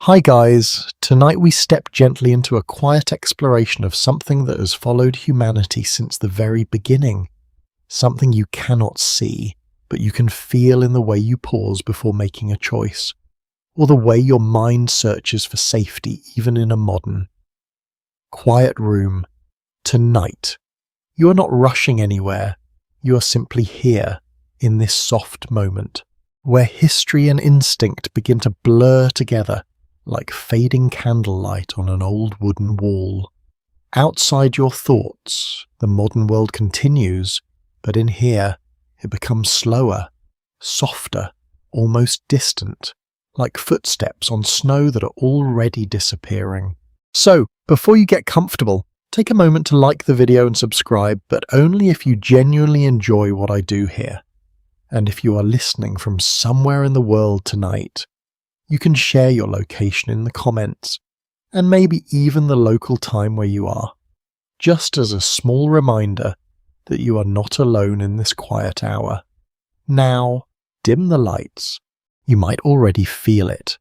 Hi guys, tonight we step gently into a quiet exploration of something that has followed humanity since the very beginning. Something you cannot see, but you can feel in the way you pause before making a choice, or the way your mind searches for safety even in a modern, quiet room. Tonight, you are not rushing anywhere, you are simply here, in this soft moment, where history and instinct begin to blur together like fading candlelight on an old wooden wall. Outside your thoughts, the modern world continues, but in here, it becomes slower, softer, almost distant, like footsteps on snow that are already disappearing. So, before you get comfortable, take a moment to like the video and subscribe, but only if you genuinely enjoy what I do here. And if you are listening from somewhere in the world tonight, you can share your location in the comments, and maybe even the local time where you are, just as a small reminder that you are not alone in this quiet hour. Now, dim the lights. You might already feel it,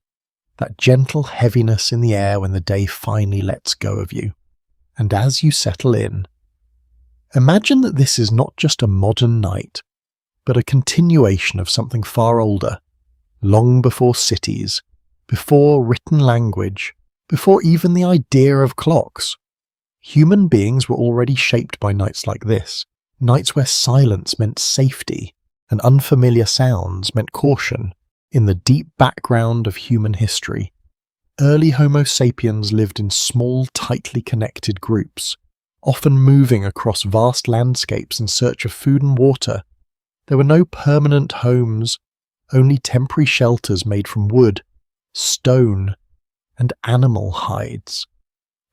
that gentle heaviness in the air when the day finally lets go of you. And as you settle in, imagine that this is not just a modern night, but a continuation of something far older, long before cities, before written language, before even the idea of clocks. Human beings were already shaped by nights like this, nights where silence meant safety and unfamiliar sounds meant caution. In the deep background of human history, early Homo sapiens lived in small, tightly connected groups, often moving across vast landscapes in search of food and water. There were no permanent homes, only temporary shelters made from wood, stone, and animal hides.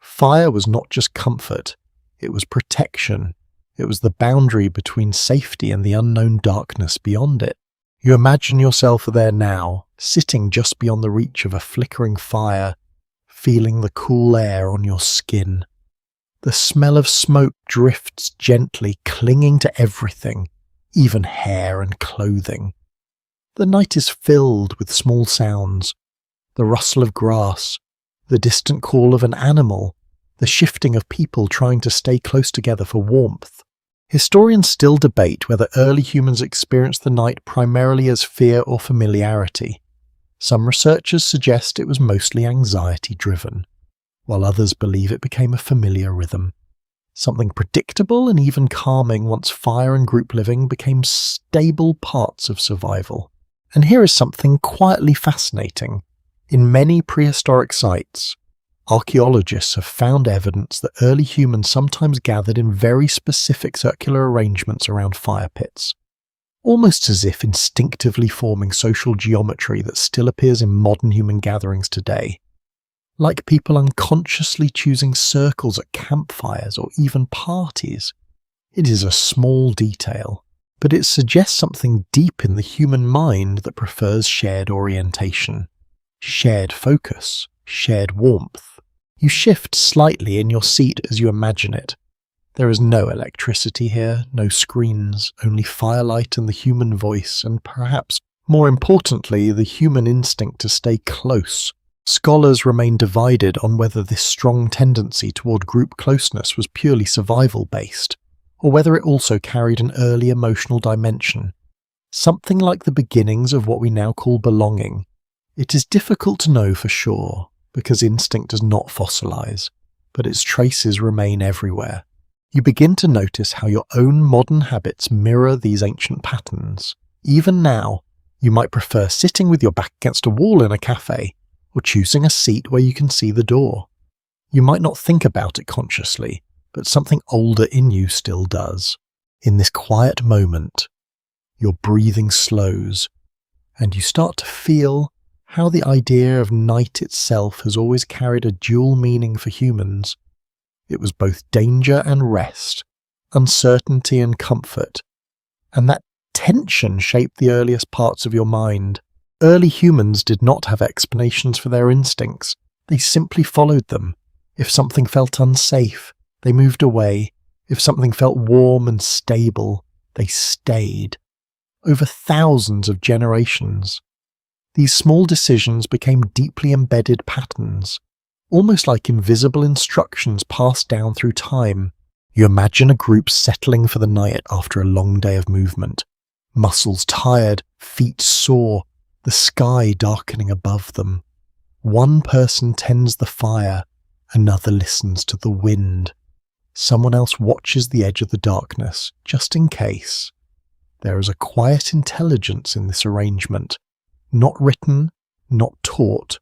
Fire was not just comfort, it was protection. It was the boundary between safety and the unknown darkness beyond it. You imagine yourself there now, sitting just beyond the reach of a flickering fire, feeling the cool air on your skin. The smell of smoke drifts gently, clinging to everything, even hair and clothing. The night is filled with small sounds, the rustle of grass, the distant call of an animal, the shifting of people trying to stay close together for warmth. Historians still debate whether early humans experienced the night primarily as fear or familiarity. Some researchers suggest it was mostly anxiety-driven, while others believe it became a familiar rhythm, something predictable and even calming once fire and group living became stable parts of survival. And here is something quietly fascinating. In many prehistoric sites, archaeologists have found evidence that early humans sometimes gathered in very specific circular arrangements around fire pits, almost as if instinctively forming social geometry that still appears in modern human gatherings today. Like people unconsciously choosing circles at campfires or even parties. It is a small detail, but it suggests something deep in the human mind that prefers shared orientation, shared focus, shared warmth. You shift slightly in your seat as you imagine it. There is no electricity here, no screens, only firelight and the human voice, and perhaps, more importantly, the human instinct to stay close. Scholars remain divided on whether this strong tendency toward group closeness was purely survival-based, or whether it also carried an early emotional dimension, something like the beginnings of what we now call belonging. It is difficult to know for sure, because instinct does not fossilize, but its traces remain everywhere. You begin to notice how your own modern habits mirror these ancient patterns. Even now, you might prefer sitting with your back against a wall in a cafe, or choosing a seat where you can see the door. You might not think about it consciously, but something older in you still does. In this quiet moment, your breathing slows, and you start to feel how the idea of night itself has always carried a dual meaning for humans. It was both danger and rest, uncertainty and comfort, and that tension shaped the earliest parts of your mind. Early humans did not have explanations for their instincts, they simply followed them. If something felt unsafe, they moved away. If something felt warm and stable, they stayed. Over thousands of generations. These small decisions became deeply embedded patterns, almost like invisible instructions passed down through time. You imagine a group settling for the night after a long day of movement, muscles tired, feet sore, the sky darkening above them. One person tends the fire, another listens to the wind. Someone else watches the edge of the darkness, just in case. There is a quiet intelligence in this arrangement, not written, not taught,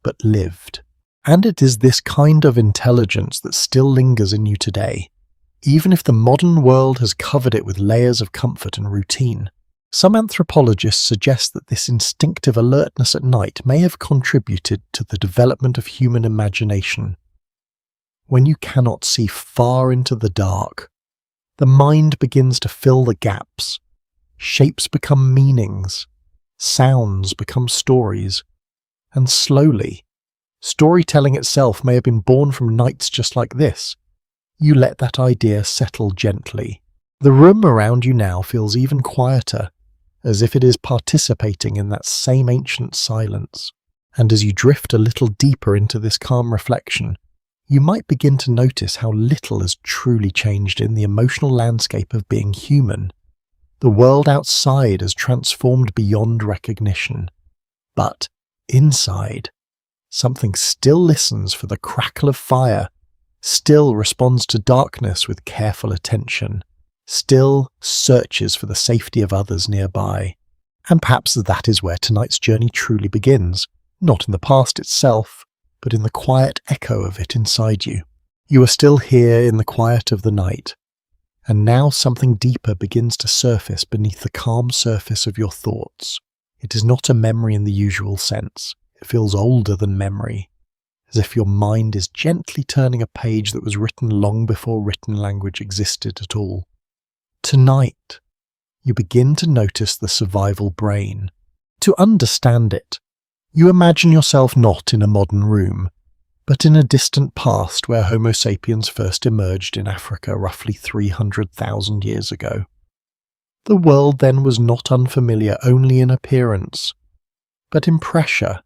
but lived. And it is this kind of intelligence that still lingers in you today, even if the modern world has covered it with layers of comfort and routine. Some anthropologists suggest that this instinctive alertness at night may have contributed to the development of human imagination. When you cannot see far into the dark, the mind begins to fill the gaps. Shapes become meanings, sounds become stories, and slowly, storytelling itself may have been born from nights just like this. You let that idea settle gently. The room around you now feels even quieter, as if it is participating in that same ancient silence. And as you drift a little deeper into this calm reflection, you might begin to notice how little has truly changed in the emotional landscape of being human. The world outside has transformed beyond recognition. But inside, something still listens for the crackle of fire, still responds to darkness with careful attention, still searches for the safety of others nearby. And perhaps that is where tonight's journey truly begins, not in the past itself, but in the quiet echo of it inside you. You are still here in the quiet of the night, and now something deeper begins to surface beneath the calm surface of your thoughts. It is not a memory in the usual sense. It feels older than memory, as if your mind is gently turning a page that was written long before written language existed at all. Tonight, you begin to notice the survival brain. To understand it, you imagine yourself not in a modern room, but in a distant past where Homo sapiens first emerged in Africa roughly 300,000 years ago. The world then was not unfamiliar only in appearance, but in pressure.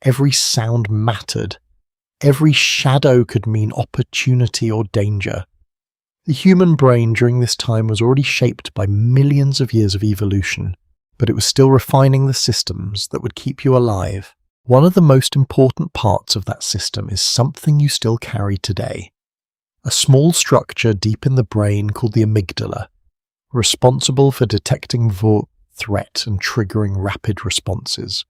Every sound mattered. Every shadow could mean opportunity or danger. The human brain during this time was already shaped by millions of years of evolution, but it was still refining the systems that would keep you alive. One of the most important parts of that system is something you still carry today. A small structure deep in the brain called the amygdala, responsible for detecting threat and triggering rapid responses.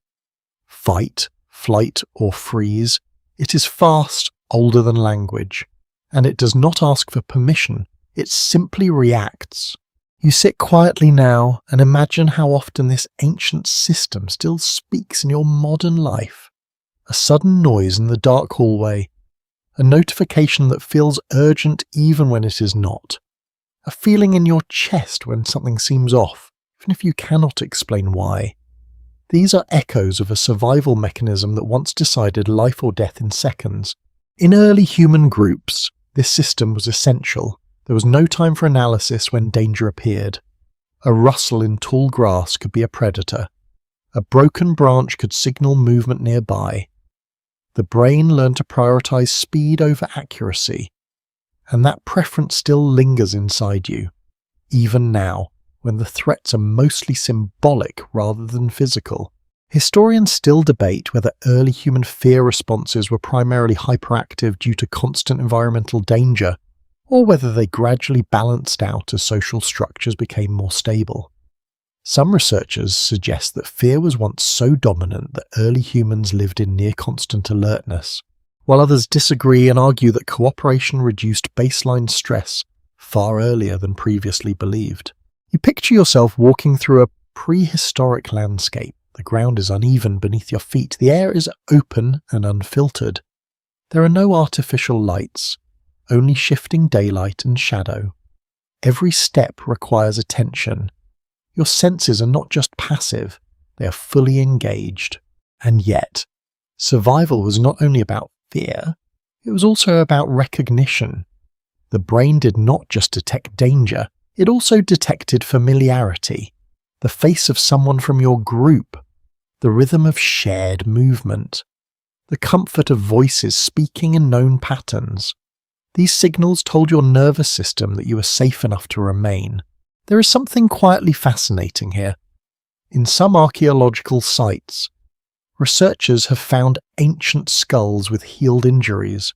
Fight, flight, or freeze. It is fast, older than language, and it does not ask for permission. It simply reacts. You sit quietly now and imagine how often this ancient system still speaks in your modern life. A sudden noise in the dark hallway, a notification that feels urgent even when it is not, a feeling in your chest when something seems off, even if you cannot explain why. These are echoes of a survival mechanism that once decided life or death in seconds. In early human groups, this system was essential. There was no time for analysis when danger appeared. A rustle in tall grass could be a predator. A broken branch could signal movement nearby. The brain learned to prioritize speed over accuracy, and that preference still lingers inside you, even now, when the threats are mostly symbolic rather than physical. Historians still debate whether early human fear responses were primarily hyperactive due to constant environmental danger, or whether they gradually balanced out as social structures became more stable. Some researchers suggest that fear was once so dominant that early humans lived in near-constant alertness, while others disagree and argue that cooperation reduced baseline stress far earlier than previously believed. You picture yourself walking through a prehistoric landscape. The ground is uneven beneath your feet. The air is open and unfiltered. There are no artificial lights, only shifting daylight and shadow. Every step requires attention. Your senses are not just passive, they are fully engaged. And yet, survival was not only about fear, it was also about recognition. The brain did not just detect danger, it also detected familiarity, the face of someone from your group, the rhythm of shared movement, the comfort of voices speaking in known patterns. These signals told your nervous system that you were safe enough to remain. There is something quietly fascinating here. In some archaeological sites, researchers have found ancient skulls with healed injuries,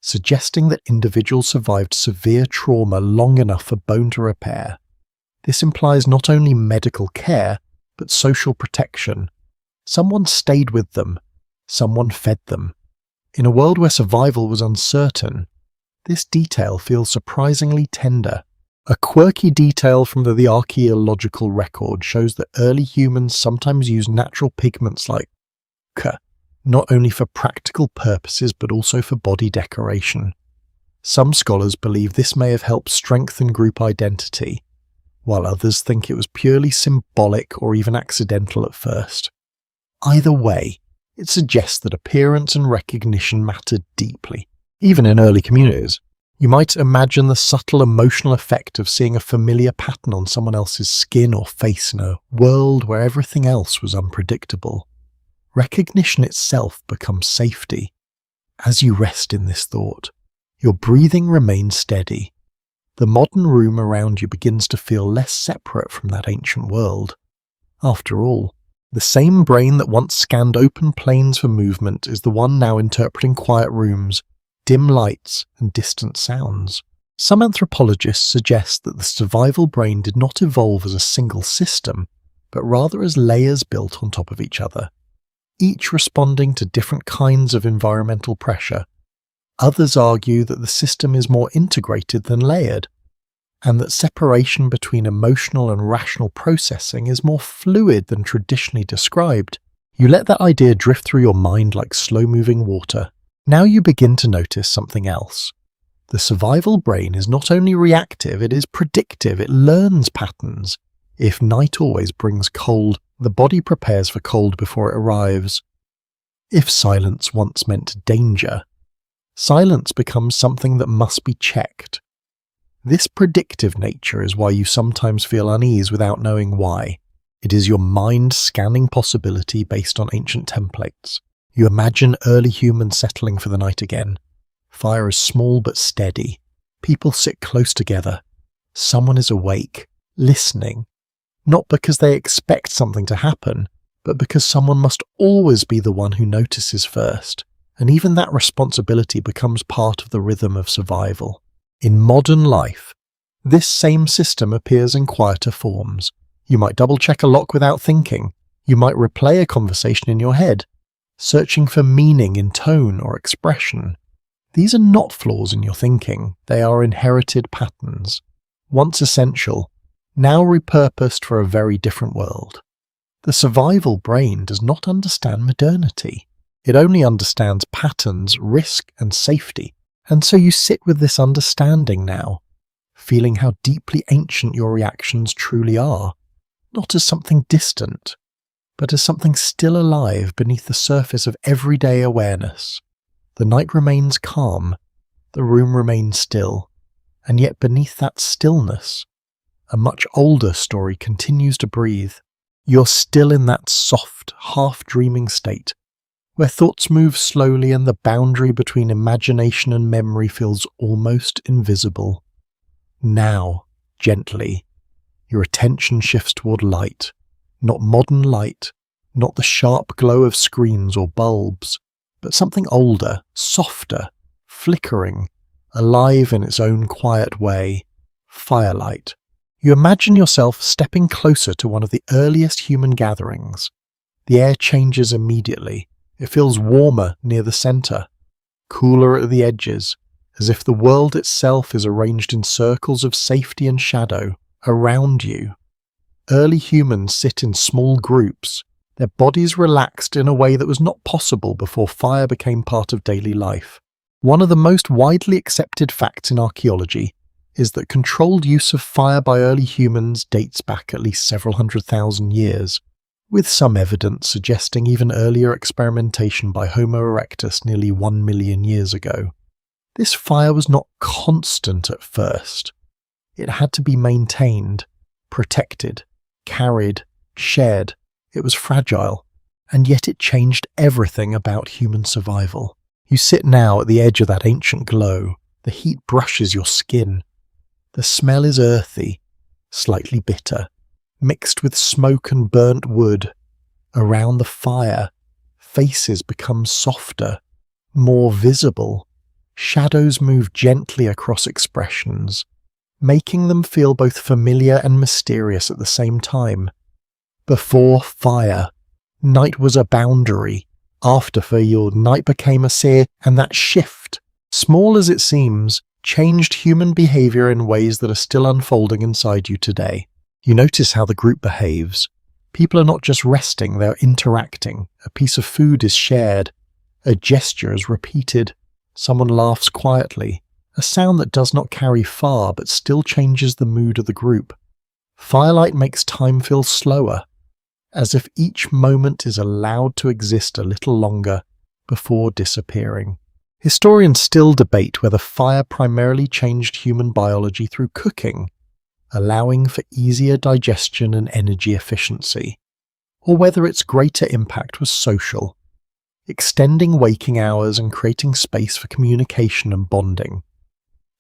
suggesting that individuals survived severe trauma long enough for bone to repair. This implies not only medical care, but social protection. Someone stayed with them, someone fed them. In a world where survival was uncertain, this detail feels surprisingly tender. A quirky detail from the archaeological record shows that early humans sometimes used natural pigments like ochre, not only for practical purposes but also for body decoration. Some scholars believe this may have helped strengthen group identity, while others think it was purely symbolic or even accidental at first. Either way, it suggests that appearance and recognition mattered deeply, even in early communities. You might imagine the subtle emotional effect of seeing a familiar pattern on someone else's skin or face in a world where everything else was unpredictable. Recognition itself becomes safety. As you rest in this thought, your breathing remains steady. The modern room around you begins to feel less separate from that ancient world. After all, the same brain that once scanned open plains for movement is the one now interpreting quiet rooms, dim lights, and distant sounds. Some anthropologists suggest that the survival brain did not evolve as a single system, but rather as layers built on top of each other, each responding to different kinds of environmental pressure. Others argue that the system is more integrated than layered, and that separation between emotional and rational processing is more fluid than traditionally described. You let that idea drift through your mind like slow-moving water. Now you begin to notice something else. The survival brain is not only reactive, it is predictive. It learns patterns. If night always brings cold, the body prepares for cold before it arrives. If silence once meant danger, silence becomes something that must be checked. This predictive nature is why you sometimes feel unease without knowing why. It is your mind scanning possibility based on ancient templates. You imagine early humans settling for the night again. Fire is small but steady. People sit close together. Someone is awake, listening, not because they expect something to happen, but because someone must always be the one who notices first. And even that responsibility becomes part of the rhythm of survival. In modern life, this same system appears in quieter forms. You might double-check a lock without thinking. You might replay a conversation in your head, searching for meaning in tone or expression. These are not flaws in your thinking. They are inherited patterns. Once essential, now repurposed for a very different world. The survival brain does not understand modernity. It only understands patterns, risk, and safety. And so you sit with this understanding now, feeling how deeply ancient your reactions truly are, not as something distant, but as something still alive beneath the surface of everyday awareness. The night remains calm, the room remains still, and yet beneath that stillness, a much older story continues to breathe. You're still in that soft, half-dreaming state, where thoughts move slowly and the boundary between imagination and memory feels almost invisible. Now, gently, your attention shifts toward light. Not modern light, not the sharp glow of screens or bulbs, but something older, softer, flickering, alive in its own quiet way. Firelight. You imagine yourself stepping closer to one of the earliest human gatherings. The air changes immediately. It feels warmer near the center, cooler at the edges, as if the world itself is arranged in circles of safety and shadow around you. Early humans sit in small groups, their bodies relaxed in a way that was not possible before fire became part of daily life. One of the most widely accepted facts in archaeology is that controlled use of fire by early humans dates back at least several 100,000 years, with some evidence suggesting even earlier experimentation by Homo erectus nearly 1 million years ago. This fire was not constant at first. It had to be maintained, protected, carried, shared. It was fragile. and yet it changed everything about human survival. You sit now at the edge of that ancient glow. The heat brushes your skin. The smell is earthy, slightly bitter, mixed with smoke and burnt wood. Around the fire, faces become softer, more visible. Shadows move gently across expressions, making them feel both familiar and mysterious at the same time. Before fire, night was a boundary. After Fjord, night became a seer, and that shift, small as it seems, changed human behavior in ways that are still unfolding inside you today. You notice how the group behaves. People are not just resting, they're interacting. A piece of food is shared. A gesture is repeated. Someone laughs quietly. A sound that does not carry far but still changes the mood of the group. Firelight makes time feel slower, as if each moment is allowed to exist a little longer before disappearing. Historians still debate whether fire primarily changed human biology through cooking, allowing for easier digestion and energy efficiency, or whether its greater impact was social, extending waking hours and creating space for communication and bonding.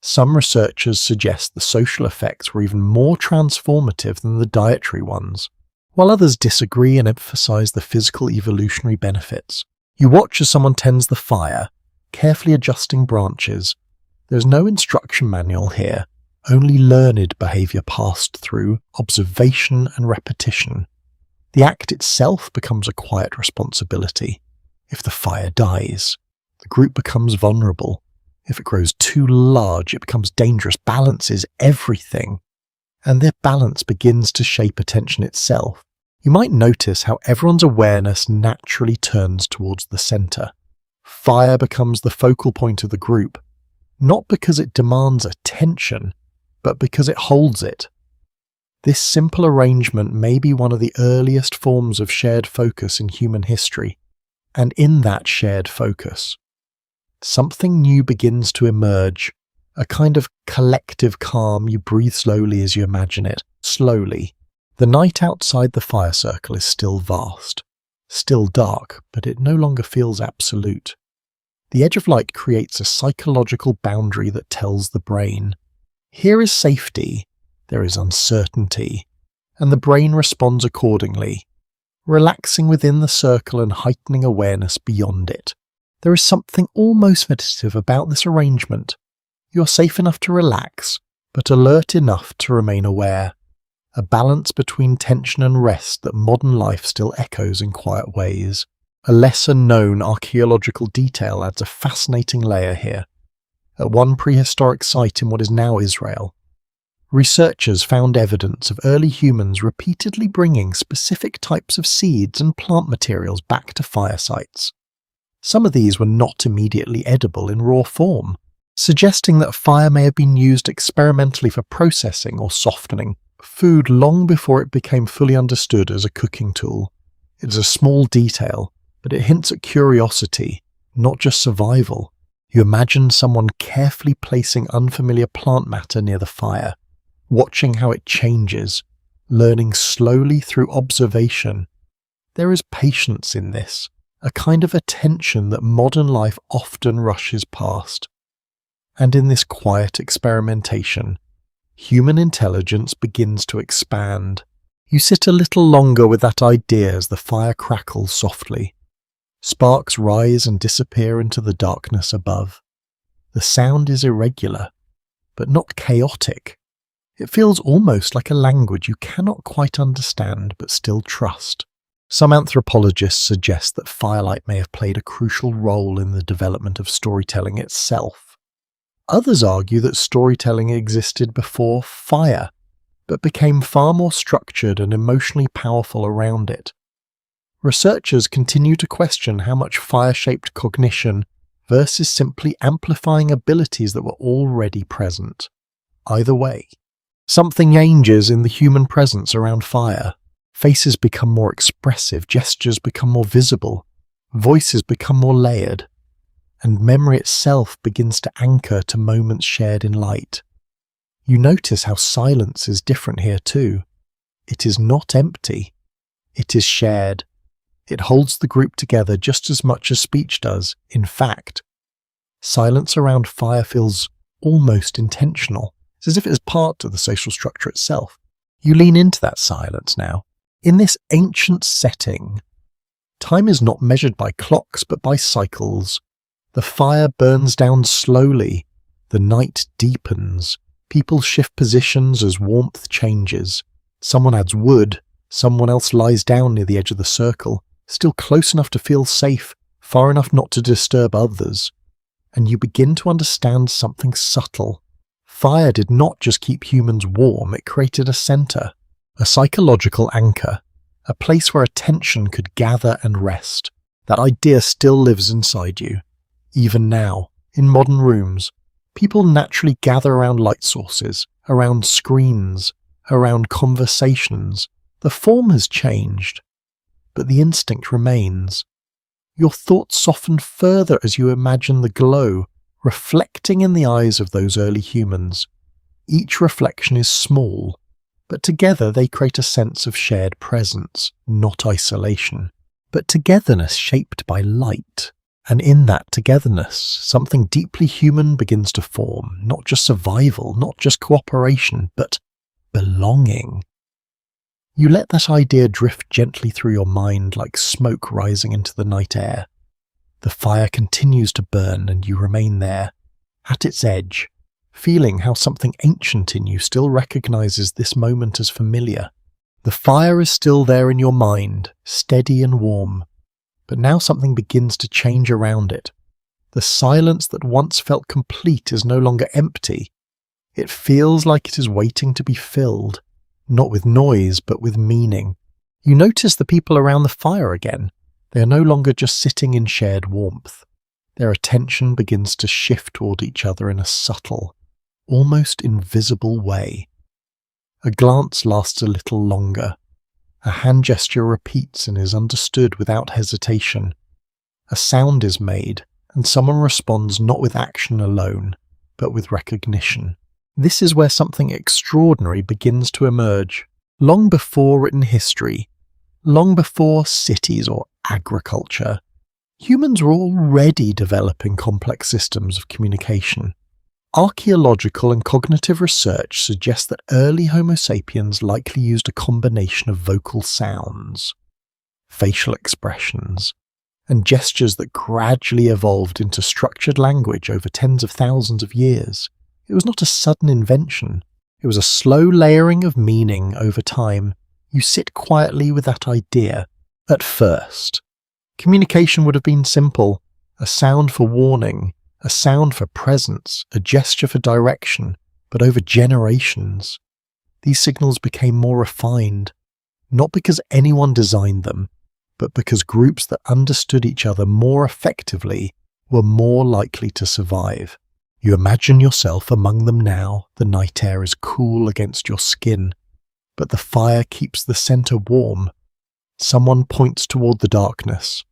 Some researchers suggest the social effects were even more transformative than the dietary ones, while others disagree and emphasize the physical evolutionary benefits. You watch as someone tends the fire, carefully adjusting branches. There's no instruction manual here, only learned behavior passed through observation and repetition. The act itself becomes a quiet responsibility. If the fire dies, the group becomes vulnerable. If it grows too large, it becomes dangerous. Balance is everything. And their balance begins to shape attention itself. You might notice how everyone's awareness naturally turns towards the center. Fire becomes the focal point of the group, not because it demands attention, but because it holds it. This simple arrangement may be one of the earliest forms of shared focus in human history, and in that shared focus, something new begins to emerge, a kind of collective calm. You breathe slowly as you imagine it, slowly. The night outside the fire circle is still vast, still dark, but it no longer feels absolute. The edge of light creates a psychological boundary that tells the brain, here is safety, there is uncertainty, and the brain responds accordingly, relaxing within the circle and heightening awareness beyond it. There is something almost meditative about this arrangement. You're safe enough to relax, but alert enough to remain aware. A balance between tension and rest that modern life still echoes in quiet ways. A lesser-known archaeological detail adds a fascinating layer here. At one prehistoric site in what is now Israel, researchers found evidence of early humans repeatedly bringing specific types of seeds and plant materials back to fire sites. Some of these were not immediately edible in raw form, suggesting that fire may have been used experimentally for processing or softening food long before it became fully understood as a cooking tool. It is a small detail, but it hints at curiosity, not just survival. You imagine someone carefully placing unfamiliar plant matter near the fire, watching how it changes, learning slowly through observation. There is patience in this, a kind of attention that modern life often rushes past. And in this quiet experimentation, human intelligence begins to expand. You sit a little longer with that idea as the fire crackles softly. Sparks rise and disappear into the darkness above. The sound is irregular, but not chaotic. It feels almost like a language you cannot quite understand but still trust. Some anthropologists suggest that firelight may have played a crucial role in the development of storytelling itself. Others argue that storytelling existed before fire, but became far more structured and emotionally powerful around it. Researchers continue to question how much fire shaped cognition versus simply amplifying abilities that were already present. Either way, something changes in the human presence around fire. Faces become more expressive, gestures become more visible, voices become more layered, and memory itself begins to anchor to moments shared in light. You notice how silence is different here too. It is not empty. It is shared. It holds the group together just as much as speech does. In fact, silence around fire feels almost intentional. It's as if it is part of the social structure itself. You lean into that silence now. In this ancient setting, time is not measured by clocks but by cycles. The fire burns down slowly. The night deepens. People shift positions as warmth changes. Someone adds wood. Someone else lies down near the edge of the circle, still close enough to feel safe, far enough not to disturb others. And you begin to understand something subtle. Fire did not just keep humans warm, it created a center, a psychological anchor, a place where attention could gather and rest. That idea still lives inside you. Even now, in modern rooms, people naturally gather around light sources, around screens, around conversations. The form has changed, but the instinct remains. Your thoughts soften further as you imagine the glow reflecting in the eyes of those early humans. Each reflection is small, but together they create a sense of shared presence, not isolation, but togetherness shaped by light. And in that togetherness, something deeply human begins to form, not just survival, not just cooperation, but belonging. You let that idea drift gently through your mind like smoke rising into the night air. The fire continues to burn and you remain there, at its edge, feeling how something ancient in you still recognizes this moment as familiar. The fire is still there in your mind, steady and warm, but now something begins to change around it. The silence that once felt complete is no longer empty. It feels like it is waiting to be filled, not with noise but with meaning. You notice the people around the fire again. They are no longer just sitting in shared warmth. Their attention begins to shift toward each other in a subtle, almost invisible way. A glance lasts a little longer. A hand gesture repeats and is understood without hesitation. A sound is made, and someone responds not with action alone, but with recognition. This is where something extraordinary begins to emerge. Long before written history, long before cities or agriculture, humans were already developing complex systems of communication. Archaeological and cognitive research suggests that early Homo sapiens likely used a combination of vocal sounds, facial expressions, and gestures that gradually evolved into structured language over tens of thousands of years. It was not a sudden invention. It was a slow layering of meaning over time. You sit quietly with that idea. At first, communication would have been simple: a sound for warning, a sound for presence, a gesture for direction. But over generations, these signals became more refined, not because anyone designed them, but because groups that understood each other more effectively were more likely to survive. You imagine yourself among them now. The night air is cool against your skin, but the fire keeps the center warm. Someone points toward the darkness.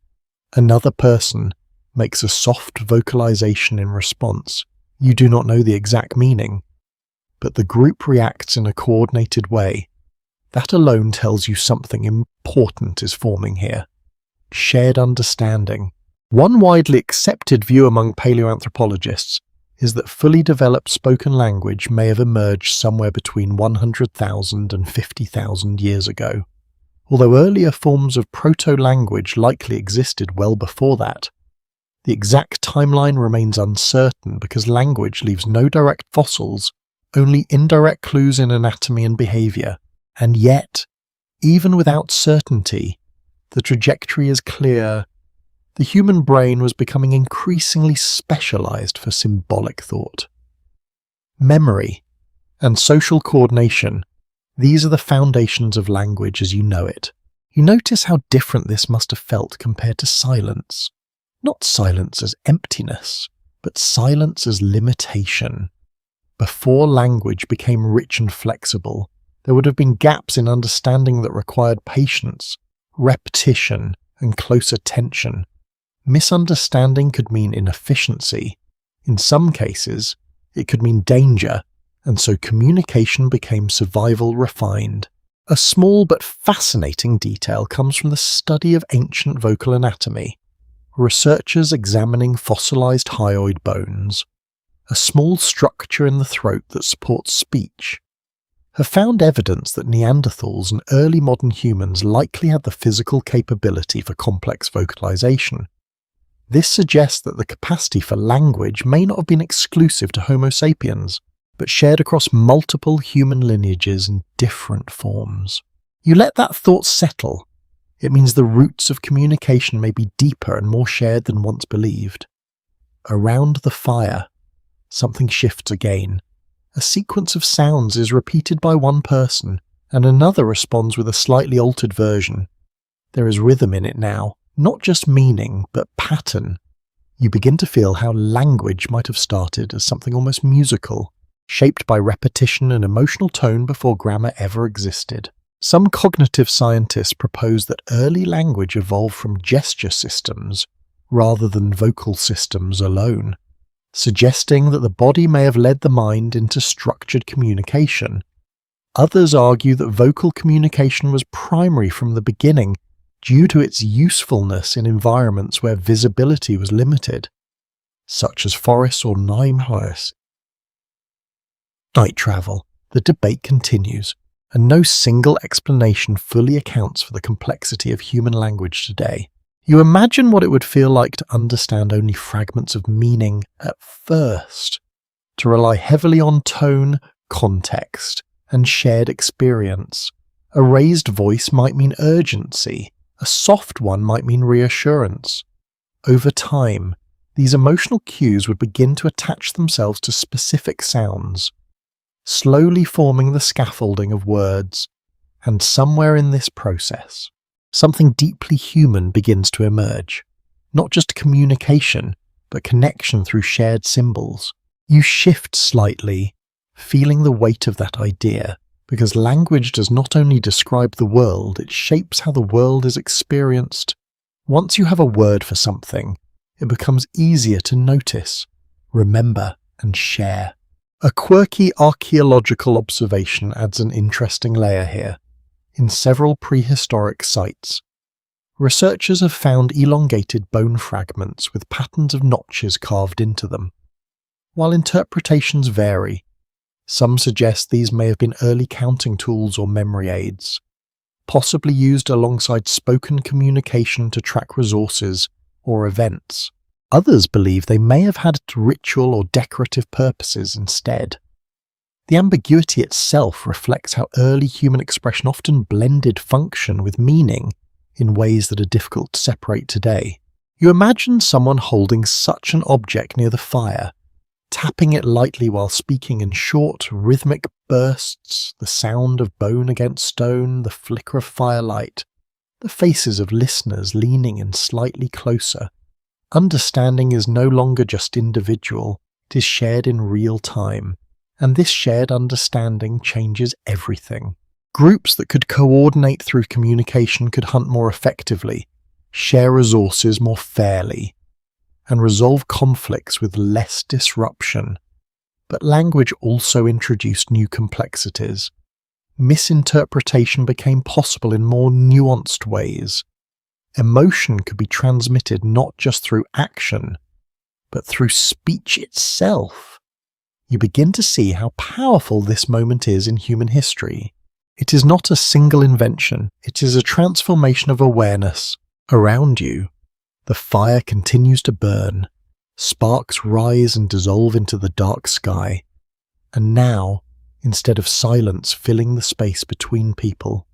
Another person makes a soft vocalization in response. You do not know the exact meaning, but the group reacts in a coordinated way. That alone tells you something important is forming here. Shared understanding. One widely accepted view among paleoanthropologists is that fully developed spoken language may have emerged somewhere between 100,000 and 50,000 years ago. Although earlier forms of proto-language likely existed well before that, the exact timeline remains uncertain because language leaves no direct fossils, only indirect clues in anatomy and behavior. And yet, even without certainty, the trajectory is clear. The human brain was becoming increasingly specialized for symbolic thought. Memory and social coordination, these are the foundations of language as you know it. You notice how different this must have felt compared to silence. Not silence as emptiness, but silence as limitation. Before language became rich and flexible, there would have been gaps in understanding that required patience, repetition, and close attention. Misunderstanding could mean inefficiency. In some cases, it could mean danger, and so communication became survival refined. A small but fascinating detail comes from the study of ancient vocal anatomy. Researchers examining fossilized hyoid bones, a small structure in the throat that supports speech, have found evidence that Neanderthals and early modern humans likely had the physical capability for complex vocalization. This suggests that the capacity for language may not have been exclusive to Homo sapiens, but shared across multiple human lineages in different forms. You let that thought settle. It means the roots of communication may be deeper and more shared than once believed. Around the fire, something shifts again. A sequence of sounds is repeated by one person, and another responds with a slightly altered version. There is rhythm in it now, not just meaning, but pattern. You begin to feel how language might have started as something almost musical, shaped by repetition and emotional tone before grammar ever existed. Some cognitive scientists propose that early language evolved from gesture systems rather than vocal systems alone, suggesting that the body may have led the mind into structured communication. Others argue that vocal communication was primary from the beginning due to its usefulness in environments where visibility was limited, such as forests or Night travel. The debate continues, and no single explanation fully accounts for the complexity of human language today. You imagine what it would feel like to understand only fragments of meaning at first, to rely heavily on tone, context, and shared experience. A raised voice might mean urgency, a soft one might mean reassurance. Over time, these emotional cues would begin to attach themselves to specific sounds, slowly forming the scaffolding of words, and somewhere in this process, something deeply human begins to emerge. Not just communication, but connection through shared symbols. You shift slightly, feeling the weight of that idea, because language does not only describe the world, it shapes how the world is experienced. Once you have a word for something, it becomes easier to notice, remember, and share. A quirky archaeological observation adds an interesting layer here. In several prehistoric sites, researchers have found elongated bone fragments with patterns of notches carved into them. While interpretations vary, some suggest these may have been early counting tools or memory aids, possibly used alongside spoken communication to track resources or events. Others believe they may have had ritual or decorative purposes instead. The ambiguity itself reflects how early human expression often blended function with meaning in ways that are difficult to separate today. You imagine someone holding such an object near the fire, tapping it lightly while speaking in short, rhythmic bursts, the sound of bone against stone, the flicker of firelight, the faces of listeners leaning in slightly closer. Understanding is no longer just individual, it is shared in real time, and this shared understanding changes everything. Groups that could coordinate through communication could hunt more effectively, share resources more fairly, and resolve conflicts with less disruption. But language also introduced new complexities. Misinterpretation became possible in more nuanced ways. Emotion could be transmitted not just through action, but through speech itself. You begin to see how powerful this moment is in human history. It is not a single invention, it is a transformation of awareness. Around you, the fire continues to burn, sparks rise and dissolve into the dark sky, and now, instead of silence filling the space between people,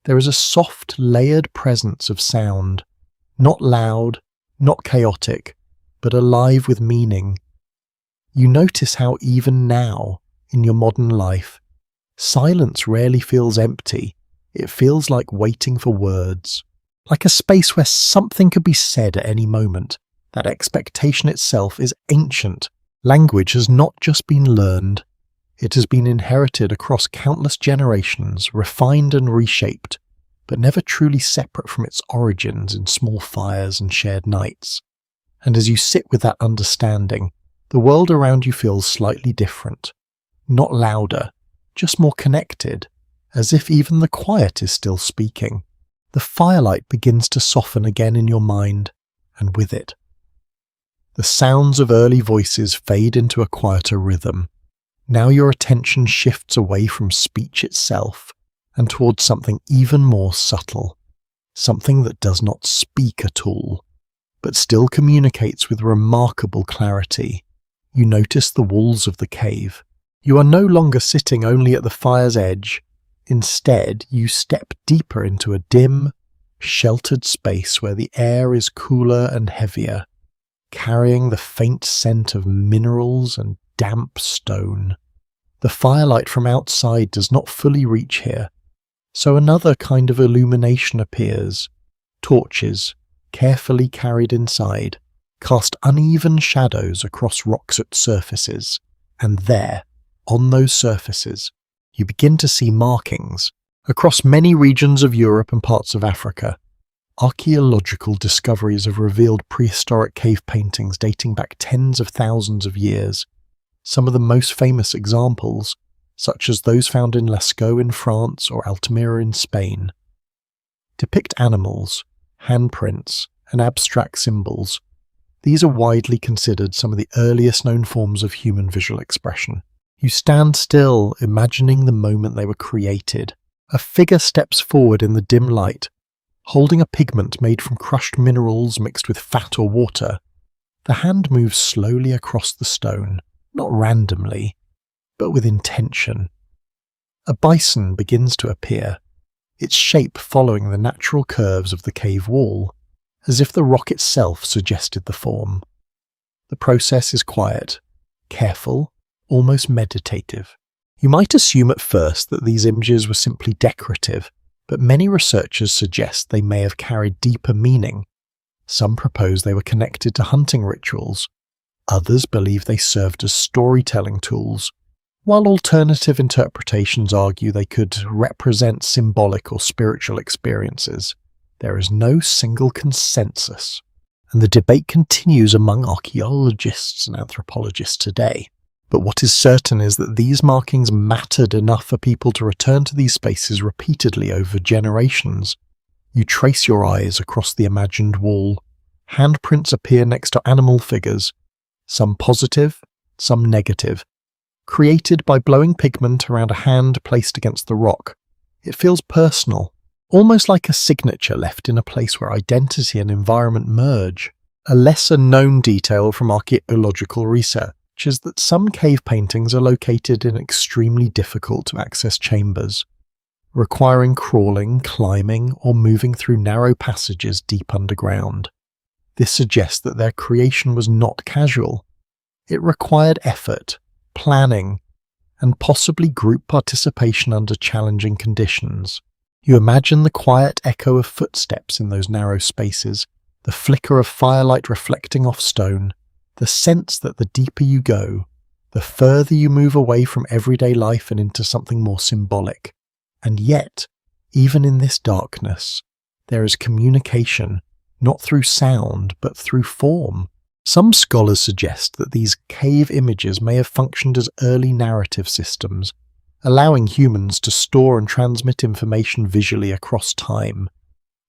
there is a soft, layered presence of sound, not loud, not chaotic, but alive with meaning. You notice how even now, in your modern life, silence rarely feels empty. It feels like waiting for words, like a space where something could be said at any moment. That expectation itself is ancient. Language has not just been learned, it has been inherited across countless generations, refined and reshaped, but never truly separate from its origins in small fires and shared nights. And as you sit with that understanding, the world around you feels slightly different. Not louder, just more connected. as if even the quiet is still speaking. The firelight begins to soften again in your mind, and with it, the sounds of early voices fade into a quieter rhythm. Now your attention shifts away from speech itself and towards something even more subtle, something that does not speak at all, but still communicates with remarkable clarity. You notice the walls of the cave. You are no longer sitting only at the fire's edge. Instead, you step deeper into a dim, sheltered space where the air is cooler and heavier, carrying the faint scent of minerals and damp stone. The firelight from outside does not fully reach here, so another kind of illumination appears. Torches, carefully carried inside, cast uneven shadows across rock's surfaces, and there, on those surfaces, you begin to see markings. Across many regions of Europe and parts of Africa, archaeological discoveries have revealed prehistoric cave paintings dating back tens of thousands of years. Some of the most famous examples, such as those found in Lascaux in France or Altamira in Spain, depict animals, handprints, and abstract symbols. These are widely considered some of the earliest known forms of human visual expression. You stand still, imagining the moment they were created. A figure steps forward in the dim light, holding a pigment made from crushed minerals mixed with fat or water. The hand moves slowly across the stone, not randomly, but with intention. A bison begins to appear, its shape following the natural curves of the cave wall, as if the rock itself suggested the form. The process is quiet, careful, almost meditative. You might assume at first that these images were simply decorative, but many researchers suggest they may have carried deeper meaning. Some propose they were connected to hunting rituals. Others believe they served as storytelling tools, while alternative interpretations argue they could represent symbolic or spiritual experiences. There is no single consensus, and the debate continues among archaeologists and anthropologists today. But what is certain is that these markings mattered enough for people to return to these spaces repeatedly over generations. You trace your eyes across the imagined wall. Handprints appear next to animal figures, some positive, some negative, created by blowing pigment around a hand placed against the rock. It feels personal, almost like a signature left in a place where identity and environment merge. A lesser-known detail from archaeological research is that some cave paintings are located in extremely difficult-to-access chambers, requiring crawling, climbing, or moving through narrow passages deep underground. This suggests that their creation was not casual. It required effort, planning, and possibly group participation under challenging conditions. You imagine the quiet echo of footsteps in those narrow spaces, the flicker of firelight reflecting off stone, the sense that the deeper you go, the further you move away from everyday life and into something more symbolic. And yet, even in this darkness, there is communication, not through sound, but through form. Some scholars suggest that these cave images may have functioned as early narrative systems, allowing humans to store and transmit information visually across time.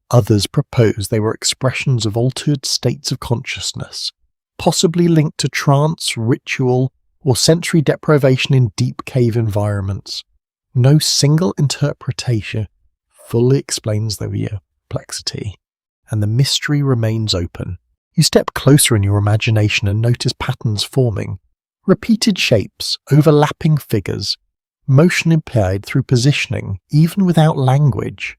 Others propose they were expressions of altered states of consciousness, possibly linked to trance, ritual, or sensory deprivation in deep cave environments. No single interpretation fully explains the complexity, and the mystery remains open. You step closer in your imagination and notice patterns forming, repeated shapes, overlapping figures, motion implied through positioning, even without language.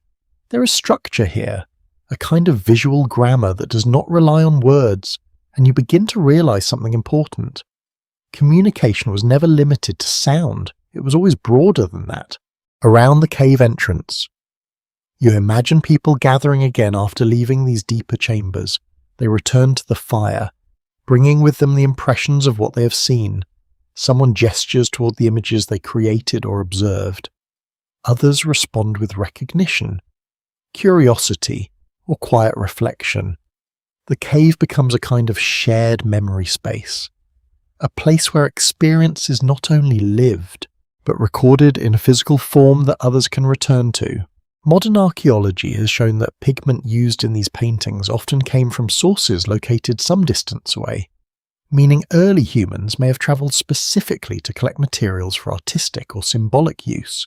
There is structure here, a kind of visual grammar that does not rely on words, and you begin to realize something important. Communication was never limited to sound, it was always broader than that. Around the cave entrance, you imagine people gathering again after leaving these deeper chambers. They return to the fire, bringing with them the impressions of what they have seen. Someone gestures toward the images they created or observed. Others respond with recognition, curiosity, or quiet reflection. The cave becomes a kind of shared memory space, a place where experience is not only lived, but recorded in a physical form that others can return to. Modern archaeology has shown that pigment used in these paintings often came from sources located some distance away, meaning early humans may have travelled specifically to collect materials for artistic or symbolic use.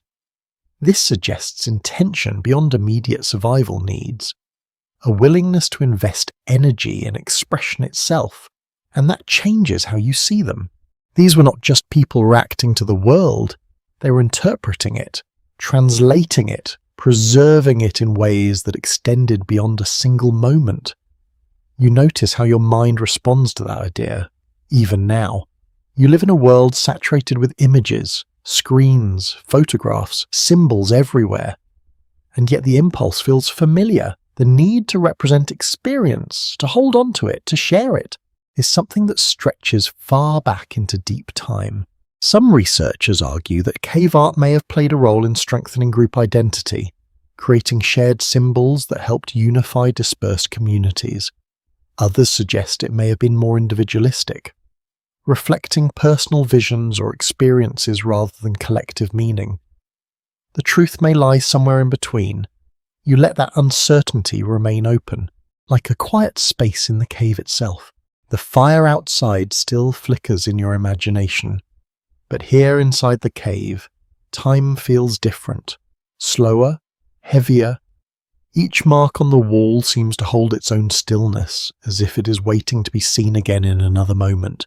This suggests intention beyond immediate survival needs, a willingness to invest energy in expression itself, and that changes how you see them. These were not just people reacting to the world, they were interpreting it, translating it, preserving it in ways that extended beyond a single moment. You notice how your mind responds to that idea, even now. You live in a world saturated with images, screens, photographs, symbols everywhere. And yet the impulse feels familiar. The need to represent experience, to hold on to it, to share it, is something that stretches far back into deep time. Some researchers argue that cave art may have played a role in strengthening group identity, creating shared symbols that helped unify dispersed communities. Others suggest it may have been more individualistic, reflecting personal visions or experiences rather than collective meaning. The truth may lie somewhere in between. You let that uncertainty remain open, like a quiet space in the cave itself. The fire outside still flickers in your imagination, but here inside the cave, time feels different, slower, heavier. Each mark on the wall seems to hold its own stillness, as if it is waiting to be seen again in another moment,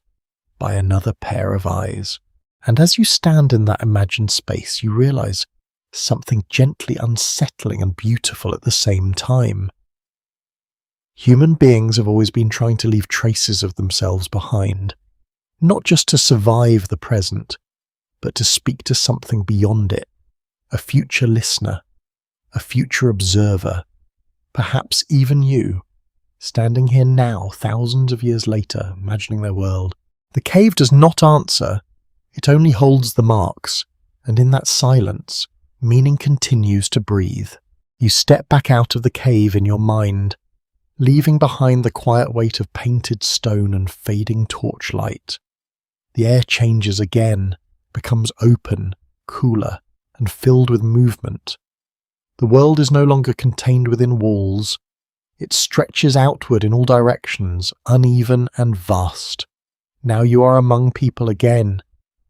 by another pair of eyes. And as you stand in that imagined space, you realize something gently unsettling and beautiful at the same time. Human beings have always been trying to leave traces of themselves behind, not just to survive the present, but to speak to something beyond it, a future listener, a future observer, perhaps even you, standing here now, thousands of years later, imagining their world. The cave does not answer, it only holds the marks, and in that silence, meaning continues to breathe. You step back out of the cave in your mind, leaving behind the quiet weight of painted stone and fading torchlight. The air changes again, becomes open, cooler, and filled with movement. The world is no longer contained within walls. It stretches outward in all directions, uneven and vast. Now you are among people again,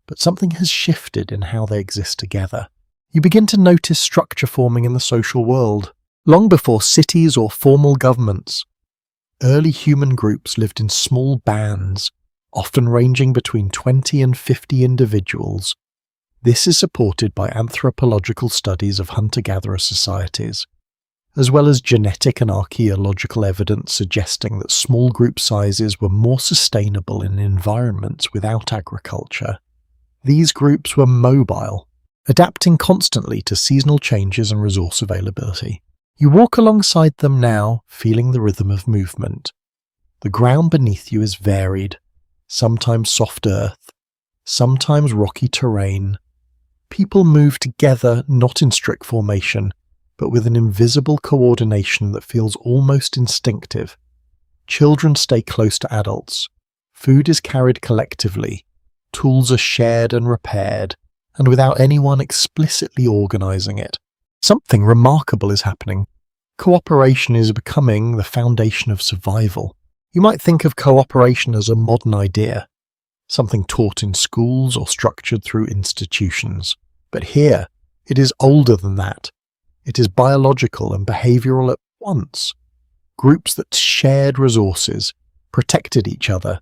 but something has shifted in how they exist together. You begin to notice structure forming in the social world. Long before cities or formal governments, early human groups lived in small bands, often ranging between 20 and 50 individuals. This is supported by anthropological studies of hunter-gatherer societies, as well as genetic and archaeological evidence suggesting that small group sizes were more sustainable in environments without agriculture. These groups were mobile, adapting constantly to seasonal changes and resource availability. You walk alongside them now, feeling the rhythm of movement. The ground beneath you is varied, sometimes soft earth, sometimes rocky terrain. People move together, not in strict formation, but with an invisible coordination that feels almost instinctive. Children stay close to adults. Food is carried collectively. Tools are shared and repaired, and without anyone explicitly organizing it. Something remarkable is happening. Cooperation is becoming the foundation of survival. You might think of cooperation as a modern idea, something taught in schools or structured through institutions. But here, it is older than that. It is biological and behavioral at once. Groups that shared resources, protected each other,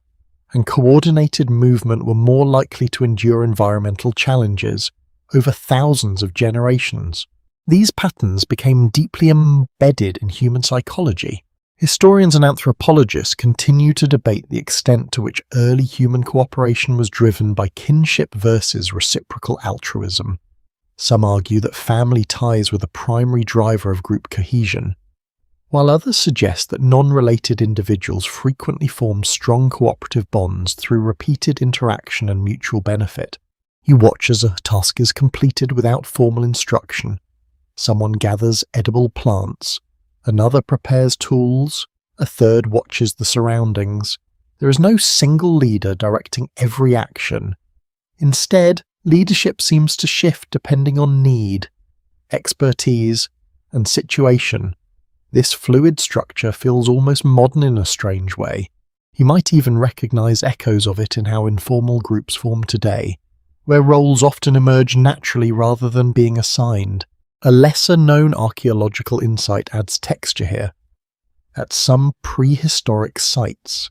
and coordinated movement were more likely to endure environmental challenges over thousands of generations. These patterns became deeply embedded in human psychology. Historians and anthropologists continue to debate the extent to which early human cooperation was driven by kinship versus reciprocal altruism. Some argue that family ties were the primary driver of group cohesion, while others suggest that non-related individuals frequently formed strong cooperative bonds through repeated interaction and mutual benefit. You watch as a task is completed without formal instruction. Someone gathers edible plants, another prepares tools, a third watches the surroundings. There is no single leader directing every action. Instead, Leadership seems to shift depending on need, expertise, and situation. This fluid structure feels almost modern in a strange way. You might even recognize echoes of it in how informal groups form today, where roles often emerge naturally rather than being assigned. A lesser-known archaeological insight adds texture here. At some prehistoric sites,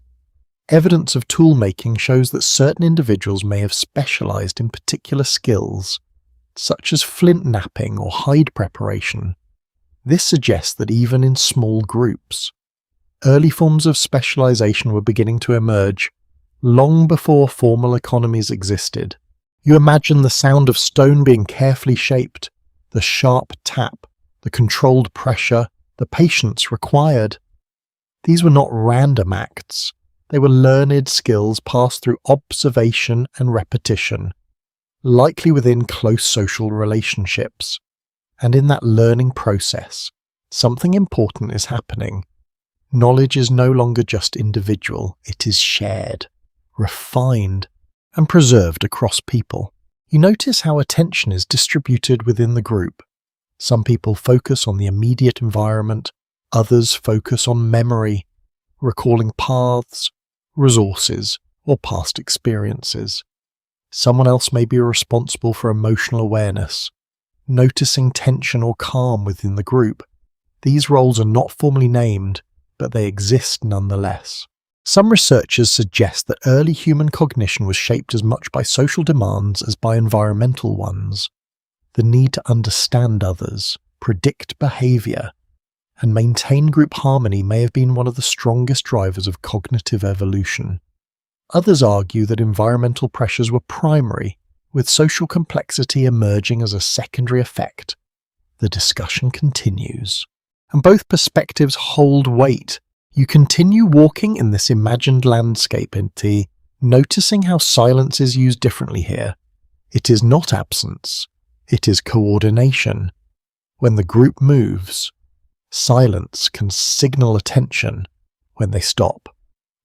evidence of tool-making shows that certain individuals may have specialized in particular skills, such as flint knapping or hide preparation. This suggests that even in small groups, early forms of specialization were beginning to emerge, long before formal economies existed. You imagine the sound of stone being carefully shaped, the sharp tap, the controlled pressure, the patience required. These were not random acts. They were learned skills passed through observation and repetition, likely within close social relationships. And in that learning process, something important is happening. Knowledge is no longer just individual, it is shared, refined, and preserved across people. You notice how attention is distributed within the group. Some people focus on the immediate environment, others focus on memory, recalling paths, resources, or past experiences. Someone else may be responsible for emotional awareness, noticing tension or calm within the group. These roles are not formally named, but they exist nonetheless. Some researchers suggest that early human cognition was shaped as much by social demands as by environmental ones. The need to understand others, predict behavior, and maintain group harmony may have been one of the strongest drivers of cognitive evolution. Others argue that environmental pressures were primary, with social complexity emerging as a secondary effect. The discussion continues, and both perspectives hold weight. You continue walking in this imagined landscape, noticing how silence is used differently here. It is not absence, it is coordination. When the group moves, silence can signal attention. When they stop,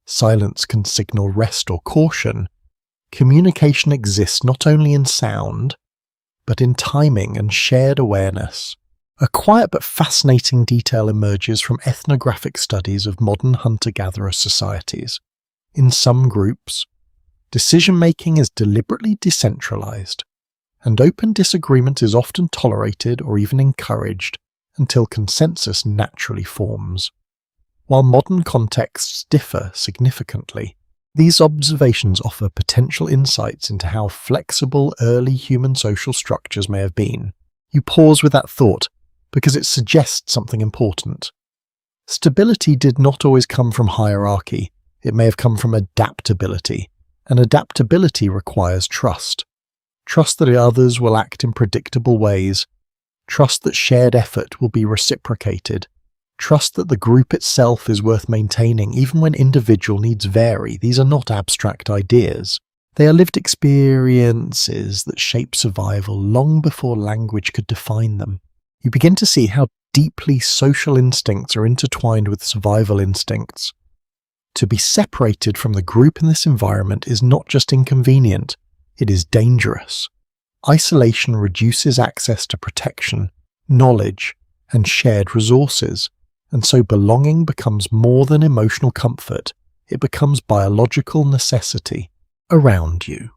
silence can signal rest or caution. Communication exists not only in sound, but in timing and shared awareness. A quiet but fascinating detail emerges from ethnographic studies of modern hunter-gatherer societies. In some groups, decision-making is deliberately decentralized, and open disagreement is often tolerated or even encouraged until consensus naturally forms. While modern contexts differ significantly, these observations offer potential insights into how flexible early human social structures may have been. You pause with that thought, because it suggests something important. Stability did not always come from hierarchy. It may have come from adaptability, and adaptability requires trust. Trust that others will act in predictable ways. Trust that shared effort will be reciprocated. Trust that the group itself is worth maintaining even when individual needs vary. These are not abstract ideas. They are lived experiences that shape survival long before language could define them. You begin to see how deeply social instincts are intertwined with survival instincts. To be separated from the group in this environment is not just inconvenient, it is dangerous. Isolation reduces access to protection, knowledge, and shared resources, and so belonging becomes more than emotional comfort, it becomes biological necessity around you.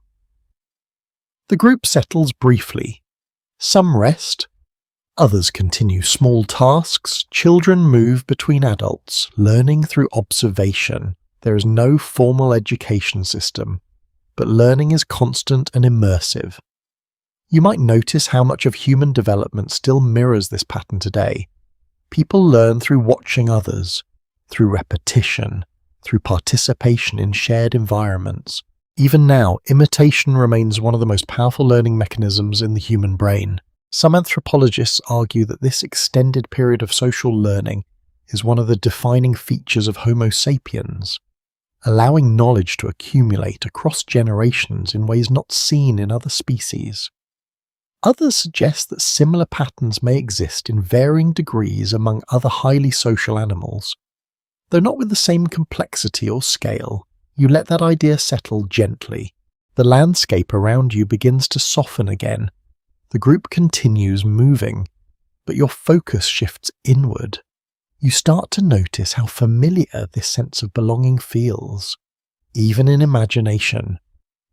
The group settles briefly. Some rest, others continue small tasks. Children move between adults, learning through observation. There is no formal education system, but learning is constant and immersive. You might notice how much of human development still mirrors this pattern today. People learn through watching others, through repetition, through participation in shared environments. Even now, imitation remains one of the most powerful learning mechanisms in the human brain. Some anthropologists argue that this extended period of social learning is one of the defining features of Homo sapiens, allowing knowledge to accumulate across generations in ways not seen in other species. Others suggest that similar patterns may exist in varying degrees among other highly social animals. Though not with the same complexity or scale, you let that idea settle gently. The landscape around you begins to soften again. The group continues moving, but your focus shifts inward. You start to notice how familiar this sense of belonging feels, even in imagination.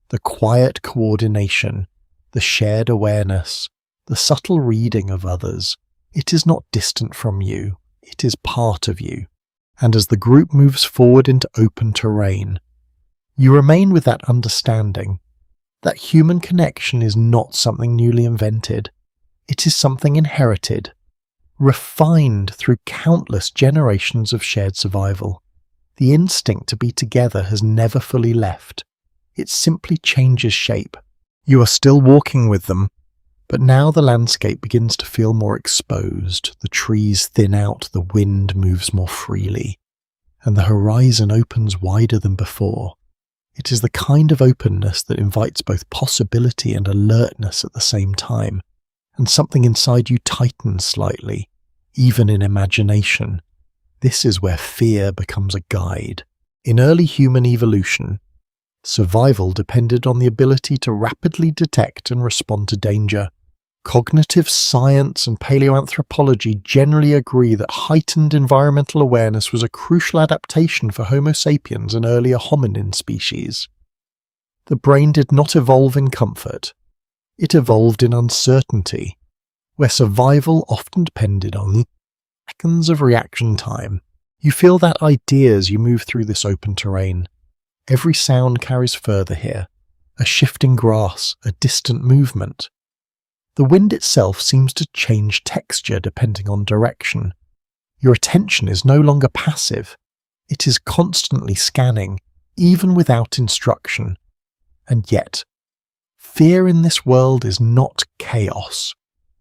The quiet coordination, the shared awareness, the subtle reading of others. It is not distant from you, it is part of you. And as the group moves forward into open terrain, you remain with that understanding that human connection is not something newly invented. It is something inherited, refined through countless generations of shared survival. The instinct to be together has never fully left. It simply changes shape. You are still walking with them, but now the landscape begins to feel more exposed. The trees thin out, the wind moves more freely, and the horizon opens wider than before. It is the kind of openness that invites both possibility and alertness at the same time, and something inside you tightens slightly, even in imagination. This is where fear becomes a guide. In early human evolution, survival depended on the ability to rapidly detect and respond to danger. Cognitive science and paleoanthropology generally agree that heightened environmental awareness was a crucial adaptation for Homo sapiens and earlier hominin species. The brain did not evolve in comfort. It evolved in uncertainty, where survival often depended on seconds of reaction time. You feel that idea as you move through this open terrain. Every sound carries further here. A shifting grass, a distant movement. The wind itself seems to change texture depending on direction. Your attention is no longer passive. It is constantly scanning, even without instruction. And yet, fear in this world is not chaos.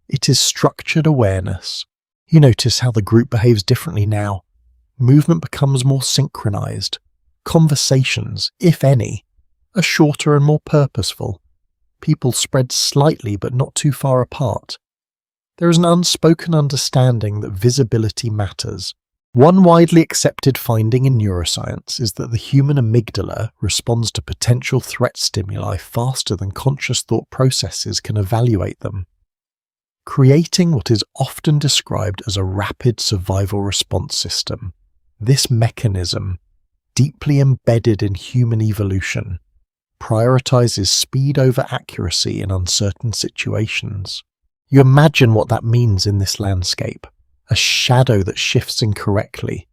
It is structured awareness. You notice how the group behaves differently now. Movement becomes more synchronized. Conversations, if any, are shorter and more purposeful. People spread slightly but not too far apart. There is an unspoken understanding that visibility matters. One widely accepted finding in neuroscience is that the human amygdala responds to potential threat stimuli faster than conscious thought processes can evaluate them, creating what is often described as a rapid survival response system. This mechanism, deeply embedded in human evolution, prioritizes speed over accuracy in uncertain situations. You imagine what that means in this landscape. A shadow that shifts incorrectly.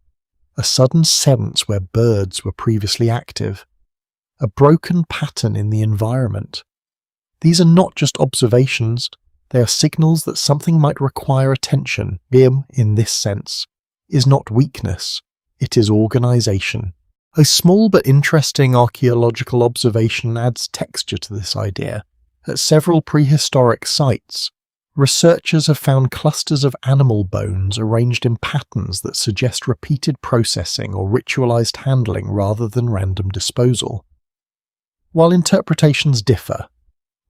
A sudden sense where birds were previously active. A broken pattern in the environment. These are not just observations, they are signals that something might require attention. In this sense, is not weakness, it is organization. A small but interesting archaeological observation adds texture to this idea. At several prehistoric sites, researchers have found clusters of animal bones arranged in patterns that suggest repeated processing or ritualized handling rather than random disposal. While interpretations differ,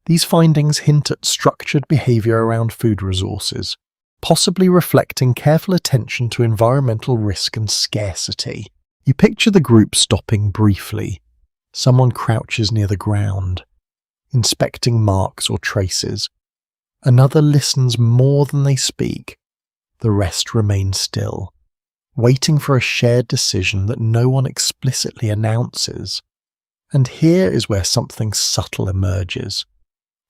these findings hint at structured behavior around food resources, possibly reflecting careful attention to environmental risk and scarcity. You picture the group stopping briefly. Someone crouches near the ground, inspecting marks or traces. Another listens more than they speak. The rest remain still, waiting for a shared decision that no one explicitly announces. And here is where something subtle emerges.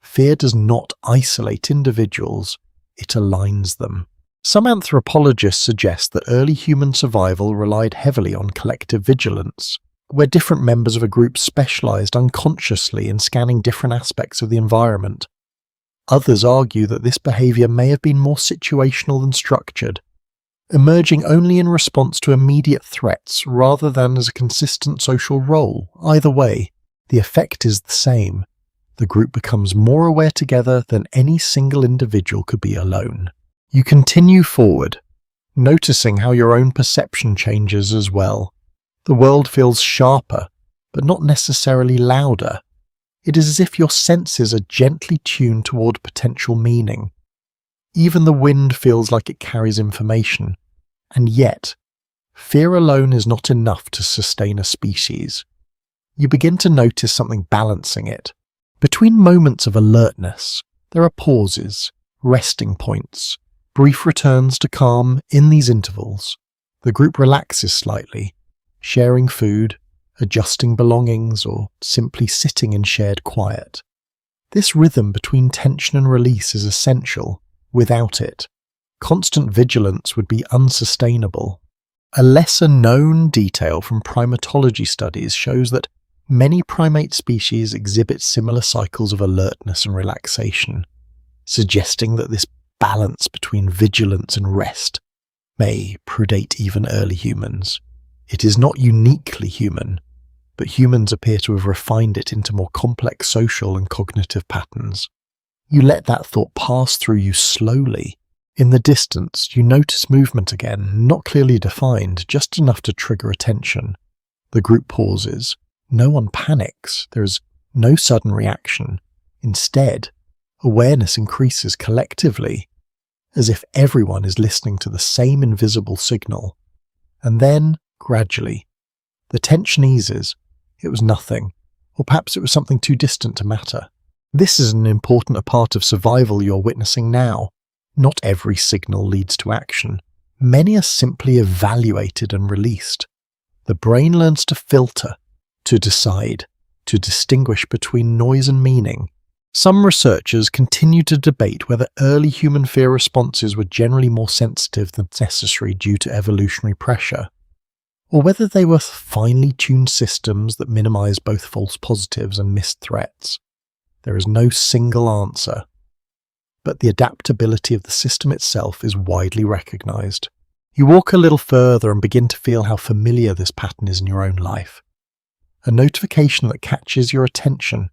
Fear does not isolate individuals, it aligns them. Some anthropologists suggest that early human survival relied heavily on collective vigilance, where different members of a group specialized unconsciously in scanning different aspects of the environment. Others argue that this behavior may have been more situational than structured, emerging only in response to immediate threats rather than as a consistent social role. Either way, the effect is the same. The group becomes more aware together than any single individual could be alone. You continue forward, noticing how your own perception changes as well. The world feels sharper, but not necessarily louder. It is as if your senses are gently tuned toward potential meaning. Even the wind feels like it carries information. And yet, fear alone is not enough to sustain a species. You begin to notice something balancing it. Between moments of alertness, there are pauses, resting points, brief returns to calm. In these intervals, the group relaxes slightly, sharing food, adjusting belongings, or simply sitting in shared quiet. This rhythm between tension and release is essential. Without it, constant vigilance would be unsustainable. A lesser-known detail from primatology studies shows that many primate species exhibit similar cycles of alertness and relaxation, suggesting that this balance between vigilance and rest may predate even early humans. It is not uniquely human, but humans appear to have refined it into more complex social and cognitive patterns. You let that thought pass through you slowly. In the distance, you notice movement again, not clearly defined, just enough to trigger attention. The group pauses. No one panics. There is no sudden reaction. Instead, awareness increases collectively, as if everyone is listening to the same invisible signal. And then, gradually, the tension eases. It was nothing, or perhaps it was something too distant to matter. This is an important part of survival you're witnessing now. Not every signal leads to action. Many are simply evaluated and released. The brain learns to filter, to decide, to distinguish between noise and meaning. Some researchers continue to debate whether early human fear responses were generally more sensitive than necessary due to evolutionary pressure, or whether they were finely tuned systems that minimize both false positives and missed threats. There is no single answer, but the adaptability of the system itself is widely recognized. You walk a little further and begin to feel how familiar this pattern is in your own life. A notification that catches your attention,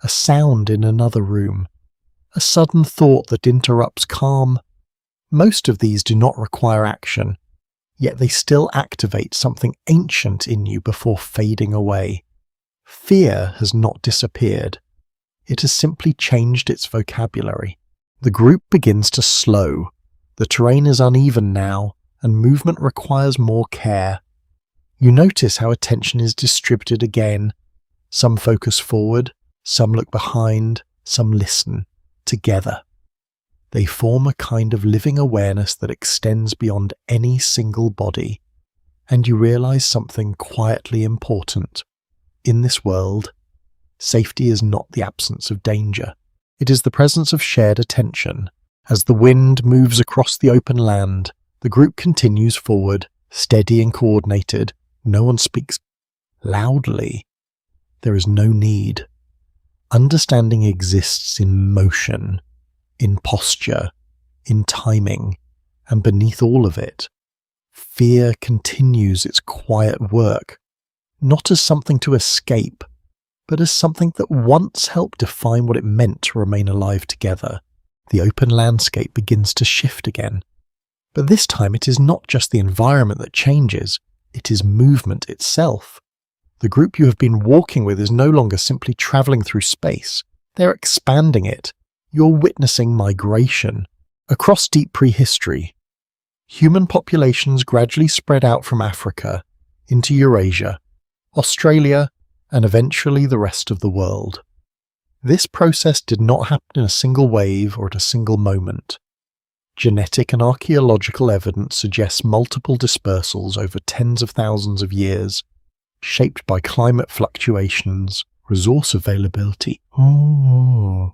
a sound in another room, a sudden thought that interrupts calm. Most of these do not require action, yet they still activate something ancient in you before fading away. Fear has not disappeared. It has simply changed its vocabulary. The group begins to slow. The terrain is uneven now, and movement requires more care. You notice how attention is distributed again. Some focus forward, some look behind, some listen, together. They form a kind of living awareness that extends beyond any single body, and you realize something quietly important. In this world, safety is not the absence of danger. It is the presence of shared attention. As the wind moves across the open land, the group continues forward, steady and coordinated. No one speaks loudly. There is no need. Understanding exists in motion, in posture, in timing, and beneath all of it, fear continues its quiet work, not as something to escape, but as something that once helped define what it meant to remain alive together. The open landscape begins to shift again. But this time it is not just the environment that changes, it is movement itself. The group you have been walking with is no longer simply travelling through space. They're expanding it. You're witnessing migration. Across deep prehistory, human populations gradually spread out from Africa into Eurasia, Australia, and eventually the rest of the world. This process did not happen in a single wave or at a single moment. Genetic and archaeological evidence suggests multiple dispersals over tens of thousands of years, shaped by climate fluctuations, resource availability, and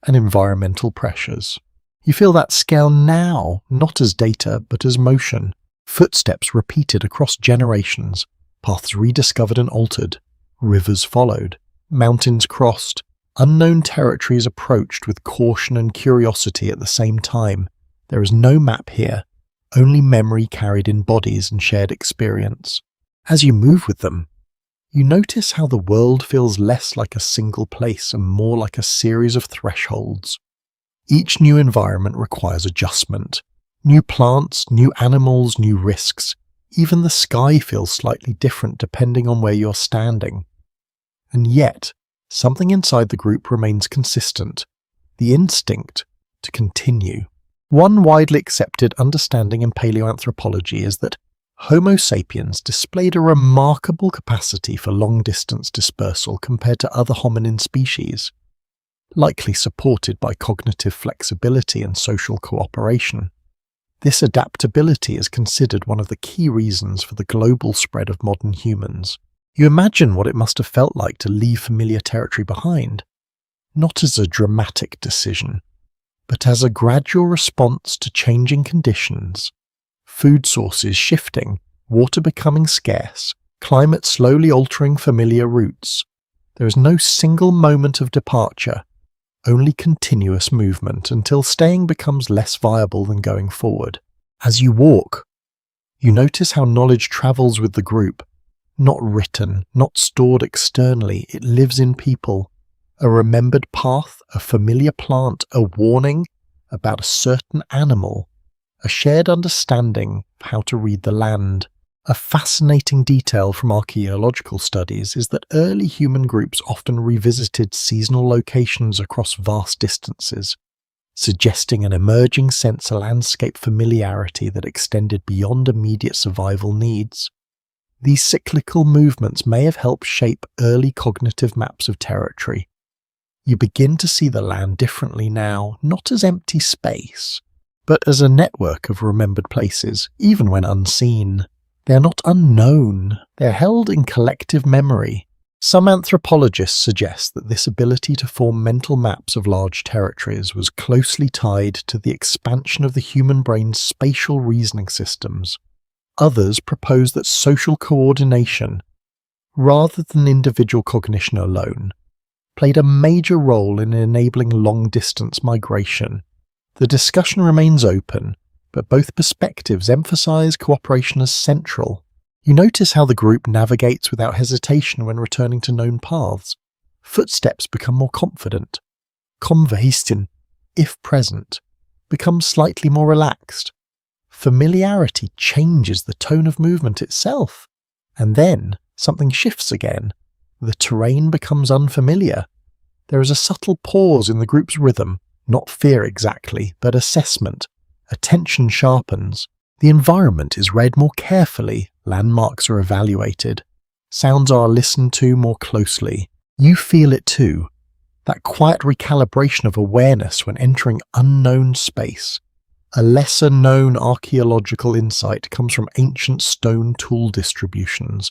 environmental pressures. You feel that scale now, not as data, but as motion. Footsteps repeated across generations, paths rediscovered and altered, rivers followed, mountains crossed, unknown territories approached with caution and curiosity at the same time. There is no map here, only memory carried in bodies and shared experience. As you move with them, you notice how the world feels less like a single place and more like a series of thresholds. Each new environment requires adjustment. New plants, new animals, new risks. Even the sky feels slightly different depending on where you're standing. And yet, something inside the group remains consistent, the instinct to continue. One widely accepted understanding in paleoanthropology is that Homo sapiens displayed a remarkable capacity for long-distance dispersal compared to other hominin species, likely supported by cognitive flexibility and social cooperation. This adaptability is considered one of the key reasons for the global spread of modern humans. You imagine what it must have felt like to leave familiar territory behind, not as a dramatic decision, but as a gradual response to changing conditions, food sources shifting, water becoming scarce, climate slowly altering familiar routes. There is no single moment of departure, only continuous movement until staying becomes less viable than going forward. As you walk, you notice how knowledge travels with the group, not written, not stored externally, it lives in people. A remembered path, a familiar plant, a warning about a certain animal, a shared understanding of how to read the land. A fascinating detail from archaeological studies is that early human groups often revisited seasonal locations across vast distances, suggesting an emerging sense of landscape familiarity that extended beyond immediate survival needs. These cyclical movements may have helped shape early cognitive maps of territory. You begin to see the land differently now, not as empty space, but as a network of remembered places, even when unseen. They are not unknown, they are held in collective memory. Some anthropologists suggest that this ability to form mental maps of large territories was closely tied to the expansion of the human brain's spatial reasoning systems. Others propose that social coordination, rather than individual cognition alone, played a major role in enabling long-distance migration. The discussion remains open, but both perspectives emphasize cooperation as central. You notice how the group navigates without hesitation when returning to known paths. Footsteps become more confident. Conversation, if present, becomes slightly more relaxed. Familiarity changes the tone of movement itself. And then something shifts again. The terrain becomes unfamiliar. There is a subtle pause in the group's rhythm, not fear exactly, but assessment. Attention sharpens. The environment is read more carefully, landmarks are evaluated, sounds are listened to more closely. You feel it too, that quiet recalibration of awareness when entering unknown space. A lesser-known archaeological insight comes from ancient stone tool distributions,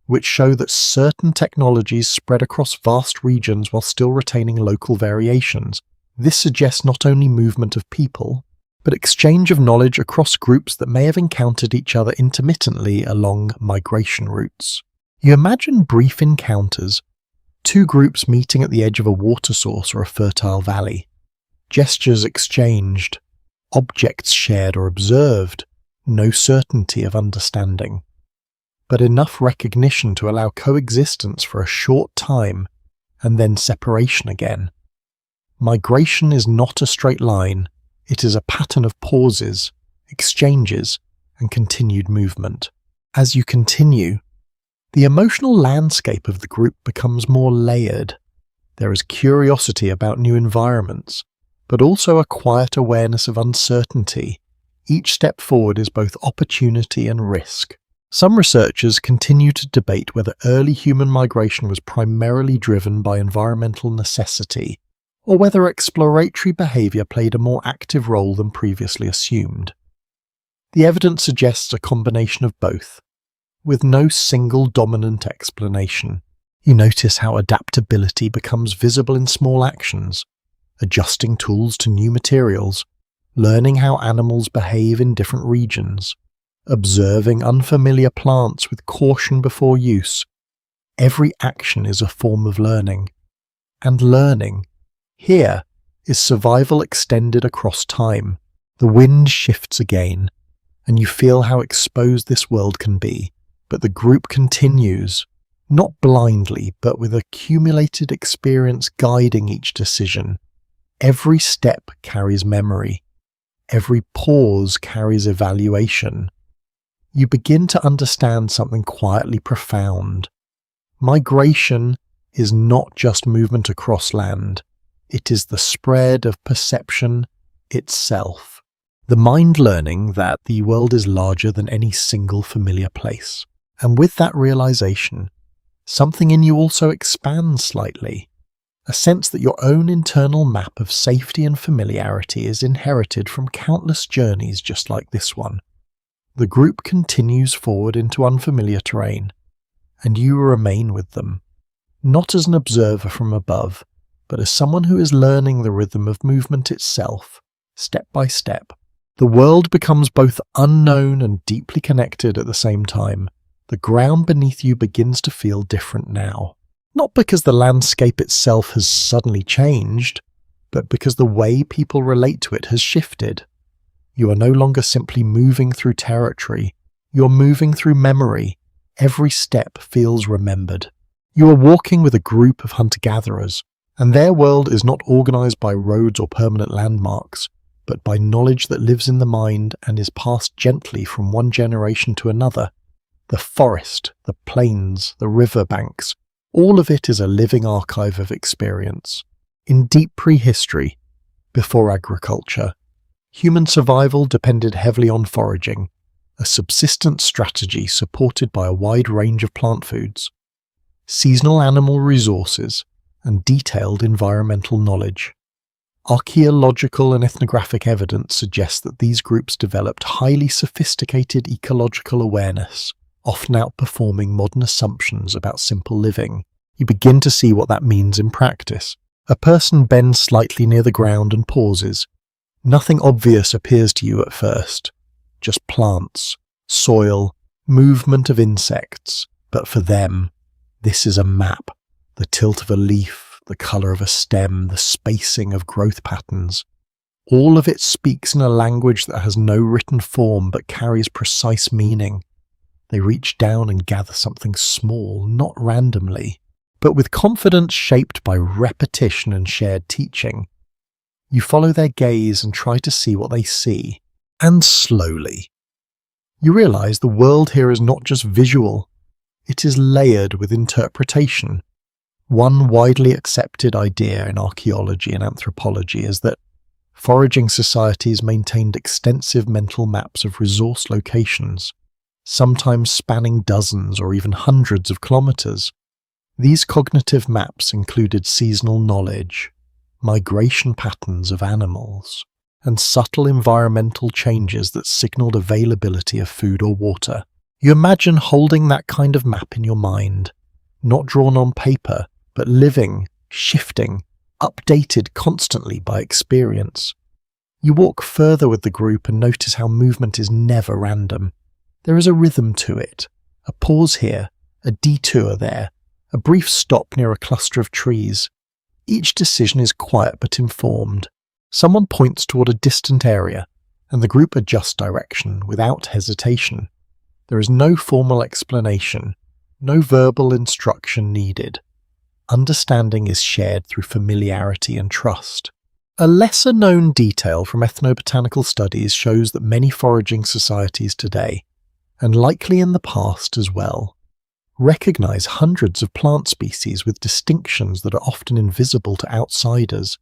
which show that certain technologies spread across vast regions while still retaining local variations. This suggests not only movement of people, but exchange of knowledge across groups that may have encountered each other intermittently along migration routes. You imagine brief encounters, two groups meeting at the edge of a water source or a fertile valley, gestures exchanged, objects shared or observed, no certainty of understanding, but enough recognition to allow coexistence for a short time and then separation again. Migration is not a straight line. It is a pattern of pauses, exchanges, and continued movement. As you continue, the emotional landscape of the group becomes more layered. There is curiosity about new environments, but also a quiet awareness of uncertainty. Each step forward is both opportunity and risk. Some researchers continue to debate whether early human migration was primarily driven by environmental necessity, or whether exploratory behaviour played a more active role than previously assumed. The evidence suggests a combination of both, with no single dominant explanation. You notice how adaptability becomes visible in small actions, adjusting tools to new materials, learning how animals behave in different regions, observing unfamiliar plants with caution before use. Every action is a form of learning. And learning, here, is survival extended across time. The wind shifts again, and you feel how exposed this world can be. But the group continues, not blindly, but with accumulated experience guiding each decision. Every step carries memory. Every pause carries evaluation. You begin to understand something quietly profound. Migration is not just movement across land. It is the spread of perception itself. The mind learning that the world is larger than any single familiar place. And with that realization, something in you also expands slightly. A sense that your own internal map of safety and familiarity is inherited from countless journeys just like this one. The group continues forward into unfamiliar terrain, and you remain with them, not as an observer from above, but as someone who is learning the rhythm of movement itself, step by step. The world becomes both unknown and deeply connected at the same time. The ground beneath you begins to feel different now. Not because the landscape itself has suddenly changed, but because the way people relate to it has shifted. You are no longer simply moving through territory, you're moving through memory. Every step feels remembered. You are walking with a group of hunter-gatherers, and their world is not organized by roads or permanent landmarks, but by knowledge that lives in the mind and is passed gently from one generation to another. The forest, the plains, the river banks, all of it is a living archive of experience. In deep prehistory, before agriculture, human survival depended heavily on foraging, a subsistence strategy supported by a wide range of plant foods, seasonal animal resources, and detailed environmental knowledge. Archaeological and ethnographic evidence suggests that these groups developed highly sophisticated ecological awareness, often outperforming modern assumptions about simple living. You begin to see what that means in practice. A person bends slightly near the ground and pauses. Nothing obvious appears to you at first. Just plants, soil, movement of insects. But for them, this is a map. The tilt of a leaf, the colour of a stem, the spacing of growth patterns. All of it speaks in a language that has no written form but carries precise meaning. They reach down and gather something small, not randomly, but with confidence shaped by repetition and shared teaching. You follow their gaze and try to see what they see, and slowly, you realize the world here is not just visual, it is layered with interpretation. One widely accepted idea in archaeology and anthropology is that foraging societies maintained extensive mental maps of resource locations, sometimes spanning dozens or even hundreds of kilometers. These cognitive maps included seasonal knowledge, migration patterns of animals, and subtle environmental changes that signaled availability of food or water. You imagine holding that kind of map in your mind, not drawn on paper, but living, shifting, updated constantly by experience. You walk further with the group and notice how movement is never random. There is a rhythm to it, a pause here, a detour there, a brief stop near a cluster of trees. Each decision is quiet but informed. Someone points toward a distant area, and the group adjusts direction without hesitation. There is no formal explanation, no verbal instruction needed. Understanding is shared through familiarity and trust. A lesser-known detail from ethnobotanical studies shows that many foraging societies today, and likely in the past as well, recognize hundreds of plant species with distinctions that are often invisible to outsiders.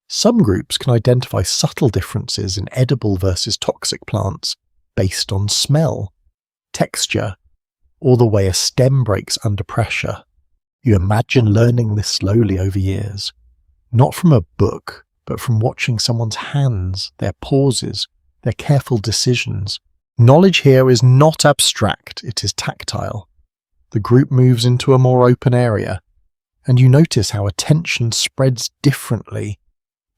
Some groups can identify subtle differences in edible versus toxic plants based on smell, texture, or the way a stem breaks under pressure. You imagine learning this slowly over years, not from a book, but from watching someone's hands, their pauses, their careful decisions. Knowledge here is not abstract, it is tactile. The group moves into a more open area, and you notice how attention spreads differently.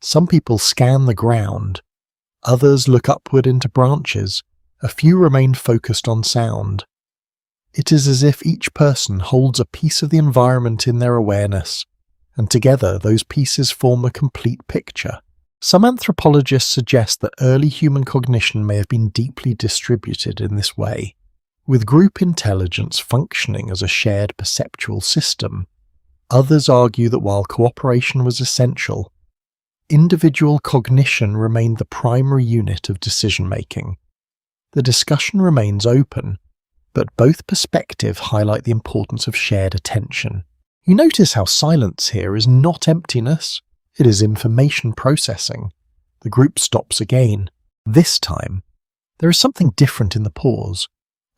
Some people scan the ground, others look upward into branches, a few remain focused on sound. It is as if each person holds a piece of the environment in their awareness, and together those pieces form a complete picture. Some anthropologists suggest that early human cognition may have been deeply distributed in this way, with group intelligence functioning as a shared perceptual system. Others argue that while cooperation was essential, individual cognition remained the primary unit of decision-making. The discussion remains open, but both perspectives highlight the importance of shared attention. You notice how silence here is not emptiness, it is information processing. The group stops again. This time, there is something different in the pause.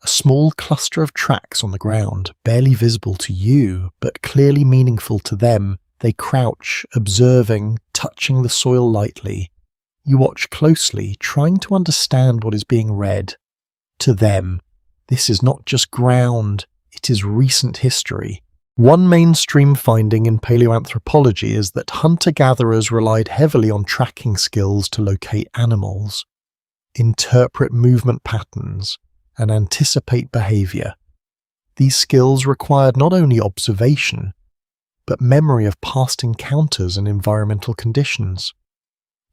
A small cluster of tracks on the ground, barely visible to you, but clearly meaningful to them. They crouch, observing, touching the soil lightly. You watch closely, trying to understand what is being read. To them, this is not just ground, it is recent history. One mainstream finding in paleoanthropology is that hunter-gatherers relied heavily on tracking skills to locate animals, interpret movement patterns, and anticipate behavior. These skills required not only observation, but memory of past encounters and environmental conditions.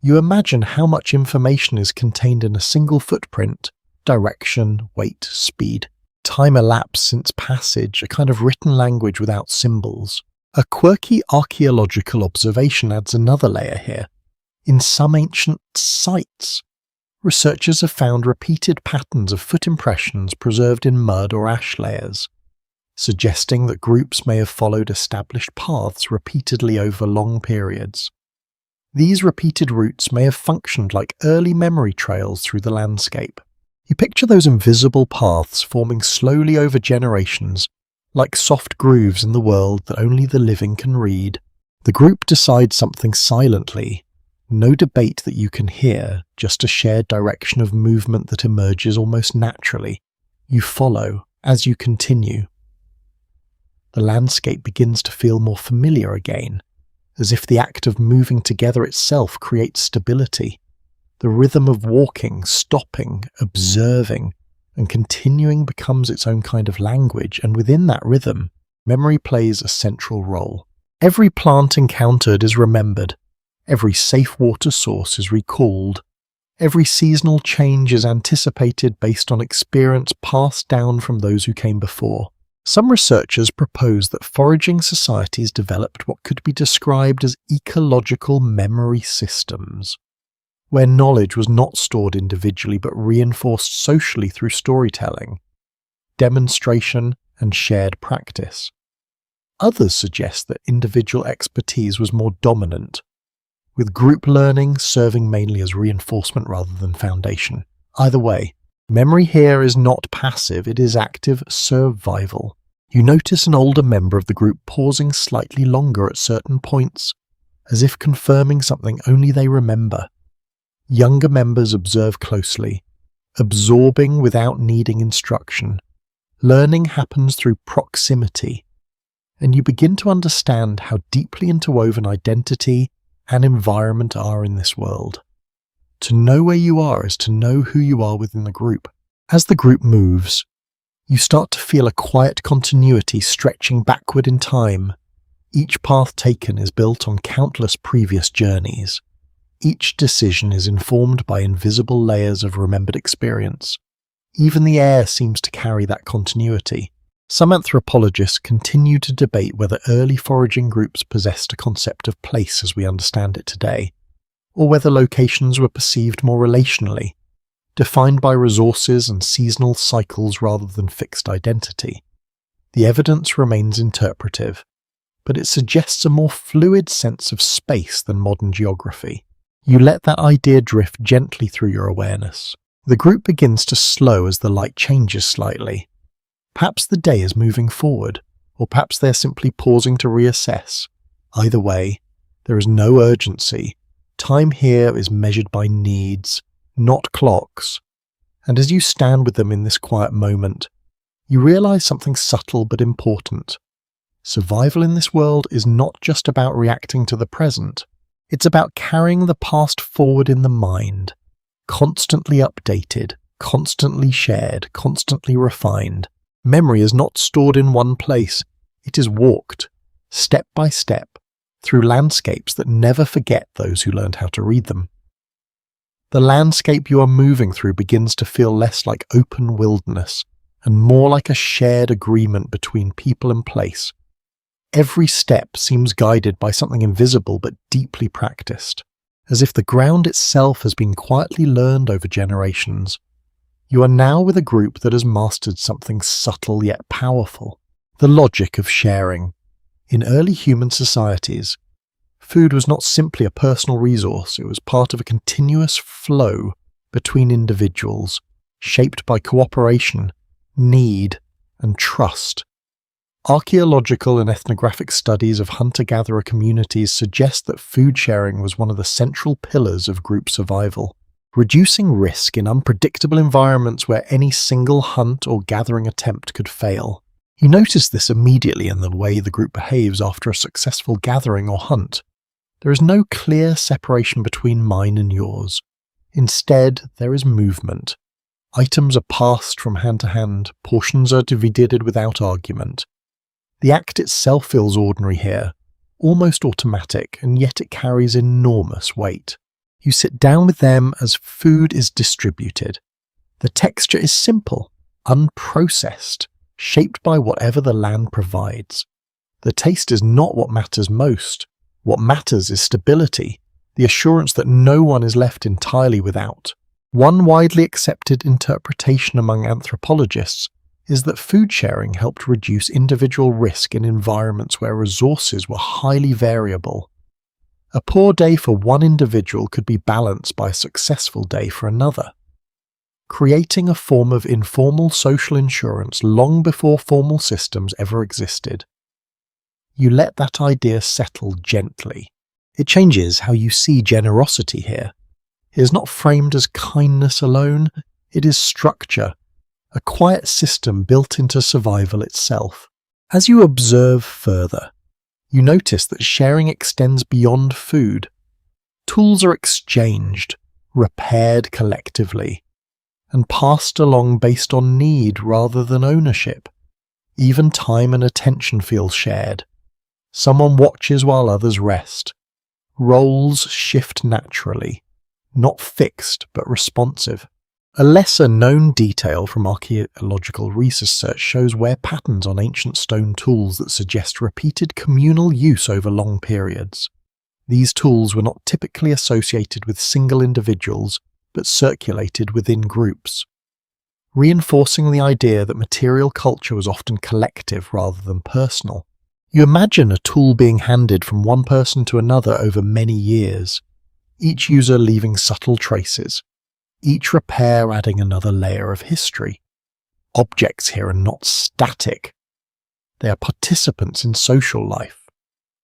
You imagine how much information is contained in a single footprint: direction, weight, speed. Time elapsed since passage, a kind of written language without symbols. A quirky archaeological observation adds another layer here. In some ancient sites, researchers have found repeated patterns of foot impressions preserved in mud or ash layers, suggesting that groups may have followed established paths repeatedly over long periods. These repeated routes may have functioned like early memory trails through the landscape. You picture those invisible paths forming slowly over generations, like soft grooves in the world that only the living can read. The group decides something silently. No debate that you can hear, just a shared direction of movement that emerges almost naturally. You follow as you continue. The landscape begins to feel more familiar again, as if the act of moving together itself creates stability. The rhythm of walking, stopping, observing, and continuing becomes its own kind of language, and within that rhythm, memory plays a central role. Every plant encountered is remembered. Every safe water source is recalled. Every seasonal change is anticipated based on experience passed down from those who came before. Some researchers propose that foraging societies developed what could be described as ecological memory systems, where knowledge was not stored individually but reinforced socially through storytelling, demonstration, and shared practice. Others suggest that individual expertise was more dominant, with group learning serving mainly as reinforcement rather than foundation. Either way, memory here is not passive, it is active survival. You notice an older member of the group pausing slightly longer at certain points, as if confirming something only they remember. Younger members observe closely, absorbing without needing instruction. Learning happens through proximity, and you begin to understand how deeply interwoven identity and environment are in this world. To know where you are is to know who you are within the group. As the group moves, you start to feel a quiet continuity stretching backward in time. Each path taken is built on countless previous journeys. Each decision is informed by invisible layers of remembered experience. Even the air seems to carry that continuity. Some anthropologists continue to debate whether early foraging groups possessed a concept of place as we understand it today, or whether locations were perceived more relationally, defined by resources and seasonal cycles rather than fixed identity. The evidence remains interpretive, but it suggests a more fluid sense of space than modern geography. You let that idea drift gently through your awareness. The group begins to slow as the light changes slightly. Perhaps the day is moving forward, or perhaps they're simply pausing to reassess. Either way, there is no urgency. Time here is measured by needs, not clocks. And as you stand with them in this quiet moment, you realize something subtle but important. Survival in this world is not just about reacting to the present. It's about carrying the past forward in the mind, constantly updated, constantly shared, constantly refined. Memory is not stored in one place. It is walked, step by step, through landscapes that never forget those who learned how to read them. The landscape you are moving through begins to feel less like open wilderness and more like a shared agreement between people and place. Every step seems guided by something invisible but deeply practiced, as if the ground itself has been quietly learned over generations. You are now with a group that has mastered something subtle yet powerful: the logic of sharing. In early human societies, food was not simply a personal resource, it was part of a continuous flow between individuals, shaped by cooperation, need, and trust. Archaeological and ethnographic studies of hunter-gatherer communities suggest that food sharing was one of the central pillars of group survival, reducing risk in unpredictable environments where any single hunt or gathering attempt could fail. You notice this immediately in the way the group behaves after a successful gathering or hunt. There is no clear separation between mine and yours. Instead, there is movement. Items are passed from hand to hand, portions are divided without argument. The act itself feels ordinary here, almost automatic, and yet it carries enormous weight. You sit down with them as food is distributed. The texture is simple, unprocessed, shaped by whatever the land provides. The taste is not what matters most. What matters is stability, the assurance that no one is left entirely without. One widely accepted interpretation among anthropologists is that food sharing helped reduce individual risk in environments where resources were highly variable. A poor day for one individual could be balanced by a successful day for another, creating a form of informal social insurance long before formal systems ever existed. You let that idea settle gently. It changes how you see generosity here. It is not framed as kindness alone, it is structure, a quiet system built into survival itself. As you observe further, you notice that sharing extends beyond food. Tools are exchanged, repaired collectively, and passed along based on need rather than ownership. Even time and attention feel shared. Someone watches while others rest. Roles shift naturally, not fixed but responsive. A lesser-known detail from archaeological research shows where patterns on ancient stone tools that suggest repeated communal use over long periods. These tools were not typically associated with single individuals, but circulated within groups, reinforcing the idea that material culture was often collective rather than personal. You imagine a tool being handed from one person to another over many years, each user leaving subtle traces, each repair adding another layer of history. Objects here are not static. They are participants in social life.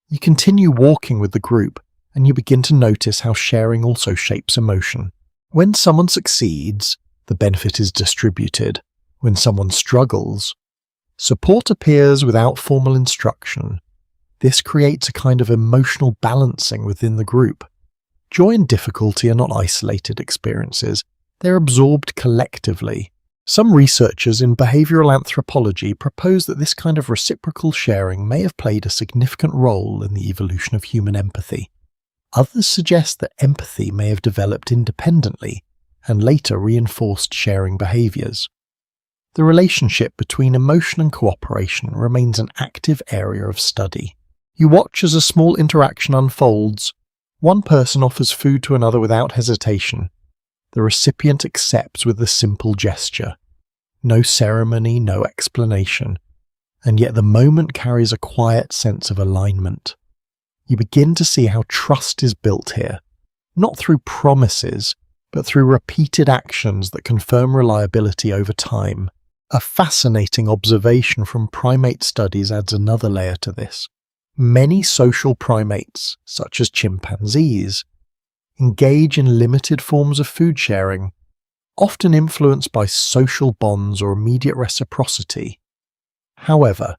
You continue walking with the group, and you begin to notice how sharing also shapes emotion. When someone succeeds, the benefit is distributed. When someone struggles, support appears without formal instruction. This creates a kind of emotional balancing within the group. Joy and difficulty are not isolated experiences, they're absorbed collectively. Some researchers in behavioral anthropology propose that this kind of reciprocal sharing may have played a significant role in the evolution of human empathy. Others suggest that empathy may have developed independently and later reinforced sharing behaviors. The relationship between emotion and cooperation remains an active area of study. You watch as a small interaction unfolds. One person offers food to another without hesitation. The recipient accepts with a simple gesture. No ceremony, no explanation. And yet the moment carries a quiet sense of alignment. You begin to see how trust is built here, not through promises, but through repeated actions that confirm reliability over time. A fascinating observation from primate studies adds another layer to this. Many social primates, such as chimpanzees, engage in limited forms of food sharing, often influenced by social bonds or immediate reciprocity. However,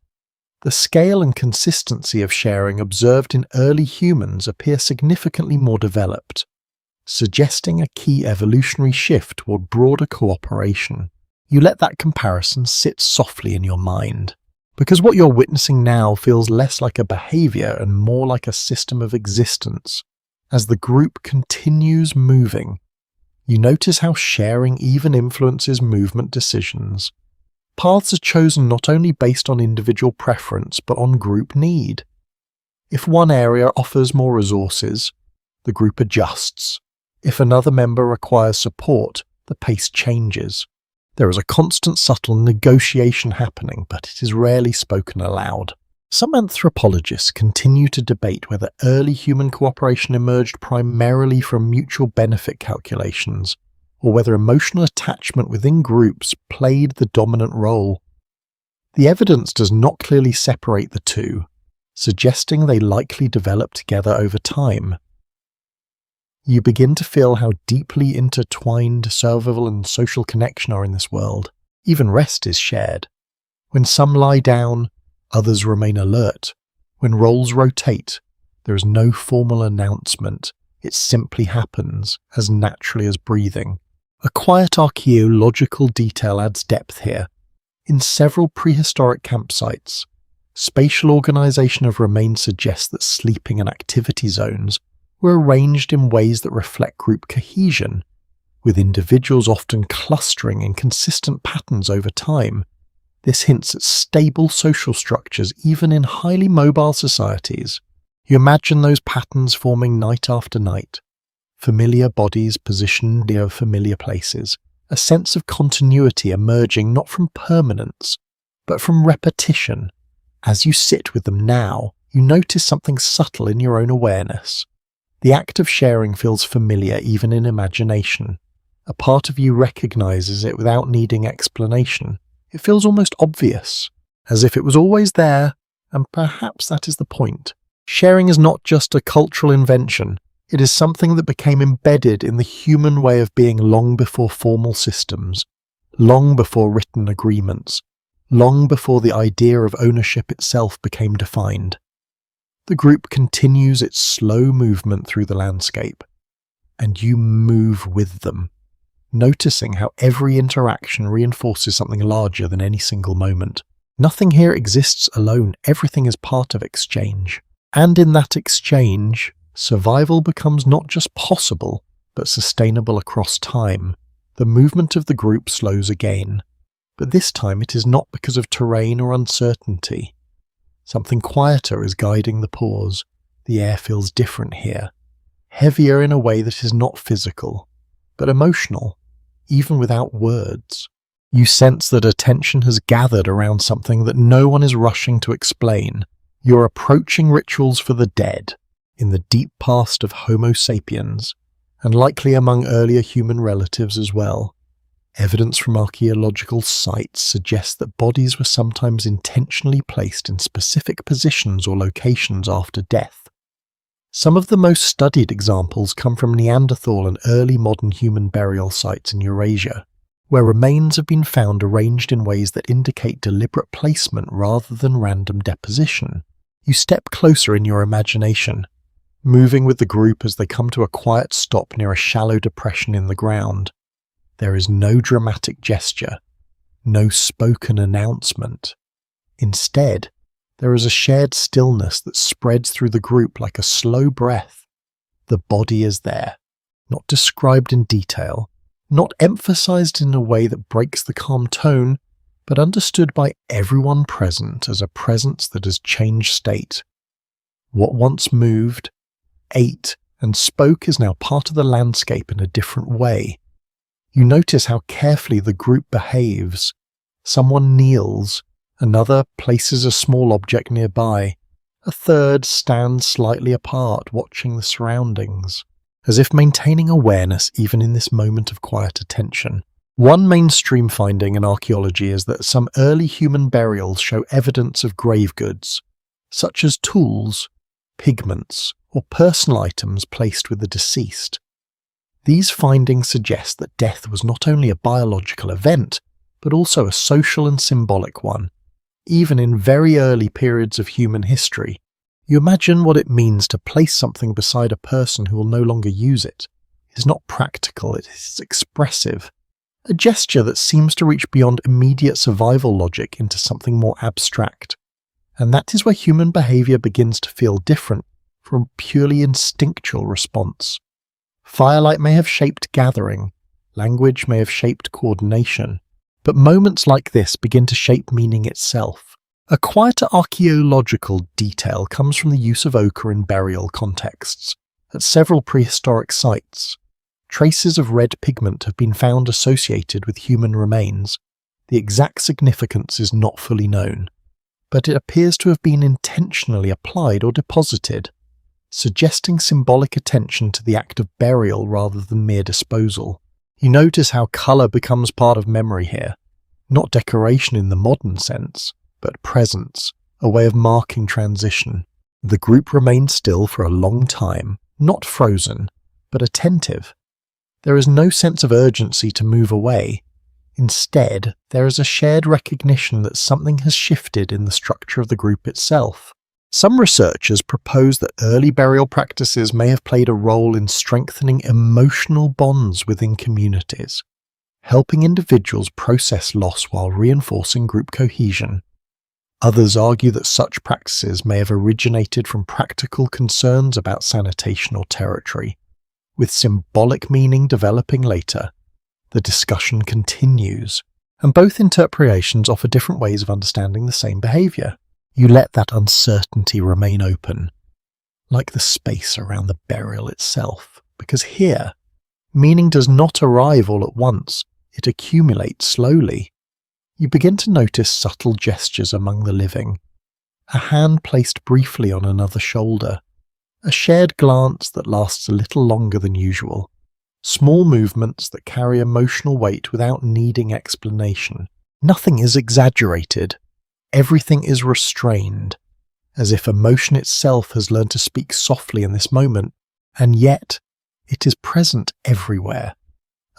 the scale and consistency of sharing observed in early humans appear significantly more developed, suggesting a key evolutionary shift toward broader cooperation. You let that comparison sit softly in your mind, because what you're witnessing now feels less like a behavior and more like a system of existence. As the group continues moving, you notice how sharing even influences movement decisions. Paths are chosen not only based on individual preference, but on group need. If one area offers more resources, the group adjusts. If another member requires support, the pace changes. There is a constant subtle negotiation happening, but it is rarely spoken aloud. Some anthropologists continue to debate whether early human cooperation emerged primarily from mutual benefit calculations, or whether emotional attachment within groups played the dominant role. The evidence does not clearly separate the two, suggesting they likely developed together over time. You begin to feel how deeply intertwined survival and social connection are in this world. Even rest is shared. When some lie down, others remain alert. When roles rotate, there is no formal announcement. It simply happens, as naturally as breathing. A quiet archaeological detail adds depth here. In several prehistoric campsites, spatial organization of remains suggests that sleeping and activity zones were arranged in ways that reflect group cohesion, with individuals often clustering in consistent patterns over time. This hints at stable social structures even in highly mobile societies. You imagine those patterns forming night after night, familiar bodies positioned near familiar places, a sense of continuity emerging not from permanence, but from repetition. As you sit with them now, you notice something subtle in your own awareness. The act of sharing feels familiar even in imagination. A part of you recognizes it without needing explanation. It feels almost obvious, as if it was always there, and perhaps that is the point. Sharing is not just a cultural invention. It is something that became embedded in the human way of being long before formal systems, long before written agreements, long before the idea of ownership itself became defined. The group continues its slow movement through the landscape, and you move with them, noticing how every interaction reinforces something larger than any single moment. Nothing here exists alone, everything is part of exchange. And in that exchange, survival becomes not just possible, but sustainable across time. The movement of the group slows again, but this time it is not because of terrain or uncertainty. Something quieter is guiding the pause. The air feels different here, heavier in a way that is not physical, but emotional, even without words. You sense that attention has gathered around something that no one is rushing to explain. You're approaching rituals for the dead, in the deep past of Homo sapiens, and likely among earlier human relatives as well. Evidence from archaeological sites suggests that bodies were sometimes intentionally placed in specific positions or locations after death. Some of the most studied examples come from Neanderthal and early modern human burial sites in Eurasia, where remains have been found arranged in ways that indicate deliberate placement rather than random deposition. You step closer in your imagination, moving with the group as they come to a quiet stop near a shallow depression in the ground. There is no dramatic gesture, no spoken announcement. Instead, there is a shared stillness that spreads through the group like a slow breath. The body is there, not described in detail, not emphasized in a way that breaks the calm tone, but understood by everyone present as a presence that has changed state. What once moved, ate, and spoke is now part of the landscape in a different way. You notice how carefully the group behaves. Someone kneels, another places a small object nearby, a third stands slightly apart, watching the surroundings, as if maintaining awareness even in this moment of quiet attention. One mainstream finding in archaeology is that some early human burials show evidence of grave goods, such as tools, pigments, or personal items placed with the deceased. These findings suggest that death was not only a biological event, but also a social and symbolic one. Even in very early periods of human history, you imagine what it means to place something beside a person who will no longer use it. It is not practical, it is expressive. A gesture that seems to reach beyond immediate survival logic into something more abstract. And that is where human behavior begins to feel different from a purely instinctual response. Firelight may have shaped gathering, language may have shaped coordination, but moments like this begin to shape meaning itself. A quieter archaeological detail comes from the use of ochre in burial contexts. At several prehistoric sites, traces of red pigment have been found associated with human remains. The exact significance is not fully known, but it appears to have been intentionally applied or deposited, suggesting symbolic attention to the act of burial rather than mere disposal. You notice how colour becomes part of memory here, not decoration in the modern sense, but presence, a way of marking transition. The group remains still for a long time, not frozen, but attentive. There is no sense of urgency to move away. Instead, there is a shared recognition that something has shifted in the structure of the group itself. Some researchers propose that early burial practices may have played a role in strengthening emotional bonds within communities, helping individuals process loss while reinforcing group cohesion. Others argue that such practices may have originated from practical concerns about sanitation or territory, with symbolic meaning developing later. The discussion continues, and both interpretations offer different ways of understanding the same behaviour. You let that uncertainty remain open, like the space around the burial itself, because here, meaning does not arrive all at once, it accumulates slowly. You begin to notice subtle gestures among the living, a hand placed briefly on another shoulder, a shared glance that lasts a little longer than usual, small movements that carry emotional weight without needing explanation. Nothing is exaggerated. Everything is restrained, as if emotion itself has learned to speak softly in this moment, and yet it is present everywhere.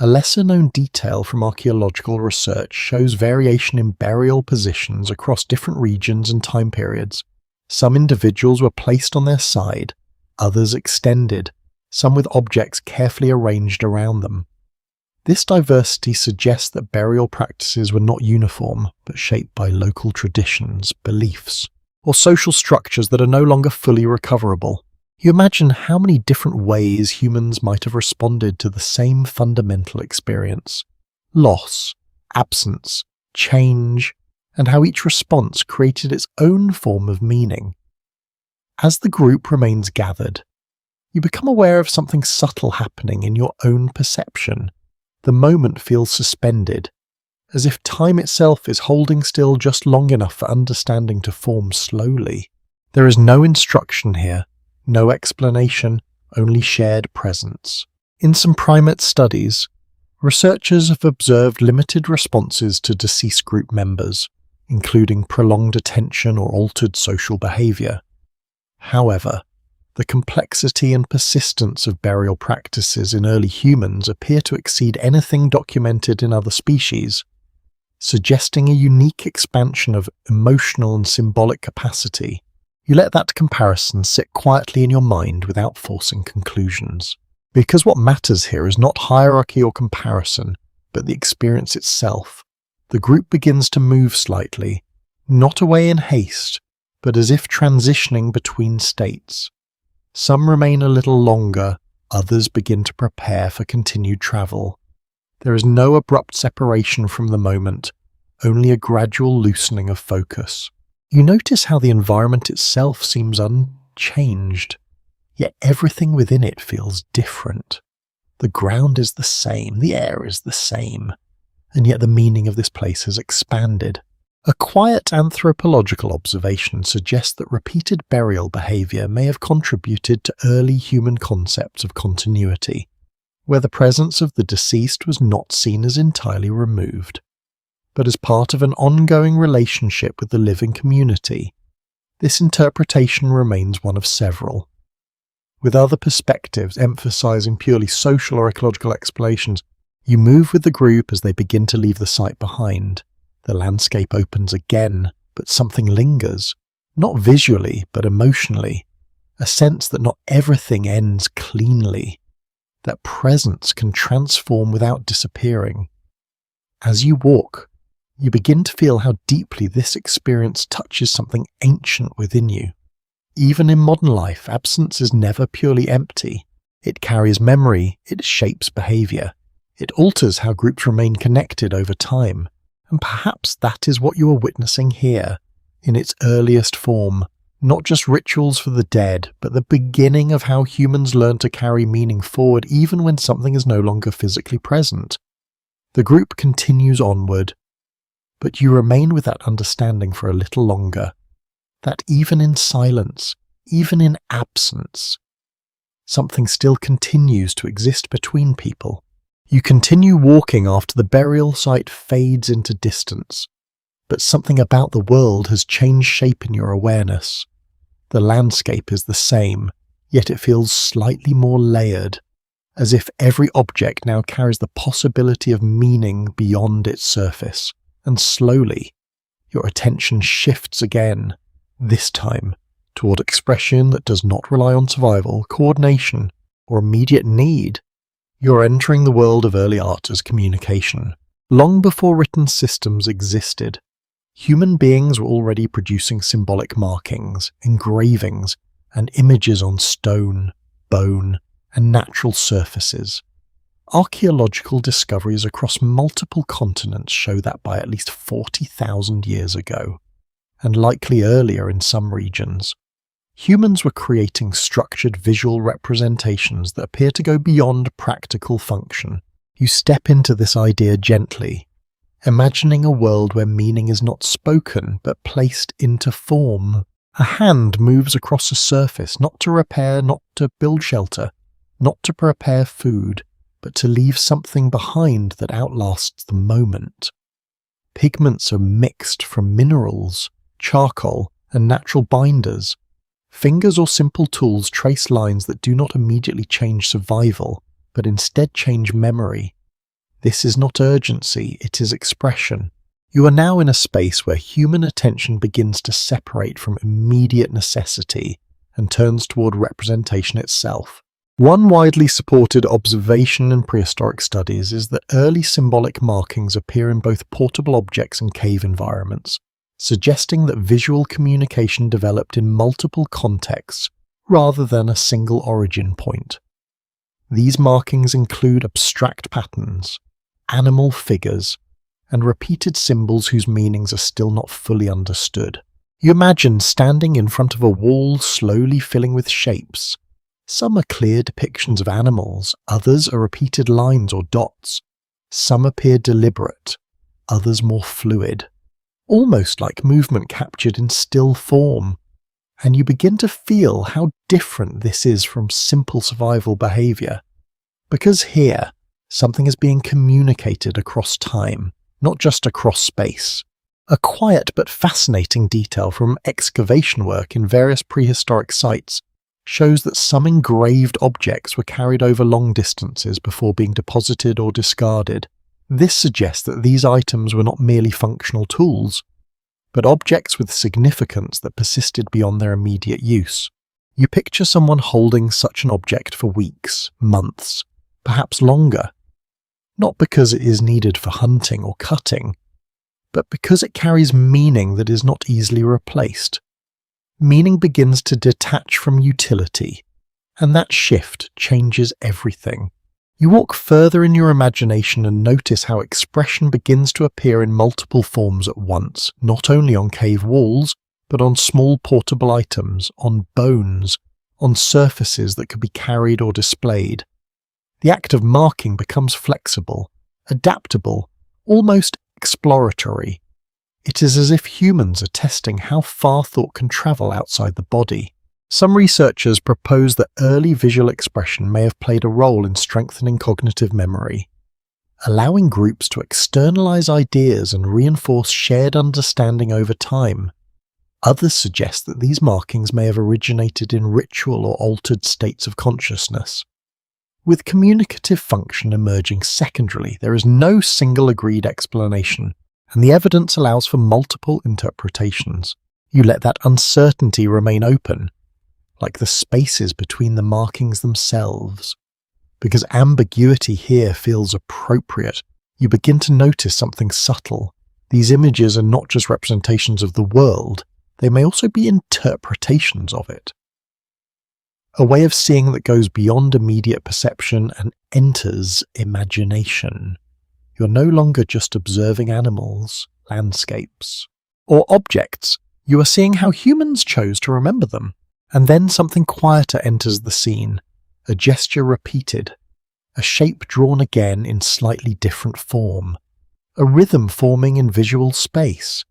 A lesser-known detail from archaeological research shows variation in burial positions across different regions and time periods. Some individuals were placed on their side, others extended, some with objects carefully arranged around them. This diversity suggests that burial practices were not uniform, but shaped by local traditions, beliefs, or social structures that are no longer fully recoverable. You imagine how many different ways humans might have responded to the same fundamental experience: loss, absence, change, and how each response created its own form of meaning. As the group remains gathered, you become aware of something subtle happening in your own perception. The moment feels suspended, as if time itself is holding still just long enough for understanding to form slowly. There is no instruction here, no explanation, only shared presence. In some primate studies, researchers have observed limited responses to deceased group members, including prolonged attention or altered social behaviour. However, the complexity and persistence of burial practices in early humans appear to exceed anything documented in other species, suggesting a unique expansion of emotional and symbolic capacity. You let that comparison sit quietly in your mind without forcing conclusions. Because what matters here is not hierarchy or comparison, but the experience itself. The group begins to move slightly, not away in haste, but as if transitioning between states. Some remain a little longer, others begin to prepare for continued travel. There is no abrupt separation from the moment, only a gradual loosening of focus. You notice how the environment itself seems unchanged, yet everything within it feels different. The ground is the same, the air is the same, and yet the meaning of this place has expanded. A quiet anthropological observation suggests that repeated burial behaviour may have contributed to early human concepts of continuity, where the presence of the deceased was not seen as entirely removed, but as part of an ongoing relationship with the living community. This interpretation remains one of several, with other perspectives emphasising purely social or ecological explanations. You move with the group as they begin to leave the site behind. The landscape opens again, but something lingers, not visually, but emotionally, a sense that not everything ends cleanly, that presence can transform without disappearing. As you walk, you begin to feel how deeply this experience touches something ancient within you. Even in modern life, absence is never purely empty. It carries memory, it shapes behaviour, it alters how groups remain connected over time. And perhaps that is what you are witnessing here, in its earliest form, not just rituals for the dead, but the beginning of how humans learn to carry meaning forward even when something is no longer physically present. The group continues onward, but you remain with that understanding for a little longer, that even in silence, even in absence, something still continues to exist between people. You continue walking after the burial site fades into distance, but something about the world has changed shape in your awareness. The landscape is the same, yet it feels slightly more layered, as if every object now carries the possibility of meaning beyond its surface. And slowly, your attention shifts again, this time toward expression that does not rely on survival, coordination, or immediate need. You're entering the world of early art as communication. Long before written systems existed, human beings were already producing symbolic markings, engravings, and images on stone, bone, and natural surfaces. Archaeological discoveries across multiple continents show that by at least 40,000 years ago, and likely earlier in some regions, humans were creating structured visual representations that appear to go beyond practical function. You step into this idea gently, imagining a world where meaning is not spoken but placed into form. A hand moves across a surface, not to repair, not to build shelter, not to prepare food, but to leave something behind that outlasts the moment. Pigments are mixed from minerals, charcoal, and natural binders. Fingers or simple tools trace lines that do not immediately change survival, but instead change memory. This is not urgency, it is expression. You are now in a space where human attention begins to separate from immediate necessity and turns toward representation itself. One widely supported observation in prehistoric studies is that early symbolic markings appear in both portable objects and cave environments, suggesting that visual communication developed in multiple contexts rather than a single origin point. These markings include abstract patterns, animal figures, and repeated symbols whose meanings are still not fully understood. You imagine standing in front of a wall slowly filling with shapes. Some are clear depictions of animals, others are repeated lines or dots. Some appear deliberate, others more fluid, almost like movement captured in still form. And you begin to feel how different this is from simple survival behavior. Because here, something is being communicated across time, not just across space. A quiet but fascinating detail from excavation work in various prehistoric sites shows that some engraved objects were carried over long distances before being deposited or discarded. This suggests that these items were not merely functional tools, but objects with significance that persisted beyond their immediate use. You picture someone holding such an object for weeks, months, perhaps longer, not because it is needed for hunting or cutting, but because it carries meaning that is not easily replaced. Meaning begins to detach from utility, and that shift changes everything. You walk further in your imagination and notice how expression begins to appear in multiple forms at once, not only on cave walls, but on small portable items, on bones, on surfaces that could be carried or displayed. The act of marking becomes flexible, adaptable, almost exploratory. It is as if humans are testing how far thought can travel outside the body. Some researchers propose that early visual expression may have played a role in strengthening cognitive memory, allowing groups to externalize ideas and reinforce shared understanding over time. Others suggest that these markings may have originated in ritual or altered states of consciousness. With communicative function emerging secondarily, there is no single agreed explanation, and the evidence allows for multiple interpretations. You let that uncertainty remain open, like the spaces between the markings themselves. Because ambiguity here feels appropriate, you begin to notice something subtle. These images are not just representations of the world, they may also be interpretations of it. A way of seeing that goes beyond immediate perception and enters imagination. You're no longer just observing animals, landscapes, or objects. You are seeing how humans chose to remember them. And then something quieter enters the scene, a gesture repeated, a shape drawn again in slightly different form, a rhythm forming in visual space.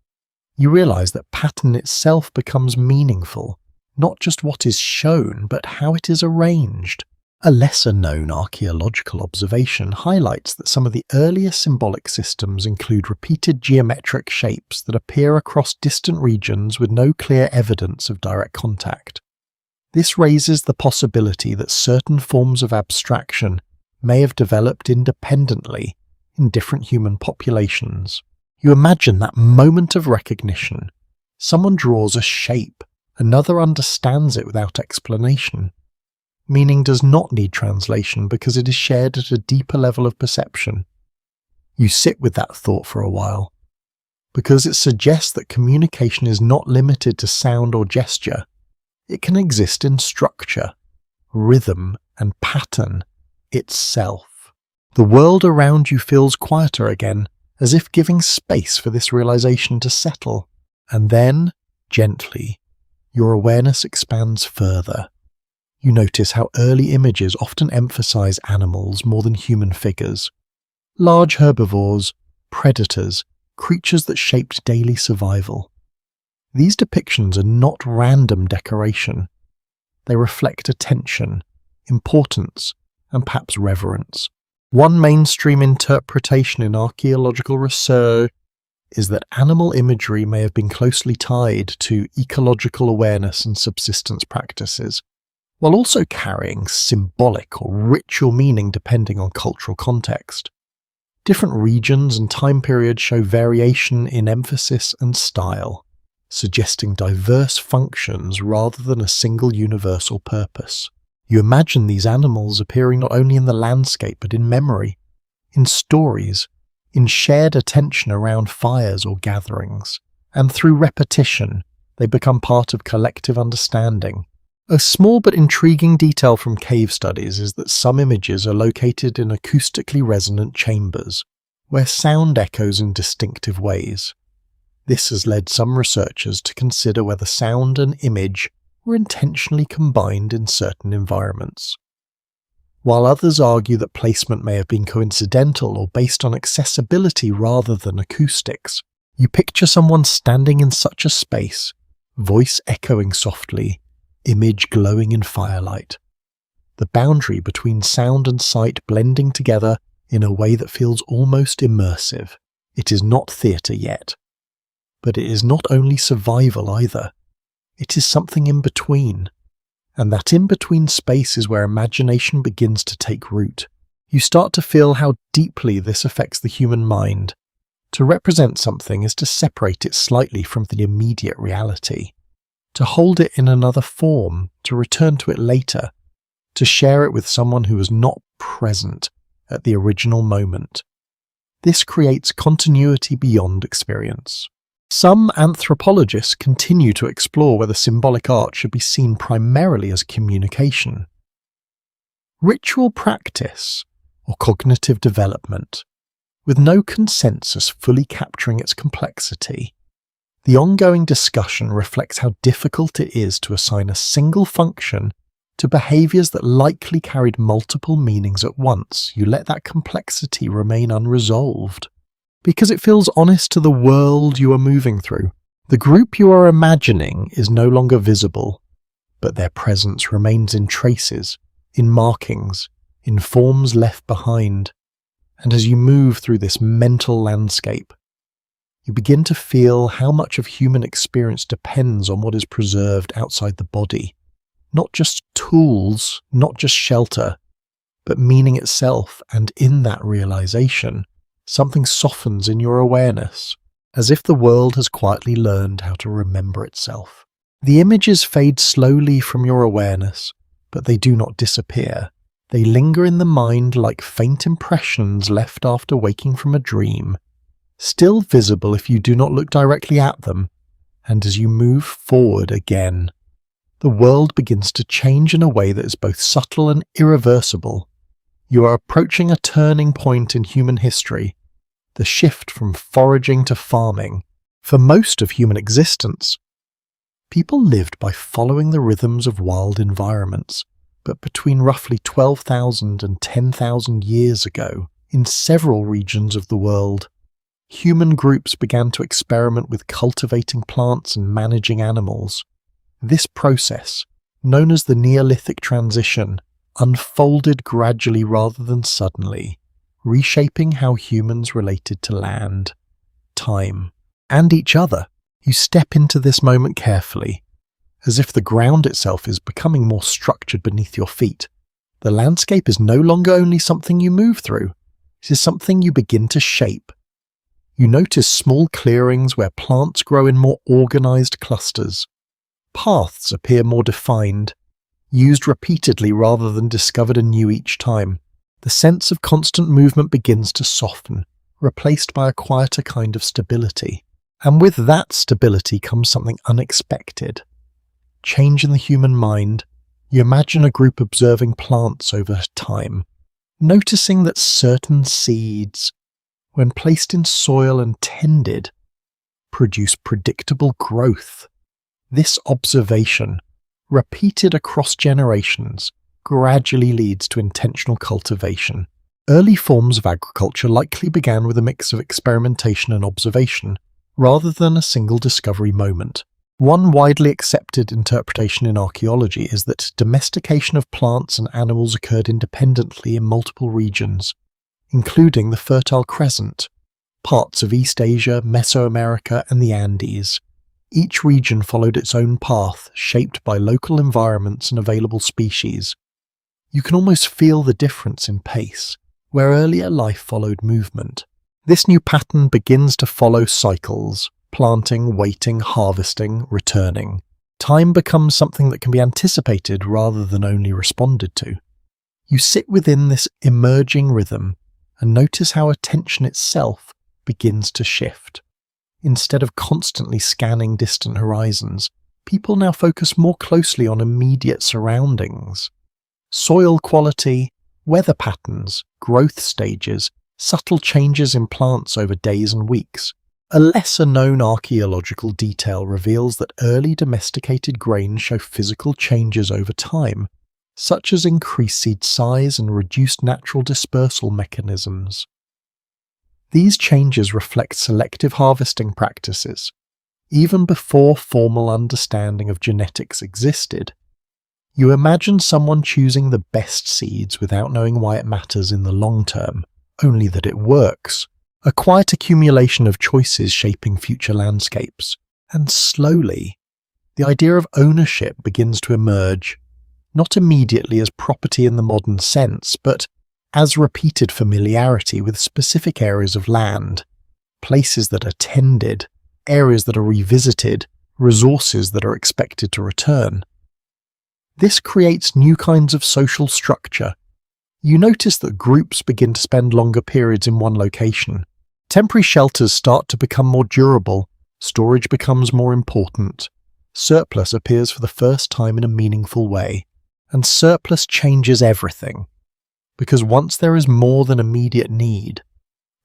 You realize that pattern itself becomes meaningful, not just what is shown, but how it is arranged. A lesser-known archaeological observation highlights that some of the earlier symbolic systems include repeated geometric shapes that appear across distant regions with no clear evidence of direct contact. This raises the possibility that certain forms of abstraction may have developed independently in different human populations. You imagine that moment of recognition. Someone draws a shape, another understands it without explanation. Meaning does not need translation because it is shared at a deeper level of perception. You sit with that thought for a while, because it suggests that communication is not limited to sound or gesture. It can exist in structure, rhythm, and pattern itself. The world around you feels quieter again, as if giving space for this realization to settle. And then, gently, your awareness expands further. You notice how early images often emphasize animals more than human figures. Large herbivores, predators, creatures that shaped daily survival. These depictions are not random decoration. They reflect attention, importance, and perhaps reverence. One mainstream interpretation in archaeological research is that animal imagery may have been closely tied to ecological awareness and subsistence practices, while also carrying symbolic or ritual meaning depending on cultural context. Different regions and time periods show variation in emphasis and style, suggesting diverse functions rather than a single universal purpose. You imagine these animals appearing not only in the landscape but in memory, in stories, in shared attention around fires or gatherings, and through repetition, they become part of collective understanding. A small but intriguing detail from cave studies is that some images are located in acoustically resonant chambers, where sound echoes in distinctive ways. This has led some researchers to consider whether sound and image were intentionally combined in certain environments. While others argue that placement may have been coincidental or based on accessibility rather than acoustics, you picture someone standing in such a space, voice echoing softly, image glowing in firelight. The boundary between sound and sight blending together in a way that feels almost immersive. It is not theatre yet. But it is not only survival either. It is something in between. And that in-between space is where imagination begins to take root. You start to feel how deeply this affects the human mind. To represent something is to separate it slightly from the immediate reality. To hold it in another form, to return to it later, to share it with someone who was not present at the original moment. This creates continuity beyond experience. Some anthropologists continue to explore whether symbolic art should be seen primarily as communication. Ritual practice, or cognitive development, with no consensus fully capturing its complexity. The ongoing discussion reflects how difficult it is to assign a single function to behaviours that likely carried multiple meanings at once. You let that complexity remain unresolved, because it feels honest to the world you are moving through. The group you are imagining is no longer visible, but their presence remains in traces, in markings, in forms left behind. And as you move through this mental landscape, you begin to feel how much of human experience depends on what is preserved outside the body. Not just tools, not just shelter, but meaning itself. And in that realization, something softens in your awareness, as if the world has quietly learned how to remember itself. The images fade slowly from your awareness, but they do not disappear. They linger in the mind like faint impressions left after waking from a dream, still visible if you do not look directly at them. And as you move forward again, the world begins to change in a way that is both subtle and irreversible. You are approaching a turning point in human history, the shift from foraging to farming. For most of human existence, people lived by following the rhythms of wild environments, but between roughly 12,000 and 10,000 years ago, in several regions of the world, human groups began to experiment with cultivating plants and managing animals. This process, known as the Neolithic transition, unfolded gradually rather than suddenly, reshaping how humans related to land, time, and each other. You step into this moment carefully, as if the ground itself is becoming more structured beneath your feet. The landscape is no longer only something you move through, it is something you begin to shape. You notice small clearings where plants grow in more organized clusters. Paths appear more defined, used repeatedly rather than discovered anew each time. The sense of constant movement begins to soften, replaced by a quieter kind of stability. And with that stability comes something unexpected. Change in the human mind. You imagine a group observing plants over time, noticing that certain seeds, when placed in soil and tended, produce predictable growth. This observation, repeated across generations, gradually leads to intentional cultivation. Early forms of agriculture likely began with a mix of experimentation and observation, rather than a single discovery moment. One widely accepted interpretation in archaeology is that domestication of plants and animals occurred independently in multiple regions, including the Fertile Crescent, parts of East Asia, Mesoamerica, and the Andes. Each region followed its own path, shaped by local environments and available species. You can almost feel the difference in pace, where earlier life followed movement. This new pattern begins to follow cycles: planting, waiting, harvesting, returning. Time becomes something that can be anticipated rather than only responded to. You sit within this emerging rhythm and notice how attention itself begins to shift. Instead of constantly scanning distant horizons, people now focus more closely on immediate surroundings. Soil quality, weather patterns, growth stages, subtle changes in plants over days and weeks. A lesser-known archaeological detail reveals that early domesticated grains show physical changes over time, such as increased seed size and reduced natural dispersal mechanisms. These changes reflect selective harvesting practices. Even before formal understanding of genetics existed, you imagine someone choosing the best seeds without knowing why it matters in the long term, only that it works. A quiet accumulation of choices shaping future landscapes. And slowly, the idea of ownership begins to emerge, not immediately as property in the modern sense, but as repeated familiarity with specific areas of land, places that are tended, areas that are revisited, resources that are expected to return. This creates new kinds of social structure. You notice that groups begin to spend longer periods in one location. Temporary shelters start to become more durable, storage becomes more important, surplus appears for the first time in a meaningful way, and surplus changes everything. Because once there is more than immediate need,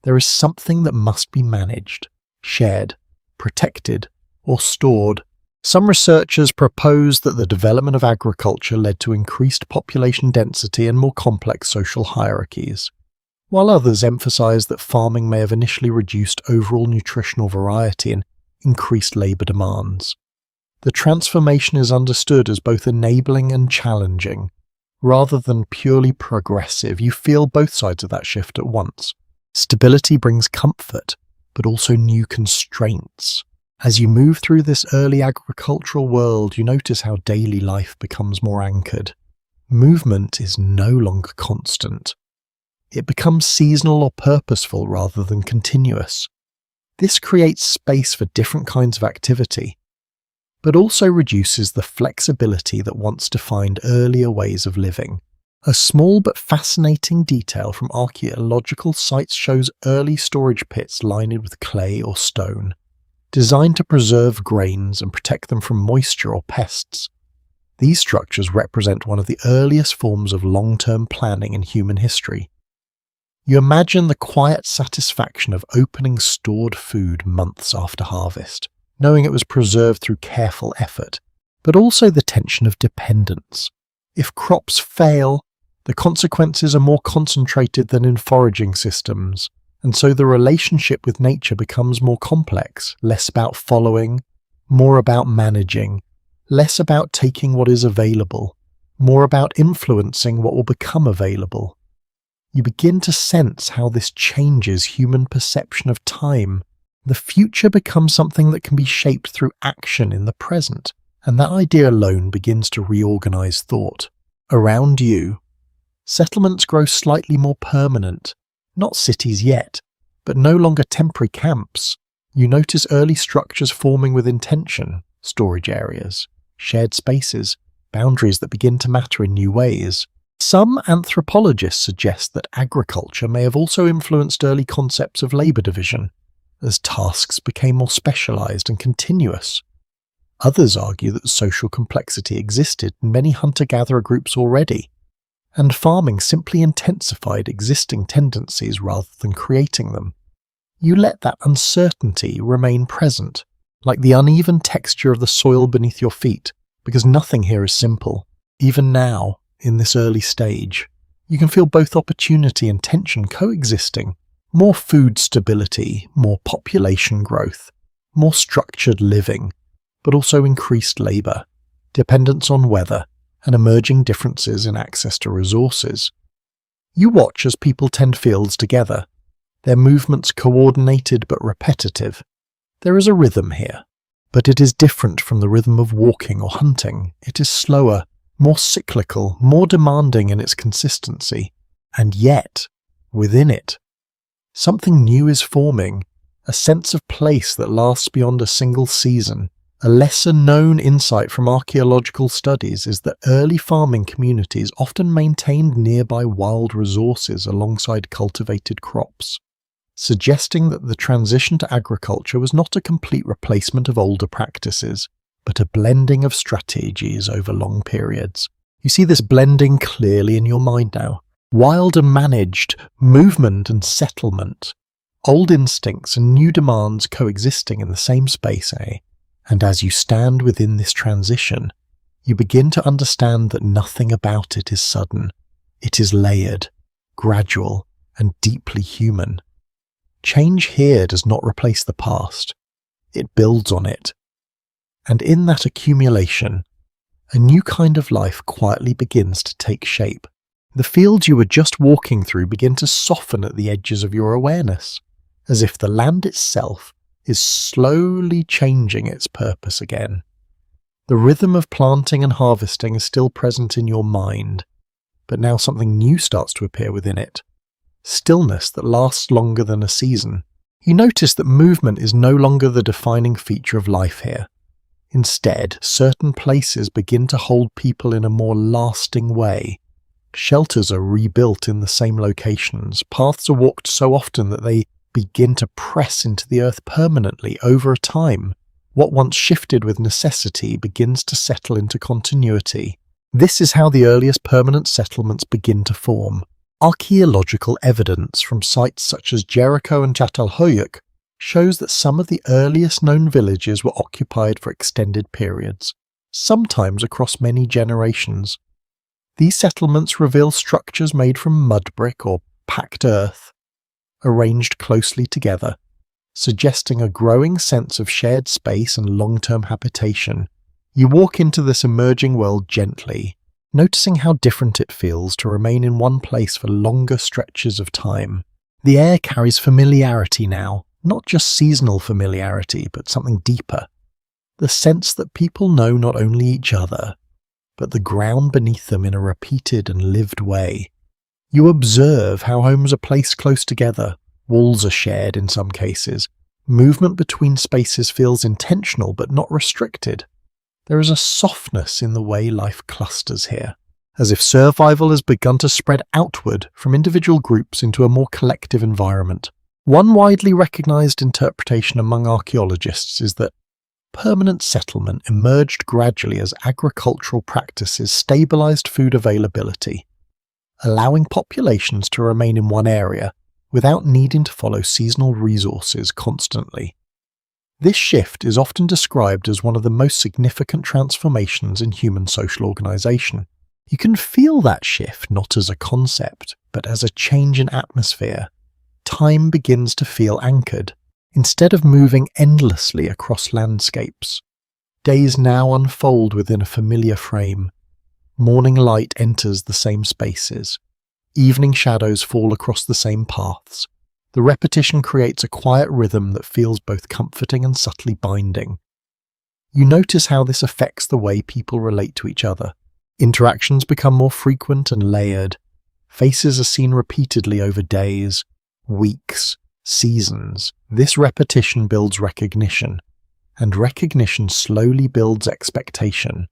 there is something that must be managed, shared, protected, or stored. Some researchers propose that the development of agriculture led to increased population density and more complex social hierarchies, while others emphasize that farming may have initially reduced overall nutritional variety and increased labor demands. The transformation is understood as both enabling and challenging, rather than purely progressive. You feel both sides of that shift at once. Stability brings comfort, but also new constraints. As you move through this early agricultural world, you notice how daily life becomes more anchored. Movement is no longer constant. It becomes seasonal or purposeful rather than continuous. This creates space for different kinds of activity, but also reduces the flexibility that once defined earlier ways of living. A small but fascinating detail from archaeological sites shows early storage pits lined with clay or stone, designed to preserve grains and protect them from moisture or pests. These structures represent one of the earliest forms of long-term planning in human history. You imagine the quiet satisfaction of opening stored food months after harvest, knowing it was preserved through careful effort, but also the tension of dependence. If crops fail, the consequences are more concentrated than in foraging systems, and so the relationship with nature becomes more complex, less about following, more about managing, less about taking what is available, more about influencing what will become available. You begin to sense how this changes human perception of time. The future becomes something that can be shaped through action in the present, and that idea alone begins to reorganize thought. Around you, settlements grow slightly more permanent, not cities yet, but no longer temporary camps. You notice early structures forming with intention, storage areas, shared spaces, boundaries that begin to matter in new ways. Some anthropologists suggest that agriculture may have also influenced early concepts of labor division, as tasks became more specialized and continuous. Others argue that social complexity existed in many hunter-gatherer groups already, and farming simply intensified existing tendencies rather than creating them. You let that uncertainty remain present, like the uneven texture of the soil beneath your feet, because nothing here is simple. Even now, in this early stage, you can feel both opportunity and tension coexisting. More food stability, more population growth, more structured living, but also increased labour, dependence on weather, and emerging differences in access to resources. You watch as people tend fields together, their movements coordinated but repetitive. There is a rhythm here, but it is different from the rhythm of walking or hunting. It is slower, more cyclical, more demanding in its consistency, and yet, within it, something new is forming, a sense of place that lasts beyond a single season. A lesser-known insight from archaeological studies is that early farming communities often maintained nearby wild resources alongside cultivated crops, suggesting that the transition to agriculture was not a complete replacement of older practices, but a blending of strategies over long periods. You see this blending clearly in your mind now. Wild and managed, movement and settlement, old instincts and new demands coexisting in the same space, eh? And as you stand within this transition, you begin to understand that nothing about it is sudden. It is layered, gradual, and deeply human. Change here does not replace the past. It builds on it. And in that accumulation, a new kind of life quietly begins to take shape. The fields you were just walking through begin to soften at the edges of your awareness, as if the land itself is slowly changing its purpose again. The rhythm of planting and harvesting is still present in your mind, but now something new starts to appear within it. Stillness that lasts longer than a season. You notice that movement is no longer the defining feature of life here. Instead, certain places begin to hold people in a more lasting way. Shelters are rebuilt in the same locations. Paths are walked so often that they begin to press into the earth permanently over a time. What once shifted with necessity begins to settle into continuity. This is how the earliest permanent settlements begin to form. Archaeological evidence from sites such as Jericho and Çatalhöyük shows that some of the earliest known villages were occupied for extended periods, sometimes across many generations. These settlements reveal structures made from mud brick or packed earth, arranged closely together, suggesting a growing sense of shared space and long-term habitation. You walk into this emerging world gently, noticing how different it feels to remain in one place for longer stretches of time. The air carries familiarity now, not just seasonal familiarity, but something deeper. The sense that people know not only each other, but the ground beneath them in a repeated and lived way. You observe how homes are placed close together, walls are shared in some cases. Movement between spaces feels intentional but not restricted. There is a softness in the way life clusters here, as if survival has begun to spread outward from individual groups into a more collective environment. One widely recognized interpretation among archaeologists is that permanent settlement emerged gradually as agricultural practices stabilized food availability, allowing populations to remain in one area without needing to follow seasonal resources constantly. This shift is often described as one of the most significant transformations in human social organization. You can feel that shift not as a concept, but as a change in atmosphere. Time begins to feel anchored. Instead of moving endlessly across landscapes, days now unfold within a familiar frame. Morning light enters the same spaces. Evening shadows fall across the same paths. The repetition creates a quiet rhythm that feels both comforting and subtly binding. You notice how this affects the way people relate to each other. Interactions become more frequent and layered. Faces are seen repeatedly over days, weeks, seasons. This repetition builds recognition, and recognition slowly builds expectation.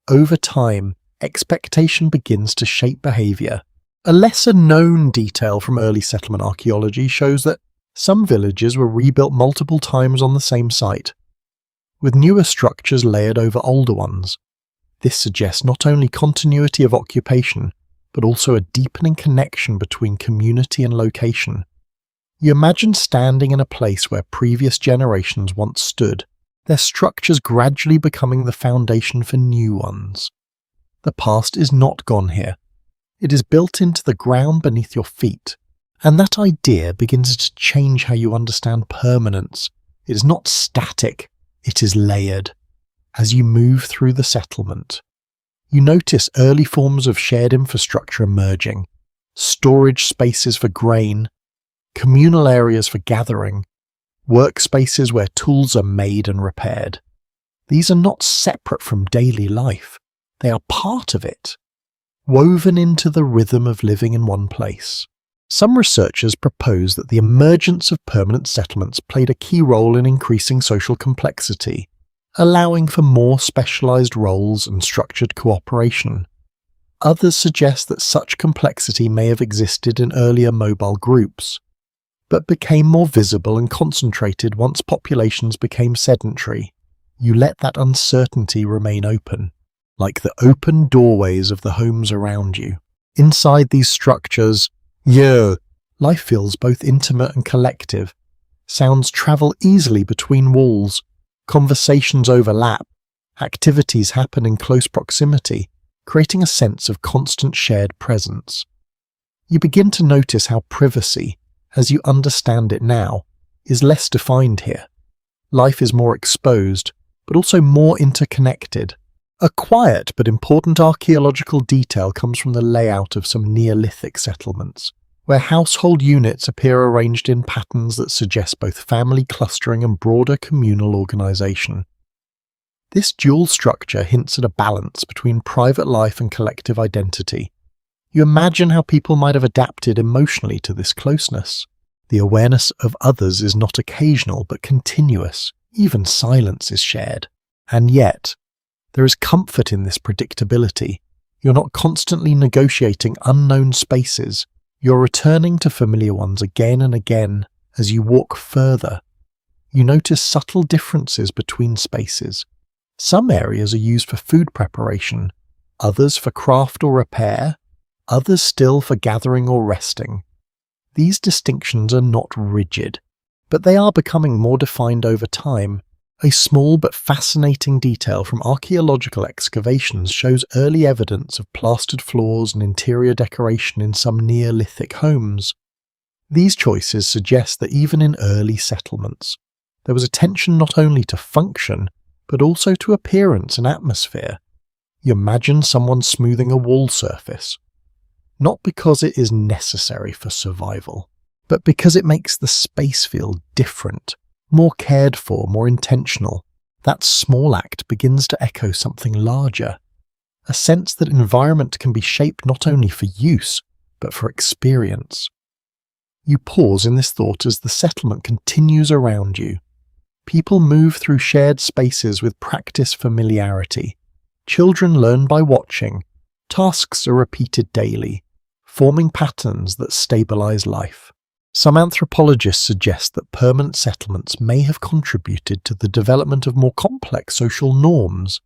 Over time, expectation begins to shape behavior. A lesser-known detail from early settlement archaeology shows that some villages were rebuilt multiple times on the same site, with newer structures layered over older ones. This suggests not only continuity of occupation, but also a deepening connection between community and location. You imagine standing in a place where previous generations once stood, their structures gradually becoming the foundation for new ones. The past is not gone here. It is built into the ground beneath your feet, and that idea begins to change how you understand permanence. It is not static, it is layered. As you move through the settlement, you notice early forms of shared infrastructure emerging: storage spaces for grain, communal areas for gathering, workspaces where tools are made and repaired. These are not separate from daily life. They are part of it, woven into the rhythm of living in one place. Some researchers propose that the emergence of permanent settlements played a key role in increasing social complexity, allowing for more specialized roles and structured cooperation. Others suggest that such complexity may have existed in earlier mobile groups, but became more visible and concentrated once populations became sedentary. You let that uncertainty remain open, like the open doorways of the homes around you. Inside these structures, life feels both intimate and collective. Sounds travel easily between walls, conversations overlap, activities happen in close proximity, creating a sense of constant shared presence. You begin to notice how privacy, as you understand it now, is less defined here. Life is more exposed, but also more interconnected. A quiet but important archaeological detail comes from the layout of some Neolithic settlements, where household units appear arranged in patterns that suggest both family clustering and broader communal organization. This dual structure hints at a balance between private life and collective identity. You imagine how people might have adapted emotionally to this closeness. The awareness of others is not occasional but continuous. Even silence is shared. And yet, there is comfort in this predictability. You're not constantly negotiating unknown spaces. You're returning to familiar ones again and again as you walk further. You notice subtle differences between spaces. Some areas are used for food preparation, others for craft or repair, others still for gathering or resting. These distinctions are not rigid, but they are becoming more defined over time. A small but fascinating detail from archaeological excavations shows early evidence of plastered floors and interior decoration in some Neolithic homes. These choices suggest that even in early settlements, there was attention not only to function, but also to appearance and atmosphere. You imagine someone smoothing a wall surface, not because it is necessary for survival, but because it makes the space feel different, more cared for, more intentional. That small act begins to echo something larger, a sense that environment can be shaped not only for use, but for experience. You pause in this thought as the settlement continues around you. People move through shared spaces with practiced familiarity. Children learn by watching. Tasks are repeated daily, forming patterns that stabilize life. Some anthropologists suggest that permanent settlements may have contributed to the development of more complex social norms,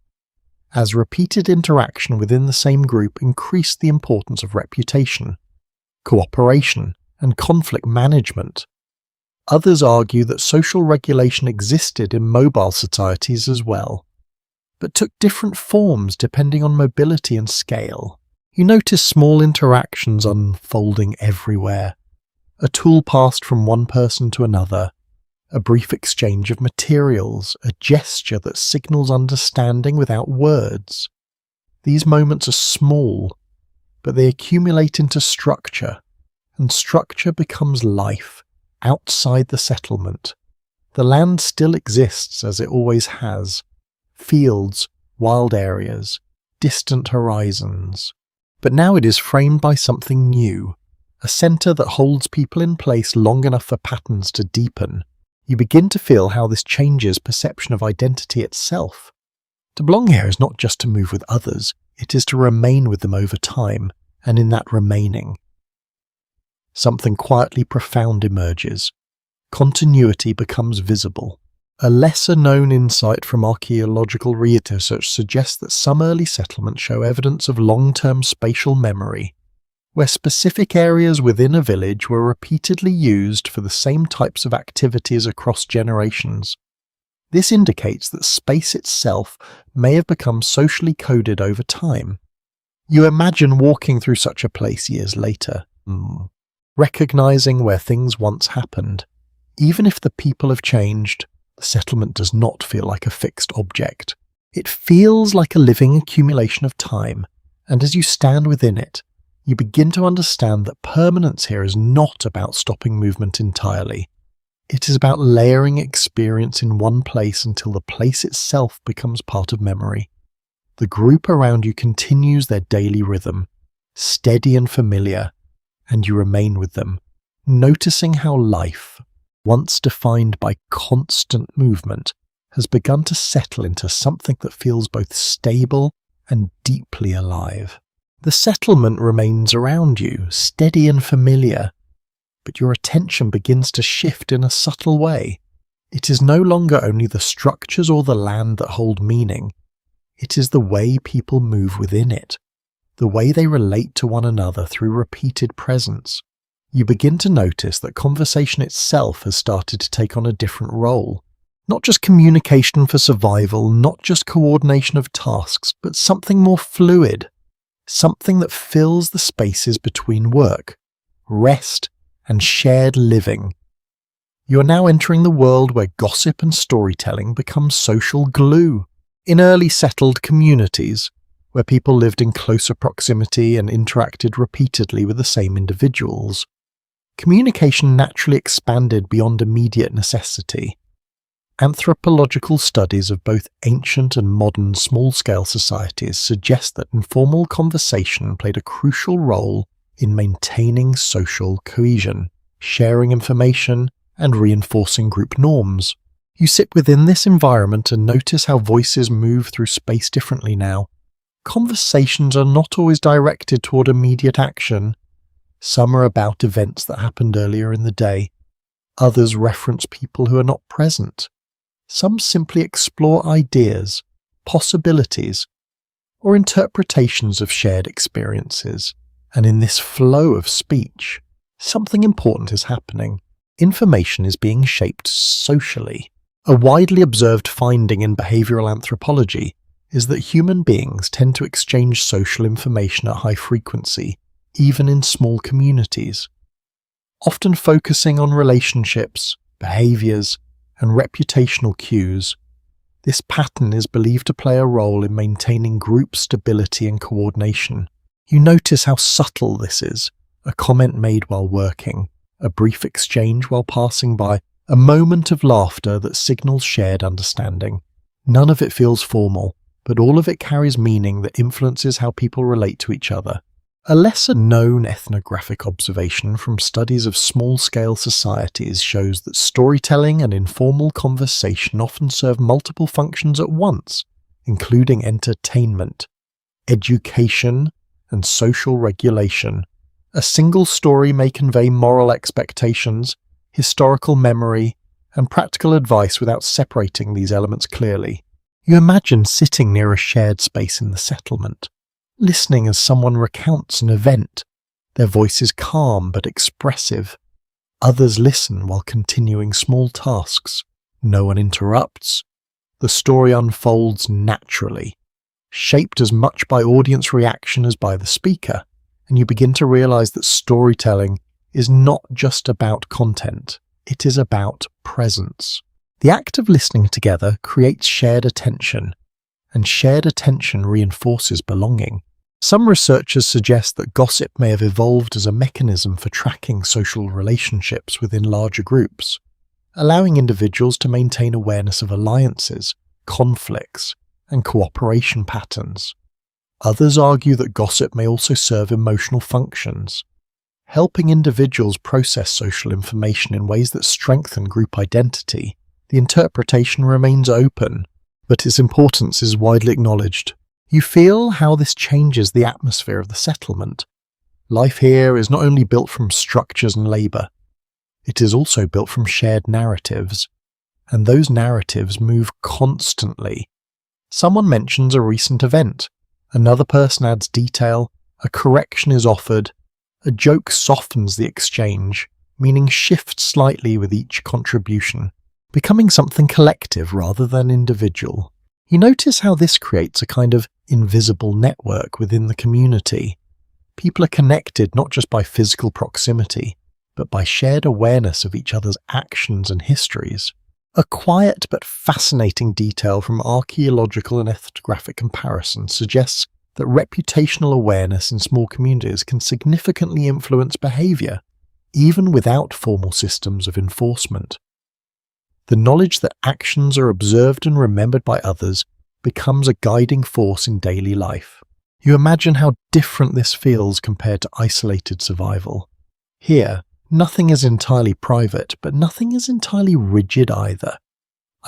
as repeated interaction within the same group increased the importance of reputation, cooperation, and conflict management. Others argue that social regulation existed in mobile societies as well, but took different forms depending on mobility and scale. You notice small interactions unfolding everywhere. A tool passed from one person to another, a brief exchange of materials, a gesture that signals understanding without words. These moments are small, but they accumulate into structure, and structure becomes life outside the settlement. The land still exists as it always has: fields, wild areas, distant horizons. But now it is framed by something new, a centre that holds people in place long enough for patterns to deepen. You begin to feel how this changes perception of identity itself. To belong here is not just to move with others, it is to remain with them over time, and in that remaining, something quietly profound emerges. Continuity becomes visible. A lesser-known insight from archaeological research suggests that some early settlements show evidence of long-term spatial memory, where specific areas within a village were repeatedly used for the same types of activities across generations. This indicates that space itself may have become socially coded over time. You imagine walking through such a place years later, recognizing where things once happened. Even if the people have changed, the settlement does not feel like a fixed object. It feels like a living accumulation of time, and as you stand within it, you begin to understand that permanence here is not about stopping movement entirely. It is about layering experience in one place until the place itself becomes part of memory. The group around you continues their daily rhythm, steady and familiar, and you remain with them, noticing how life, once defined by constant movement, has begun to settle into something that feels both stable and deeply alive. The settlement remains around you, steady and familiar, but your attention begins to shift in a subtle way. It is no longer only the structures or the land that hold meaning. It is the way people move within it, the way they relate to one another through repeated presence. You begin to notice that conversation itself has started to take on a different role. Not just communication for survival, not just coordination of tasks, but something more fluid. Something that fills the spaces between work, rest, and shared living. You are now entering the world where gossip and storytelling become social glue. In early settled communities, where people lived in closer proximity and interacted repeatedly with the same individuals, communication naturally expanded beyond immediate necessity. Anthropological studies of both ancient and modern small-scale societies suggest that informal conversation played a crucial role in maintaining social cohesion, sharing information, and reinforcing group norms. You sit within this environment and notice how voices move through space differently now. Conversations are not always directed toward immediate action. Some are about events that happened earlier in the day. Others reference people who are not present. Some simply explore ideas, possibilities, or interpretations of shared experiences. And in this flow of speech, something important is happening. Information is being shaped socially. A widely observed finding in behavioral anthropology is that human beings tend to exchange social information at high frequency, even in small communities, often focusing on relationships, behaviors, and reputational cues. This pattern is believed to play a role in maintaining group stability and coordination. You notice how subtle this is: a comment made while working, a brief exchange while passing by, a moment of laughter that signals shared understanding. None of it feels formal, but all of it carries meaning that influences how people relate to each other. A lesser-known ethnographic observation from studies of small-scale societies shows that storytelling and informal conversation often serve multiple functions at once, including entertainment, education, and social regulation. A single story may convey moral expectations, historical memory, and practical advice without separating these elements clearly. You imagine sitting near a shared space in the settlement, listening as someone recounts an event. Their voice is calm but expressive. Others listen while continuing small tasks. No one interrupts. The story unfolds naturally, shaped as much by audience reaction as by the speaker, and you begin to realize that storytelling is not just about content, it is about presence. The act of listening together creates shared attention, and shared attention reinforces belonging. Some researchers suggest that gossip may have evolved as a mechanism for tracking social relationships within larger groups, allowing individuals to maintain awareness of alliances, conflicts, and cooperation patterns. Others argue that gossip may also serve emotional functions, helping individuals process social information in ways that strengthen group identity. The interpretation remains open, but its importance is widely acknowledged. You feel how this changes the atmosphere of the settlement. Life here is not only built from structures and labour, it is also built from shared narratives, and those narratives move constantly. Someone mentions a recent event, another person adds detail, a correction is offered, a joke softens the exchange, meaning shifts slightly with each contribution, becoming something collective rather than individual. You notice how this creates a kind of invisible network within the community. People are connected not just by physical proximity, but by shared awareness of each other's actions and histories. A quiet but fascinating detail from archaeological and ethnographic comparisons suggests that reputational awareness in small communities can significantly influence behaviour, even without formal systems of enforcement. The knowledge that actions are observed and remembered by others becomes a guiding force in daily life. You imagine how different this feels compared to isolated survival. Here, nothing is entirely private, but nothing is entirely rigid either.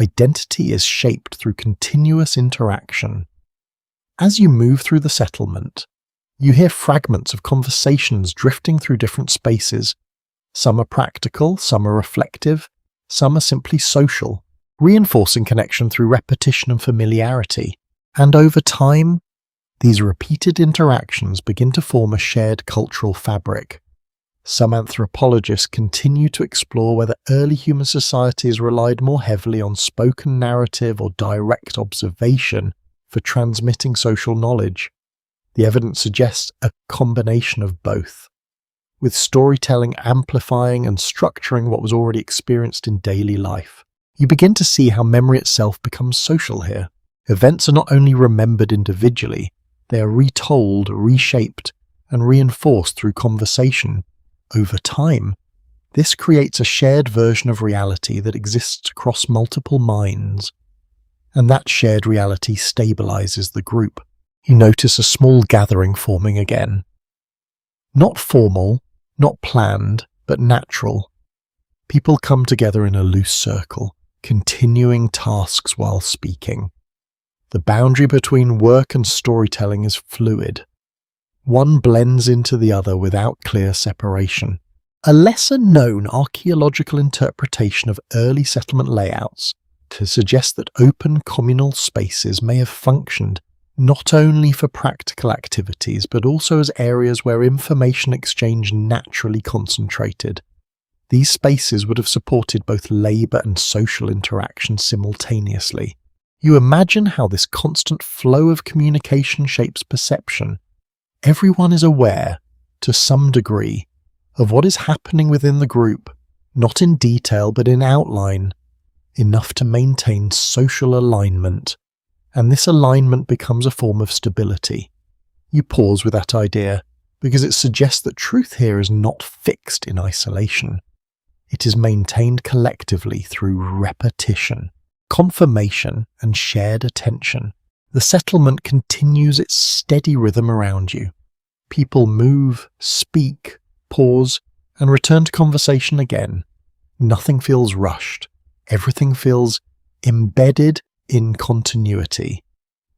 Identity is shaped through continuous interaction. As you move through the settlement, you hear fragments of conversations drifting through different spaces. Some are practical, some are reflective, some are simply social, reinforcing connection through repetition and familiarity. And over time, these repeated interactions begin to form a shared cultural fabric. Some anthropologists continue to explore whether early human societies relied more heavily on spoken narrative or direct observation for transmitting social knowledge. The evidence suggests a combination of both, with storytelling amplifying and structuring what was already experienced in daily life. You begin to see how memory itself becomes social here. Events are not only remembered individually, they are retold, reshaped, and reinforced through conversation. Over time, this creates a shared version of reality that exists across multiple minds, and that shared reality stabilizes the group. You notice a small gathering forming again. Not formal, not planned, but natural. People come together in a loose circle, continuing tasks while speaking. The boundary between work and storytelling is fluid. One blends into the other without clear separation. A lesser-known archaeological interpretation of early settlement layouts to suggest that open communal spaces may have functioned not only for practical activities but also as areas where information exchange naturally concentrated. These spaces would have supported both labour and social interaction simultaneously. You imagine how this constant flow of communication shapes perception. Everyone is aware, to some degree, of what is happening within the group, not in detail but in outline, enough to maintain social alignment, and this alignment becomes a form of stability. You pause with that idea, because it suggests that truth here is not fixed in isolation. It is maintained collectively through repetition, confirmation, and shared attention. The settlement continues its steady rhythm around you. People move, speak, pause, and return to conversation again. Nothing feels rushed. Everything feels embedded in continuity.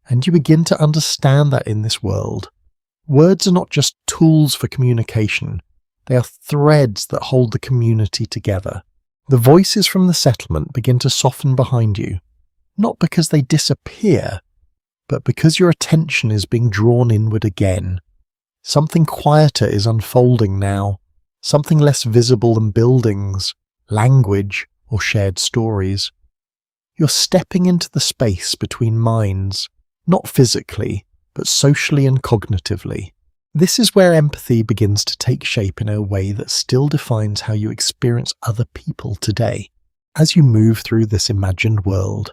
And you begin to understand that in this world, words are not just tools for communication. They are threads that hold the community together. The voices from the settlement begin to soften behind you, not because they disappear, but because your attention is being drawn inward again. Something quieter is unfolding now, something less visible than buildings, language, or shared stories. You're stepping into the space between minds, not physically, but socially and cognitively. This is where empathy begins to take shape in a way that still defines how you experience other people today. As you move through this imagined world,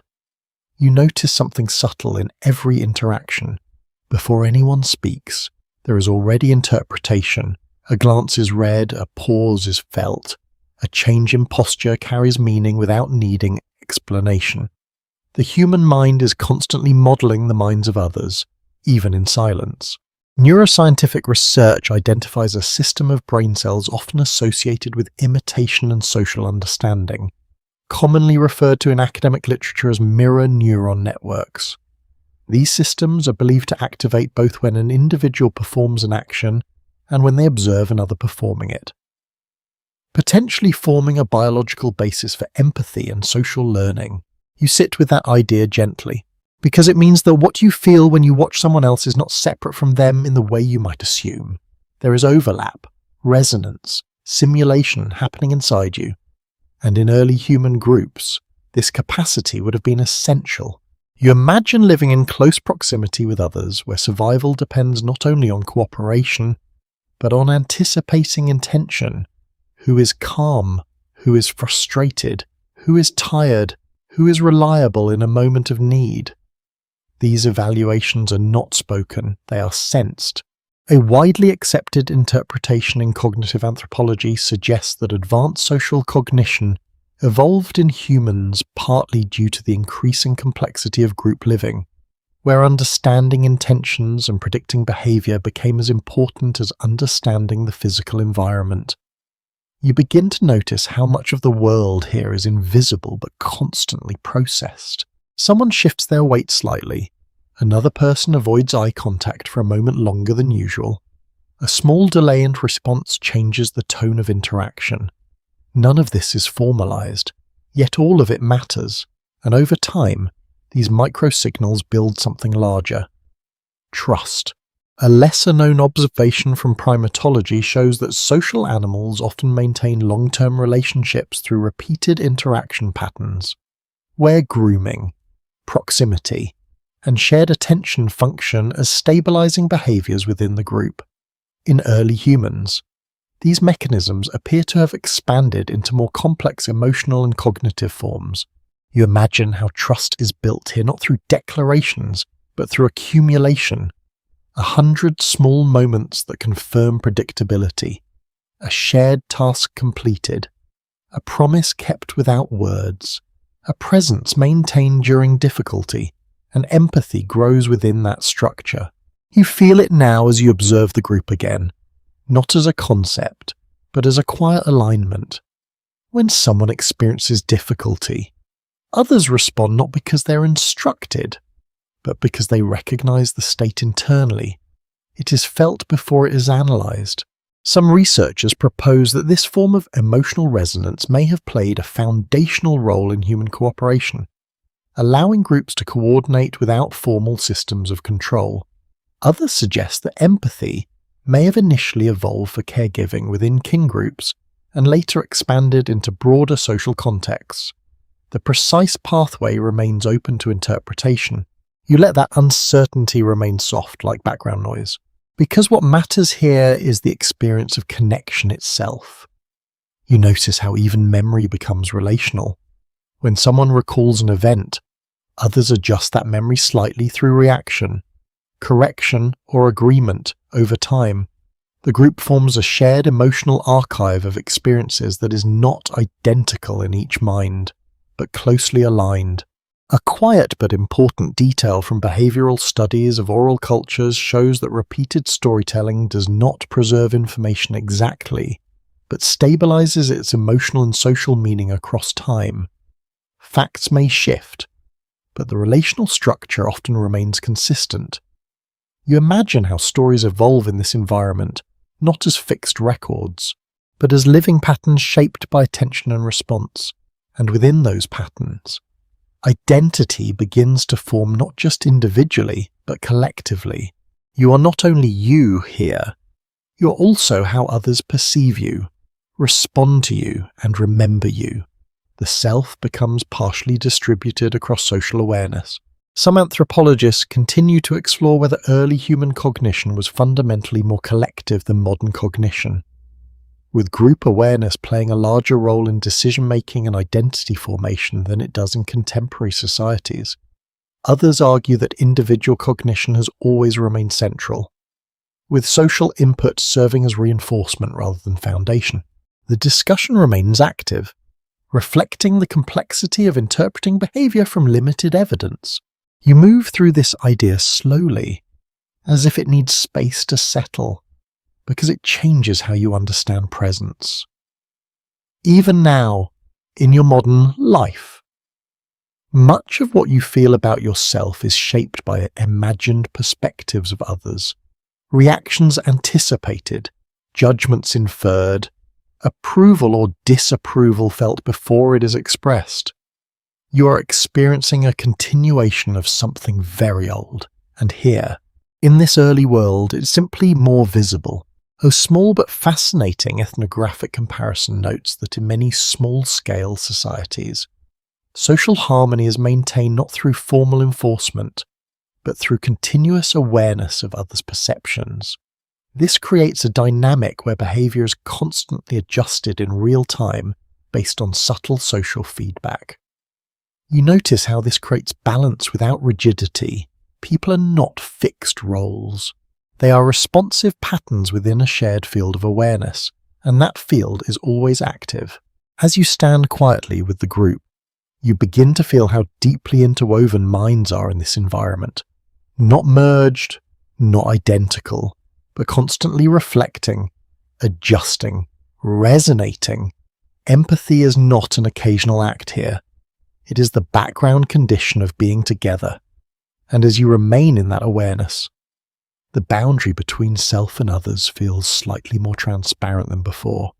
You notice something subtle in every interaction. Before anyone speaks, there is already interpretation. A glance is read, a pause is felt. A change in posture carries meaning without needing explanation. The human mind is constantly modeling the minds of others, even in silence. Neuroscientific research identifies a system of brain cells often associated with imitation and social understanding, commonly referred to in academic literature as mirror neuron networks. These systems are believed to activate both when an individual performs an action and when they observe another performing it, potentially forming a biological basis for empathy and social learning. You sit with that idea gently, because it means that what you feel when you watch someone else is not separate from them in the way you might assume. There is overlap, resonance, simulation happening inside you. And in early human groups, this capacity would have been essential. You imagine living in close proximity with others where survival depends not only on cooperation, but on anticipating intention. Who is calm? Who is frustrated? Who is tired? Who is reliable in a moment of need? These evaluations are not spoken, they are sensed. A widely accepted interpretation in cognitive anthropology suggests that advanced social cognition evolved in humans partly due to the increasing complexity of group living, where understanding intentions and predicting behavior became as important as understanding the physical environment. You begin to notice how much of the world here is invisible but constantly processed. Someone shifts their weight slightly. Another person avoids eye contact for a moment longer than usual. A small delay in response changes the tone of interaction. None of this is formalized, yet all of it matters, and over time, these microsignals build something larger. Trust. A lesser-known observation from primatology shows that social animals often maintain long-term relationships through repeated interaction patterns, where grooming, proximity, and shared attention function as stabilizing behaviors within the group. In early humans, these mechanisms appear to have expanded into more complex emotional and cognitive forms. You imagine how trust is built here not through declarations, but through accumulation. 100 small moments that confirm predictability, a shared task completed, a promise kept without words, a presence maintained during difficulty, and empathy grows within that structure. You feel it now as you observe the group again, not as a concept, but as a quiet alignment. When someone experiences difficulty, others respond not because they're instructed, but because they recognize the state internally. It is felt before it is analyzed. Some researchers propose that this form of emotional resonance may have played a foundational role in human cooperation, allowing groups to coordinate without formal systems of control. Others suggest that empathy may have initially evolved for caregiving within kin groups and later expanded into broader social contexts. The precise pathway remains open to interpretation. You let that uncertainty remain soft like background noise, because what matters here is the experience of connection itself. You notice how even memory becomes relational. When someone recalls an event, others adjust that memory slightly through reaction, correction, or agreement over time. The group forms a shared emotional archive of experiences that is not identical in each mind, but closely aligned. A quiet but important detail from behavioral studies of oral cultures shows that repeated storytelling does not preserve information exactly, but stabilizes its emotional and social meaning across time. Facts may shift, but the relational structure often remains consistent. You imagine how stories evolve in this environment, not as fixed records, but as living patterns shaped by attention and response. And within those patterns, identity begins to form not just individually, but collectively. You are not only you here, you're also how others perceive you, respond to you, and remember you. The self becomes partially distributed across social awareness. Some anthropologists continue to explore whether early human cognition was fundamentally more collective than modern cognition, with group awareness playing a larger role in decision-making and identity formation than it does in contemporary societies. Others argue that individual cognition has always remained central, with social input serving as reinforcement rather than foundation. The discussion remains active, reflecting the complexity of interpreting behavior from limited evidence. You move through this idea slowly, as if it needs space to settle, because it changes how you understand presence. Even now, in your modern life, much of what you feel about yourself is shaped by imagined perspectives of others, reactions anticipated, judgments inferred, approval or disapproval felt before it is expressed. You are experiencing a continuation of something very old, and here, in this early world, it's simply more visible. A small but fascinating ethnographic comparison notes that in many small-scale societies, social harmony is maintained not through formal enforcement, but through continuous awareness of others' perceptions. This creates a dynamic where behavior is constantly adjusted in real time based on subtle social feedback. You notice how this creates balance without rigidity. People are not fixed roles. They are responsive patterns within a shared field of awareness, and that field is always active. As you stand quietly with the group, you begin to feel how deeply interwoven minds are in this environment. Not merged, not identical, but constantly reflecting, adjusting, resonating. Empathy is not an occasional act here. It is the background condition of being together. And as you remain in that awareness, the boundary between self and others feels slightly more transparent than before,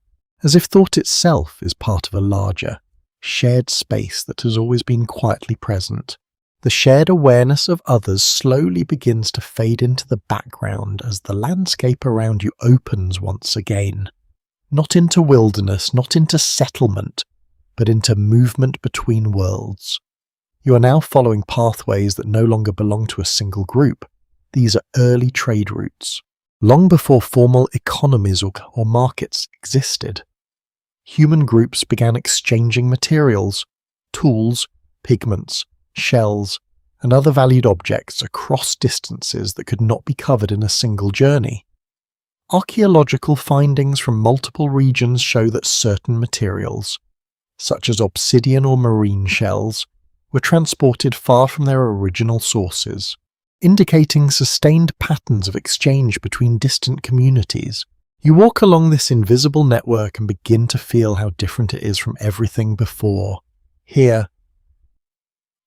as if thought itself is part of a larger, shared space that has always been quietly present. The shared awareness of others slowly begins to fade into the background as the landscape around you opens once again. Not into wilderness, not into settlement, but into movement between worlds. You are now following pathways that no longer belong to a single group. These are early trade routes, long before formal economies or markets existed. Human groups began exchanging materials, tools, pigments, shells, and other valued objects across distances that could not be covered in a single journey. Archaeological findings from multiple regions show that certain materials, such as obsidian or marine shells, were transported far from their original sources, indicating sustained patterns of exchange between distant communities. You walk along this invisible network and begin to feel how different it is from everything before. Here,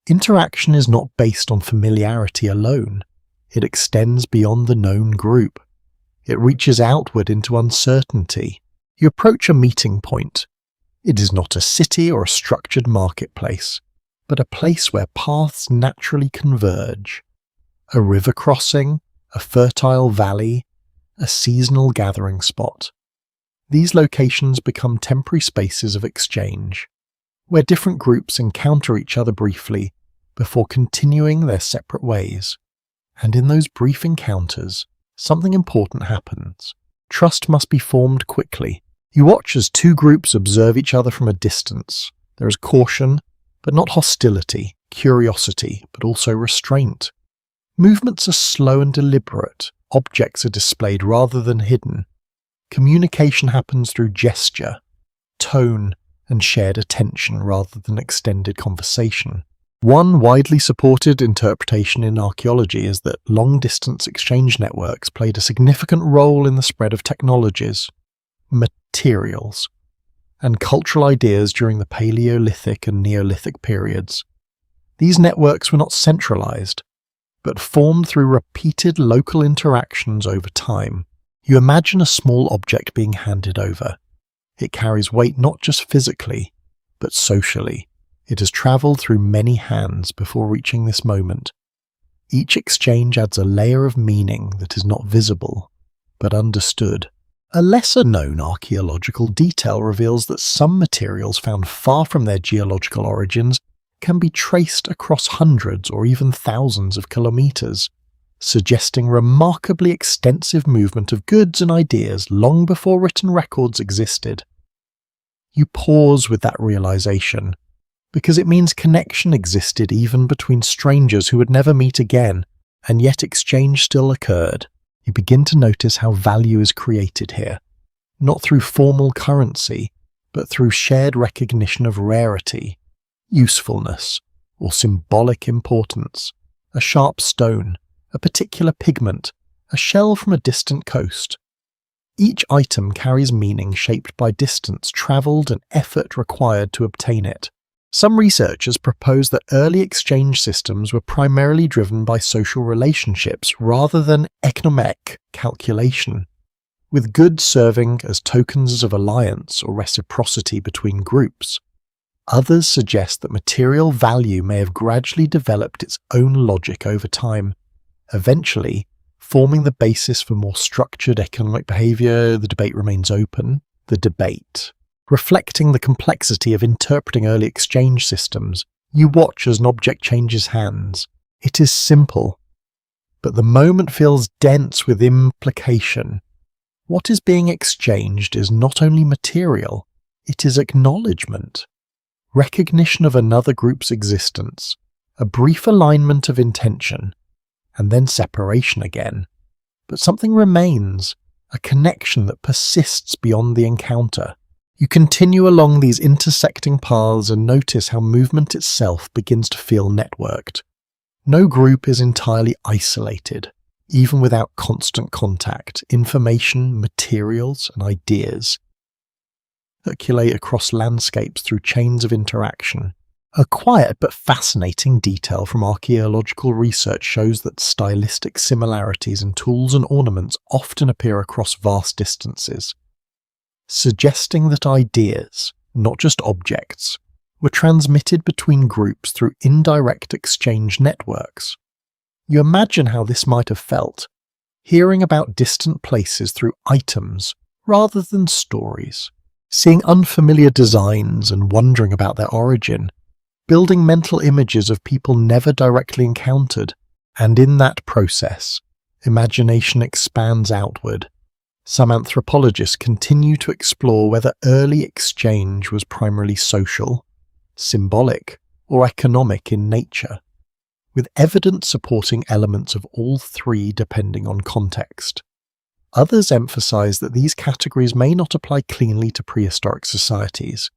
interaction is not based on familiarity alone. It extends beyond the known group. It reaches outward into uncertainty. You approach a meeting point. It is not a city or a structured marketplace, but a place where paths naturally converge. A river crossing, a fertile valley, a seasonal gathering spot. These locations become temporary spaces of exchange, where different groups encounter each other briefly before continuing their separate ways. And in those brief encounters, something important happens. Trust must be formed quickly. You watch as two groups observe each other from a distance. There is caution, but not hostility, curiosity, but also restraint. Movements are slow and deliberate. Objects are displayed rather than hidden. Communication happens through gesture, tone, and shared attention rather than extended conversation. One widely supported interpretation in archaeology is that long-distance exchange networks played a significant role in the spread of technologies, materials, and cultural ideas during the Paleolithic and Neolithic periods. These networks were not centralized, but formed through repeated local interactions over time. You imagine a small object being handed over. It carries weight not just physically, but socially. It has travelled through many hands before reaching this moment. Each exchange adds a layer of meaning that is not visible, but understood. A lesser-known archaeological detail reveals that some materials found far from their geological origins can be traced across hundreds or even thousands of kilometres, suggesting remarkably extensive movement of goods and ideas long before written records existed. You pause with that realization, because it means connection existed even between strangers who would never meet again, and yet exchange still occurred. You begin to notice how value is created here, not through formal currency, but through shared recognition of rarity, usefulness, or symbolic importance. A sharp stone, a particular pigment, a shell from a distant coast. Each item carries meaning shaped by distance travelled and effort required to obtain it. Some researchers propose that early exchange systems were primarily driven by social relationships rather than economic calculation, with goods serving as tokens of alliance or reciprocity between groups. Others suggest that material value may have gradually developed its own logic over time, eventually forming the basis for more structured economic behaviour. The debate remains open. The debate. Reflecting the complexity of interpreting early exchange systems, you watch as an object changes hands. It is simple, but the moment feels dense with implication. What is being exchanged is not only material, it is acknowledgement, recognition of another group's existence, a brief alignment of intention, and then separation again. But something remains, a connection that persists beyond the encounter. You continue along these intersecting paths and notice how movement itself begins to feel networked. No group is entirely isolated, even without constant contact. Information, materials, and ideas circulate across landscapes through chains of interaction. A quiet but fascinating detail from archaeological research shows that stylistic similarities in tools and ornaments often appear across vast distances, suggesting that ideas, not just objects, were transmitted between groups through indirect exchange networks. You imagine how this might have felt, hearing about distant places through items rather than stories, seeing unfamiliar designs and wondering about their origin, building mental images of people never directly encountered, and in that process, imagination expands outward. Some anthropologists continue to explore whether early exchange was primarily social, symbolic, or economic in nature, with evidence supporting elements of all three depending on context. Others emphasize that these categories may not apply cleanly to prehistoric societies,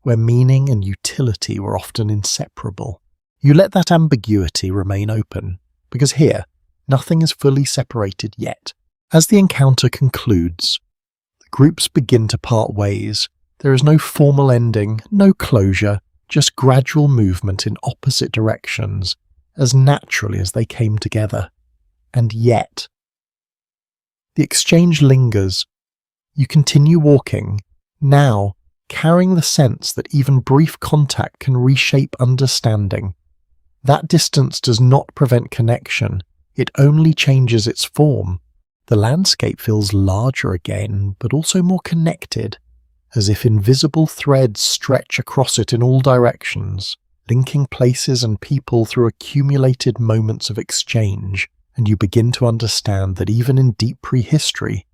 where meaning and utility were often inseparable. You let that ambiguity remain open, because here, nothing is fully separated yet. As the encounter concludes, the groups begin to part ways. There is no formal ending, no closure, just gradual movement in opposite directions, as naturally as they came together. And yet, the exchange lingers. You continue walking, now carrying the sense that even brief contact can reshape understanding. That distance does not prevent connection, it only changes its form. The landscape feels larger again, but also more connected, as if invisible threads stretch across it in all directions, linking places and people through accumulated moments of exchange, and you begin to understand that even in deep prehistory,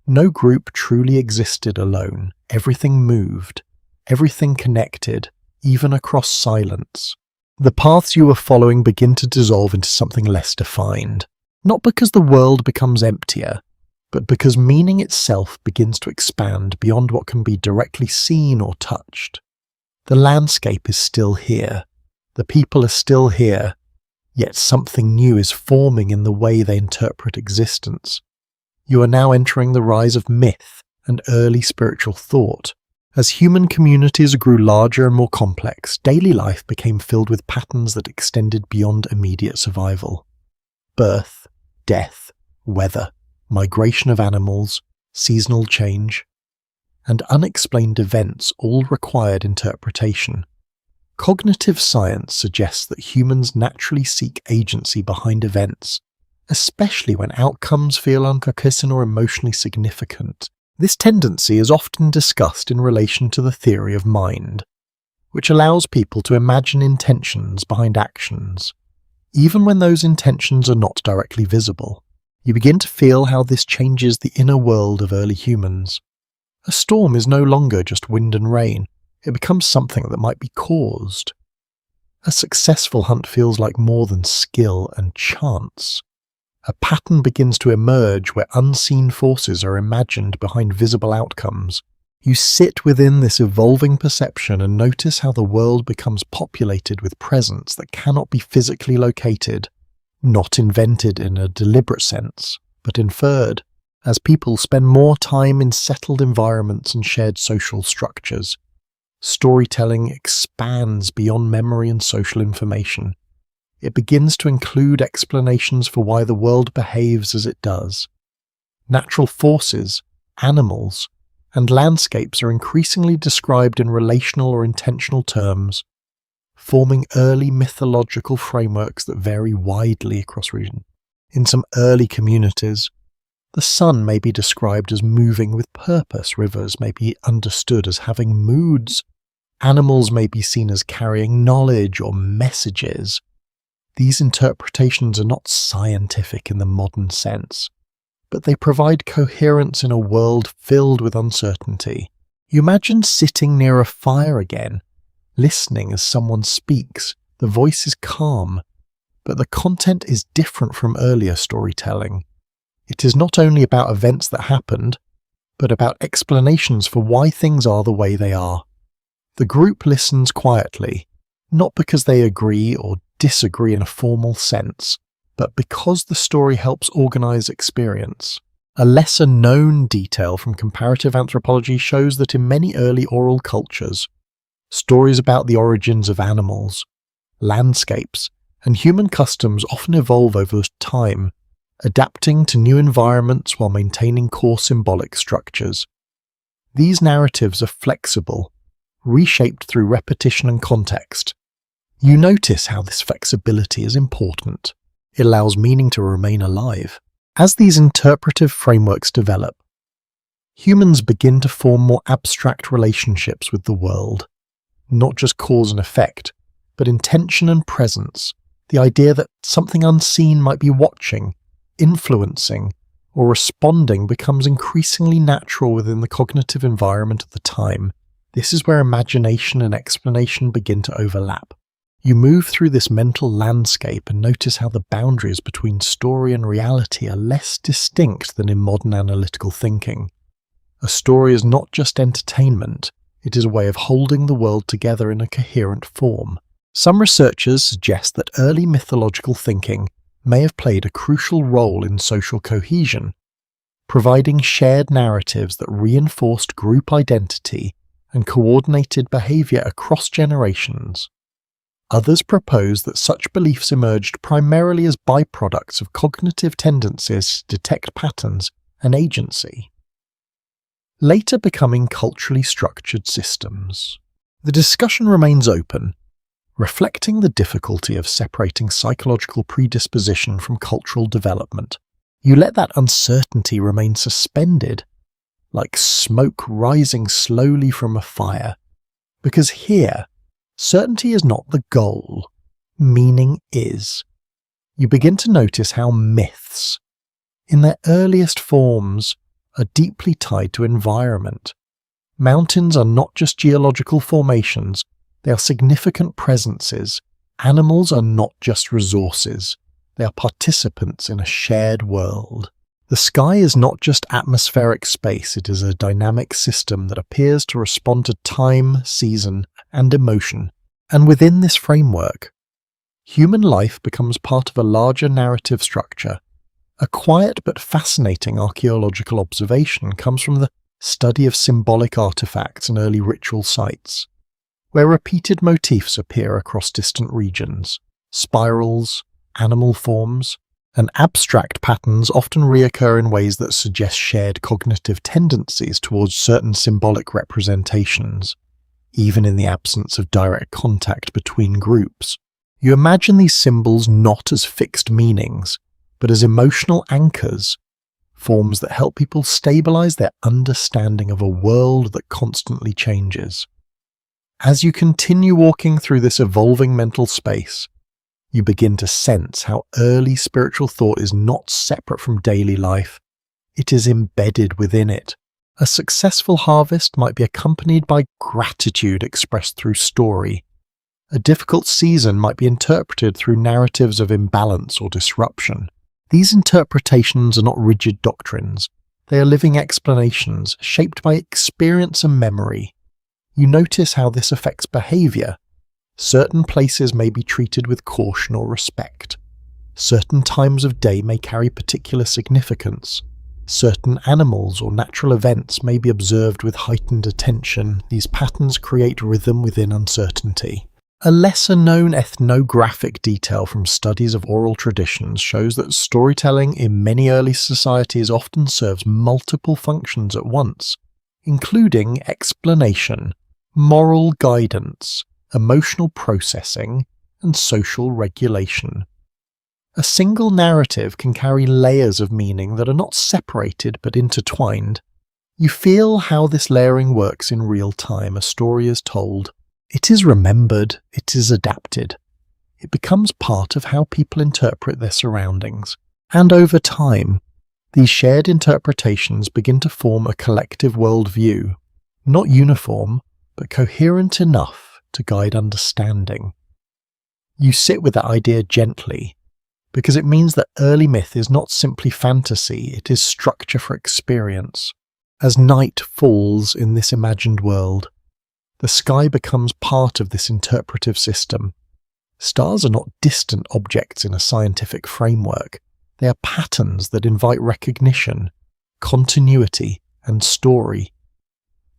no group truly existed alone. Everything moved, everything connected, even across silence. The paths you are following begin to dissolve into something less defined, not because the world becomes emptier, but because meaning itself begins to expand beyond what can be directly seen or touched. The landscape is still here, the people are still here, yet something new is forming in the way they interpret existence. You are now entering the rise of myth and early spiritual thought. As human communities grew larger and more complex, daily life became filled with patterns that extended beyond immediate survival. Birth, death, weather, migration of animals, seasonal change, and unexplained events all required interpretation. Cognitive science suggests that humans naturally seek agency behind events, especially when outcomes feel uncertain or emotionally significant. This tendency is often discussed in relation to the theory of mind, which allows people to imagine intentions behind actions, even when those intentions are not directly visible. You begin to feel how this changes the inner world of early humans. A storm is no longer just wind and rain. It becomes something that might be caused. A successful hunt feels like more than skill and chance. A pattern begins to emerge where unseen forces are imagined behind visible outcomes. You sit within this evolving perception and notice how the world becomes populated with presence that cannot be physically located, not invented in a deliberate sense, but inferred, as people spend more time in settled environments and shared social structures. Storytelling expands beyond memory and social information. It begins to include explanations for why the world behaves as it does. Natural forces, animals, and landscapes are increasingly described in relational or intentional terms, forming early mythological frameworks that vary widely across regions. In some early communities, the sun may be described as moving with purpose, rivers may be understood as having moods, animals may be seen as carrying knowledge or messages. These interpretations are not scientific in the modern sense, but they provide coherence in a world filled with uncertainty. You imagine sitting near a fire again, listening as someone speaks. The voice is calm, but the content is different from earlier storytelling. It is not only about events that happened, but about explanations for why things are the way they are. The group listens quietly, not because they agree or disagree in a formal sense, but because the story helps organize experience. A lesser-known detail from comparative anthropology shows that in many early oral cultures, stories about the origins of animals, landscapes, and human customs often evolve over time, adapting to new environments while maintaining core symbolic structures. These narratives are flexible, reshaped through repetition and context. You notice how this flexibility is important. It allows meaning to remain alive. As these interpretive frameworks develop, humans begin to form more abstract relationships with the world, not just cause and effect, but intention and presence, the idea that something unseen might be watching, influencing, or responding becomes increasingly natural within the cognitive environment of the time. This is where imagination and explanation begin to overlap. You move through this mental landscape and notice how the boundaries between story and reality are less distinct than in modern analytical thinking. A story is not just entertainment, it is a way of holding the world together in a coherent form. Some researchers suggest that early mythological thinking may have played a crucial role in social cohesion, providing shared narratives that reinforced group identity and coordinated behavior across generations. Others propose that such beliefs emerged primarily as byproducts of cognitive tendencies to detect patterns and agency, later becoming culturally structured systems. The discussion remains open, reflecting the difficulty of separating psychological predisposition from cultural development. You let that uncertainty remain suspended, like smoke rising slowly from a fire, because here, certainty is not the goal, meaning is. You begin to notice how myths, in their earliest forms, are deeply tied to environment. Mountains are not just geological formations, they are significant presences. Animals are not just resources, they are participants in a shared world. The sky is not just atmospheric space, it is a dynamic system that appears to respond to time, season, and emotion. And within this framework, human life becomes part of a larger narrative structure. A quiet but fascinating archaeological observation comes from the study of symbolic artifacts and early ritual sites, where repeated motifs appear across distant regions. Spirals, animal forms, and abstract patterns often reoccur in ways that suggest shared cognitive tendencies towards certain symbolic representations, even in the absence of direct contact between groups. You imagine these symbols not as fixed meanings, but as emotional anchors, forms that help people stabilize their understanding of a world that constantly changes. As you continue walking through this evolving mental space, you begin to sense how early spiritual thought is not separate from daily life, it is embedded within it. A successful harvest might be accompanied by gratitude expressed through story. A difficult season might be interpreted through narratives of imbalance or disruption. These interpretations are not rigid doctrines. They are living explanations shaped by experience and memory. You notice how this affects behavior. Certain places may be treated with caution or respect. Certain times of day may carry particular significance. Certain animals or natural events may be observed with heightened attention. These patterns create rhythm within uncertainty. A lesser-known ethnographic detail from studies of oral traditions shows that storytelling in many early societies often serves multiple functions at once, including explanation, moral guidance, emotional processing, and social regulation. A single narrative can carry layers of meaning that are not separated but intertwined. You feel how this layering works in real time. A story is told. It is remembered. It is adapted. It becomes part of how people interpret their surroundings. And over time, these shared interpretations begin to form a collective worldview, not uniform, but coherent enough to guide understanding. You sit with that idea gently, because it means that early myth is not simply fantasy, it is structure for experience. As night falls in this imagined world, the sky becomes part of this interpretive system. Stars are not distant objects in a scientific framework. They are patterns that invite recognition, continuity, and story.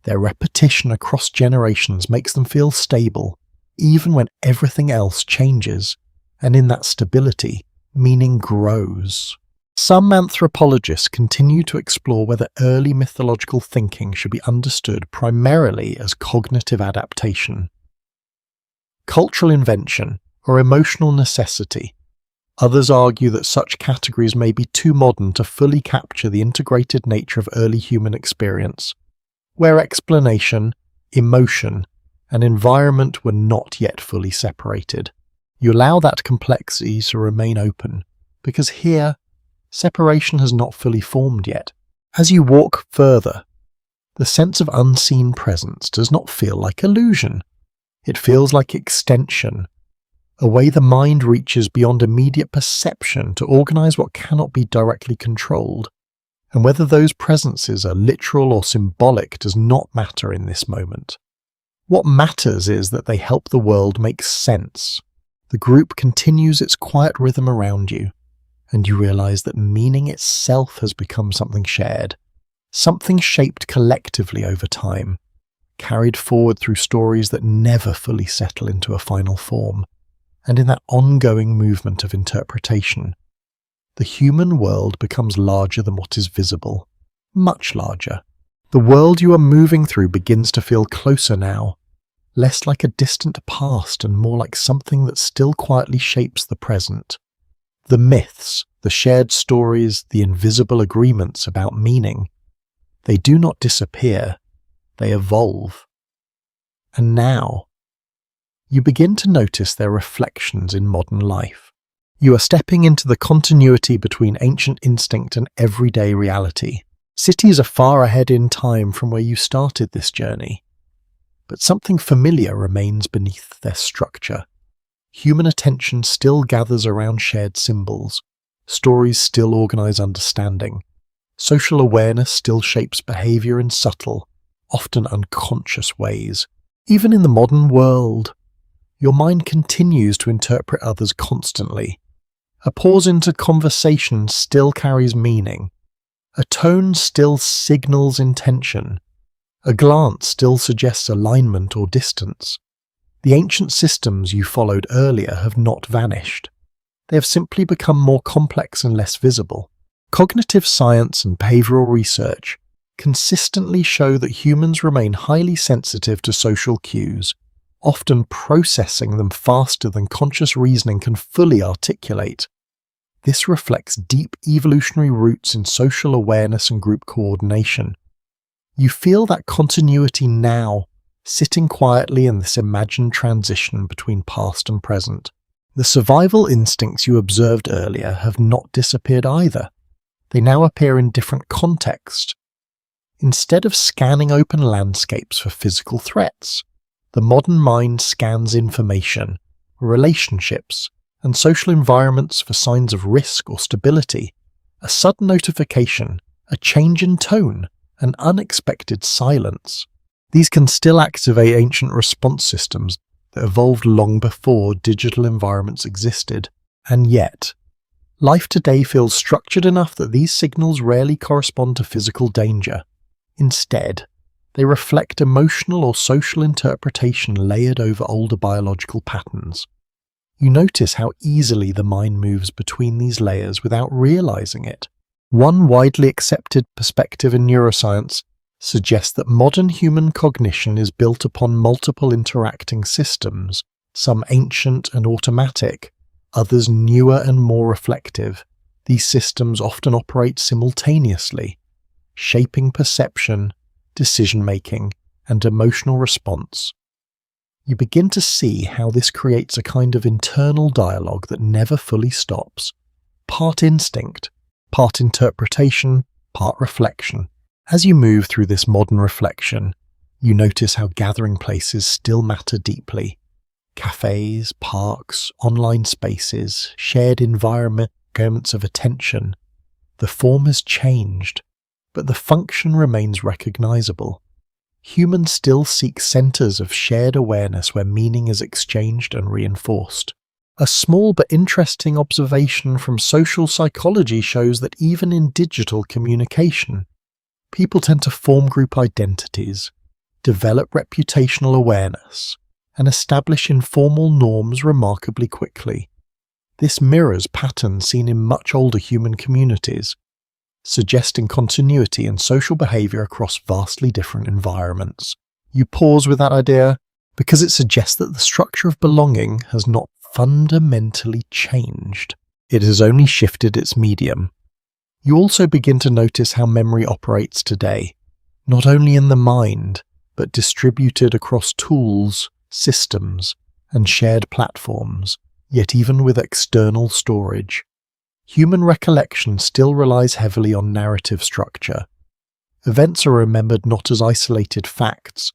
Their repetition across generations makes them feel stable, even when everything else changes, and in that stability, meaning grows. Some anthropologists continue to explore whether early mythological thinking should be understood primarily as cognitive adaptation, cultural invention, or emotional necessity. Others argue that such categories may be too modern to fully capture the integrated nature of early human experience, where explanation, emotion, and environment were not yet fully separated. You allow that complexity to remain open, because here, separation has not fully formed yet. As you walk further, the sense of unseen presence does not feel like illusion. It feels like extension, a way the mind reaches beyond immediate perception to organize what cannot be directly controlled. And whether those presences are literal or symbolic does not matter in this moment. What matters is that they help the world make sense. The group continues its quiet rhythm around you, and you realize that meaning itself has become something shared, something shaped collectively over time, carried forward through stories that never fully settle into a final form. And in that ongoing movement of interpretation, the human world becomes larger than what is visible, much larger. The world you are moving through begins to feel closer now, less like a distant past and more like something that still quietly shapes the present. The myths, the shared stories, the invisible agreements about meaning, they do not disappear, they evolve. And now, you begin to notice their reflections in modern life. You are stepping into the continuity between ancient instinct and everyday reality. Cities are far ahead in time from where you started this journey, but something familiar remains beneath their structure. Human attention still gathers around shared symbols. Stories still organize understanding. Social awareness still shapes behavior in subtle, often unconscious ways. Even in the modern world, your mind continues to interpret others constantly. A pause into conversation still carries meaning. A tone still signals intention. A glance still suggests alignment or distance. The ancient systems you followed earlier have not vanished. They have simply become more complex and less visible. Cognitive science and behavioral research consistently show that humans remain highly sensitive to social cues, often processing them faster than conscious reasoning can fully articulate. This reflects deep evolutionary roots in social awareness and group coordination. You feel that continuity now, sitting quietly in this imagined transition between past and present. The survival instincts you observed earlier have not disappeared either. They now appear in different contexts. Instead of scanning open landscapes for physical threats, the modern mind scans information, relationships, and social environments for signs of risk or stability. A sudden notification, a change in tone, an unexpected silence. These can still activate ancient response systems that evolved long before digital environments existed. And yet, life today feels structured enough that these signals rarely correspond to physical danger. Instead, they reflect emotional or social interpretation layered over older biological patterns. You notice how easily the mind moves between these layers without realizing it. One widely accepted perspective in neuroscience suggests that modern human cognition is built upon multiple interacting systems, some ancient and automatic, others newer and more reflective. These systems often operate simultaneously, shaping perception, decision-making, and emotional response. You begin to see how this creates a kind of internal dialogue that never fully stops, part instinct, part interpretation, part reflection. As you move through this modern reflection, you notice how gathering places still matter deeply. Cafes, parks, online spaces, shared environments of attention. The form has changed, but the function remains recognizable. Humans still seek centers of shared awareness where meaning is exchanged and reinforced. A small but interesting observation from social psychology shows that even in digital communication, people tend to form group identities, develop reputational awareness, and establish informal norms remarkably quickly. This mirrors patterns seen in much older human communities, suggesting continuity in social behavior across vastly different environments. You pause with that idea because it suggests that the structure of belonging has not fundamentally changed. It has only shifted its medium. You also begin to notice how memory operates today, not only in the mind, but distributed across tools, systems, and shared platforms, yet even with external storage. Human recollection still relies heavily on narrative structure. Events are remembered not as isolated facts,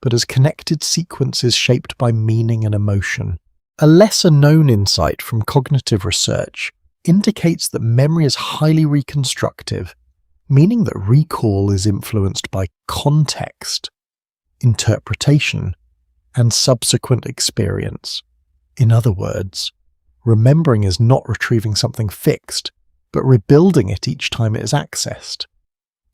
but as connected sequences shaped by meaning and emotion. A lesser-known insight from cognitive research indicates that memory is highly reconstructive, meaning that recall is influenced by context, interpretation, and subsequent experience. In other words, remembering is not retrieving something fixed, but rebuilding it each time it is accessed.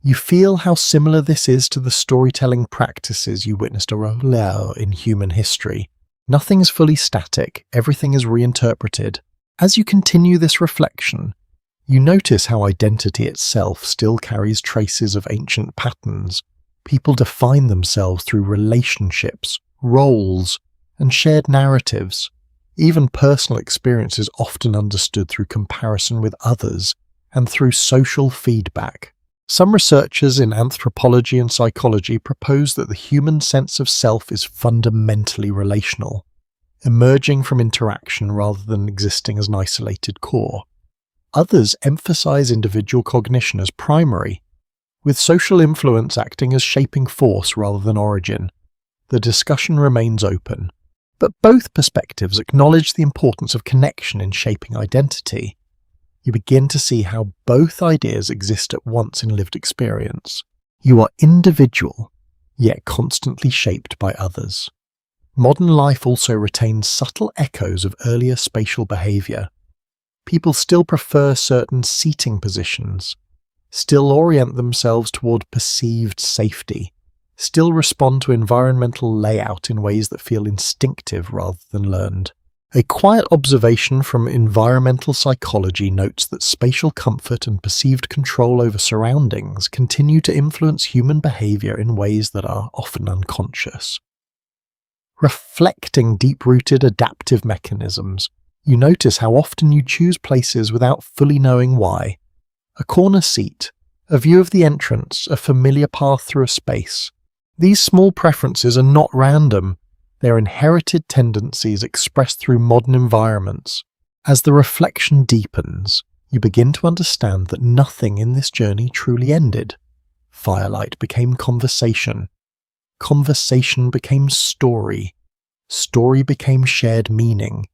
You feel how similar this is to the storytelling practices you witnessed earlier in human history. Nothing is fully static, everything is reinterpreted. As you continue this reflection, you notice how identity itself still carries traces of ancient patterns. People define themselves through relationships, roles, and shared narratives. Even personal experience is often understood through comparison with others and through social feedback. Some researchers in anthropology and psychology propose that the human sense of self is fundamentally relational, emerging from interaction rather than existing as an isolated core. Others emphasize individual cognition as primary, with social influence acting as shaping force rather than origin. The discussion remains open, but both perspectives acknowledge the importance of connection in shaping identity. You begin to see how both ideas exist at once in lived experience. You are individual, yet constantly shaped by others. Modern life also retains subtle echoes of earlier spatial behavior. People still prefer certain seating positions, still orient themselves toward perceived safety, still respond to environmental layout in ways that feel instinctive rather than learned. A quiet observation from environmental psychology notes that spatial comfort and perceived control over surroundings continue to influence human behavior in ways that are often unconscious. Reflecting deep-rooted adaptive mechanisms, you notice how often you choose places without fully knowing why. A corner seat, a view of the entrance, a familiar path through a space. These small preferences are not random. They are inherited tendencies expressed through modern environments. As the reflection deepens, you begin to understand that nothing in this journey truly ended. Firelight became conversation. Conversation became story. Story became shared meaning.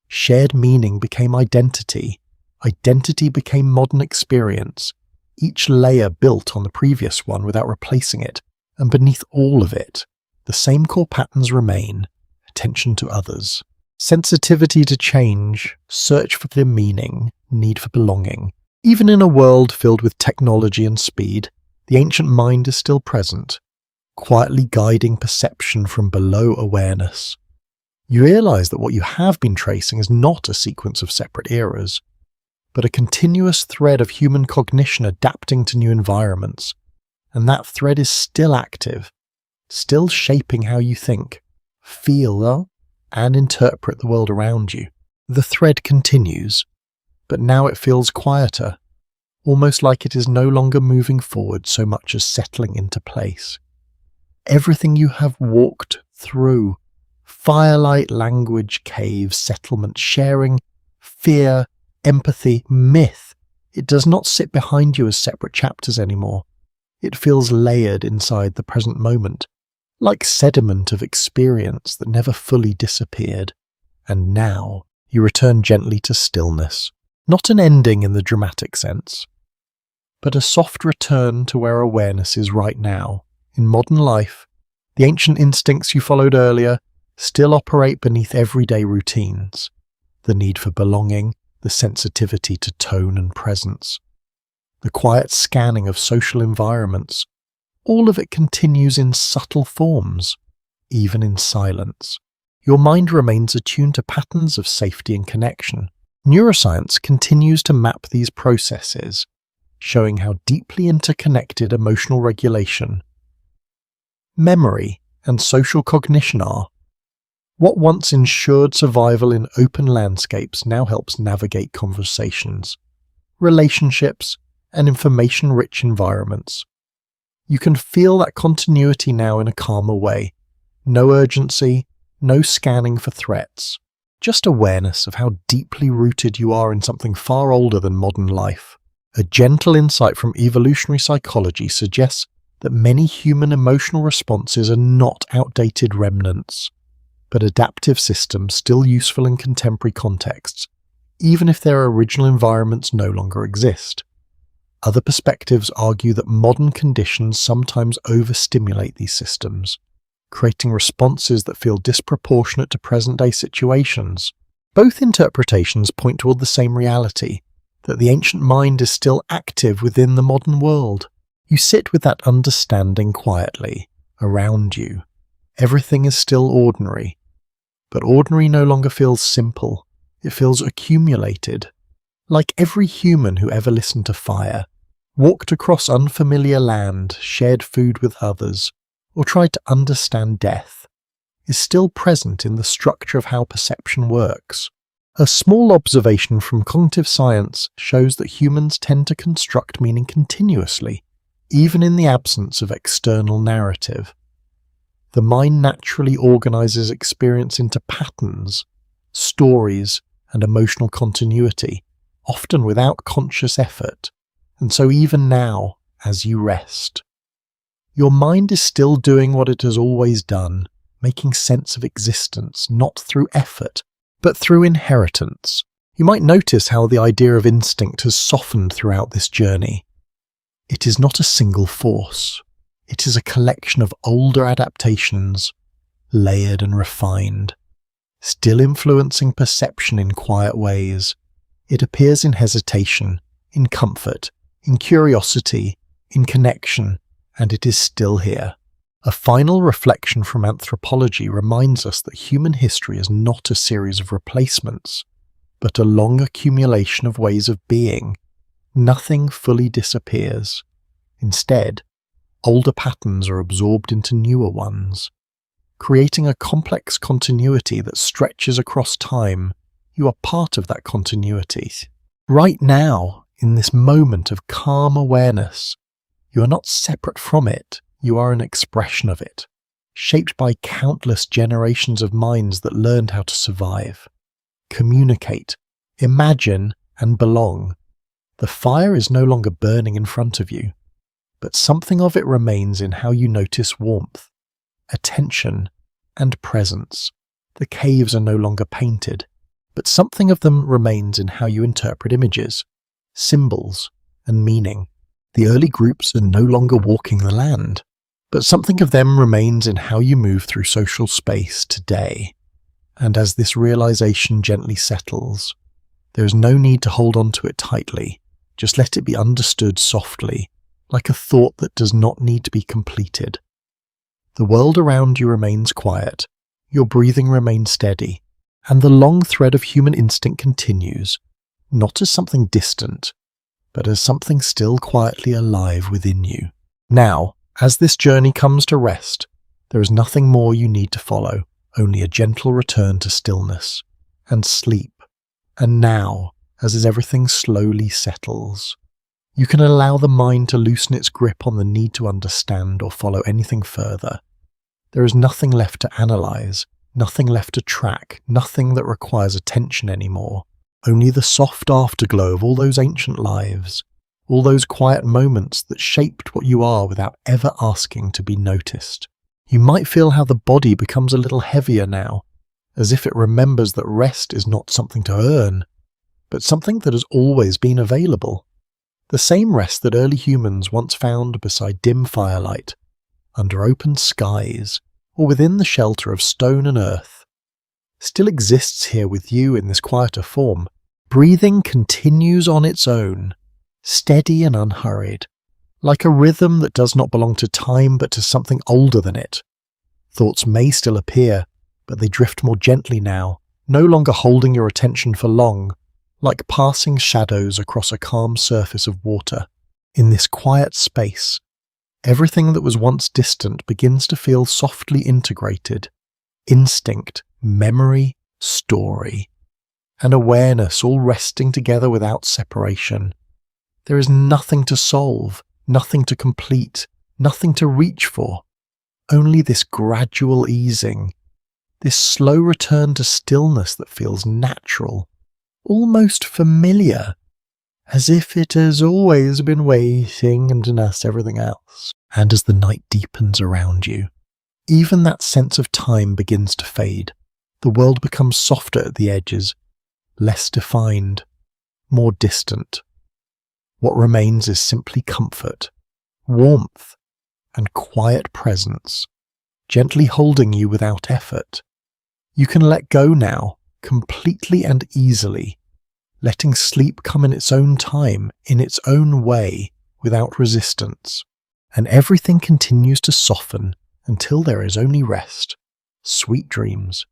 Shared meaning became identity. Identity became modern experience. Each layer built on the previous one without replacing it, and beneath all of it, the same core patterns remain: attention to others, sensitivity to change, search for the meaning, need for belonging. Even in a world filled with technology and speed, the ancient mind is still present, quietly guiding perception from below awareness. You realize that what you have been tracing is not a sequence of separate eras, but a continuous thread of human cognition adapting to new environments, and that thread is still active, still shaping how you think, feel, and interpret the world around you. The thread continues, but now it feels quieter, almost like it is no longer moving forward so much as settling into place. Everything you have walked through, firelight, language, caves, settlement, sharing, fear, empathy, myth, it does not sit behind you as separate chapters anymore. It feels layered inside the present moment, like sediment of experience that never fully disappeared. And now you return gently to stillness, not an ending in the dramatic sense, but a soft return to where awareness is right now. In modern life, the ancient instincts you followed earlier still operate beneath everyday routines. The need for belonging, the sensitivity to tone and presence, the quiet scanning of social environments, all of it continues in subtle forms, even in silence. Your mind remains attuned to patterns of safety and connection. Neuroscience continues to map these processes, showing how deeply interconnected emotional regulation, memory, and social cognition are. What once ensured survival in open landscapes now helps navigate conversations, relationships, and information-rich environments. You can feel that continuity now in a calmer way. No urgency, no scanning for threats, just awareness of how deeply rooted you are in something far older than modern life. A gentle insight from evolutionary psychology suggests that many human emotional responses are not outdated remnants, but adaptive systems still useful in contemporary contexts, even if their original environments no longer exist. Other perspectives argue that modern conditions sometimes overstimulate these systems, creating responses that feel disproportionate to present-day situations. Both interpretations point toward the same reality, that the ancient mind is still active within the modern world. You sit with that understanding quietly, around you. Everything is still ordinary, but ordinary no longer feels simple. It feels accumulated. Like every human who ever listened to fire, walked across unfamiliar land, shared food with others, or tried to understand death, is still present in the structure of how perception works. A small observation from cognitive science shows that humans tend to construct meaning continuously, even in the absence of external narrative. The mind naturally organizes experience into patterns, stories, and emotional continuity, often without conscious effort. And so even now, as you rest, your mind is still doing what it has always done, making sense of existence, not through effort, but through inheritance. You might notice how the idea of instinct has softened throughout this journey. It is not a single force. It is a collection of older adaptations, layered and refined, still influencing perception in quiet ways. It appears in hesitation, in comfort, in curiosity, in connection, and it is still here. A final reflection from anthropology reminds us that human history is not a series of replacements, but a long accumulation of ways of being. Nothing fully disappears. Instead, older patterns are absorbed into newer ones, creating a complex continuity that stretches across time. You are part of that continuity. Right now, in this moment of calm awareness, you are not separate from it. You are an expression of it, shaped by countless generations of minds that learned how to survive, communicate, imagine, and belong. The fire is no longer burning in front of you, but something of it remains in how you notice warmth, attention, and presence. The caves are no longer painted, but something of them remains in how you interpret images, symbols, and meaning. The early groups are no longer walking the land, but something of them remains in how you move through social space today. And as this realization gently settles, there is no need to hold on to it tightly. Just let it be understood softly, like a thought that does not need to be completed. The world around you remains quiet, your breathing remains steady, and the long thread of human instinct continues, not as something distant, but as something still quietly alive within you. Now, as this journey comes to rest, there is nothing more you need to follow, only a gentle return to stillness and sleep. And now, as everything slowly settles, you can allow the mind to loosen its grip on the need to understand or follow anything further. There is nothing left to analyze, nothing left to track, nothing that requires attention anymore. Only the soft afterglow of all those ancient lives, all those quiet moments that shaped what you are without ever asking to be noticed. You might feel how the body becomes a little heavier now, as if it remembers that rest is not something to earn, but something that has always been available. The same rest that early humans once found beside dim firelight, under open skies, or within the shelter of stone and earth, still exists here with you in this quieter form. Breathing continues on its own, steady and unhurried, like a rhythm that does not belong to time but to something older than it. Thoughts may still appear, but they drift more gently now, no longer holding your attention for long, like passing shadows across a calm surface of water. In this quiet space, everything that was once distant begins to feel softly integrated. Instinct, memory, story, and awareness all resting together without separation. There is nothing to solve, nothing to complete, nothing to reach for. Only this gradual easing, this slow return to stillness that feels natural, almost familiar, as if it has always been waiting and done everything else. And as the night deepens around you, even that sense of time begins to fade. The world becomes softer at the edges, less defined, more distant. What remains is simply comfort, warmth, and quiet presence, gently holding you without effort. You can let go now, completely and easily, letting sleep come in its own time, in its own way, without resistance. And everything continues to soften until there is only rest. Sweet dreams.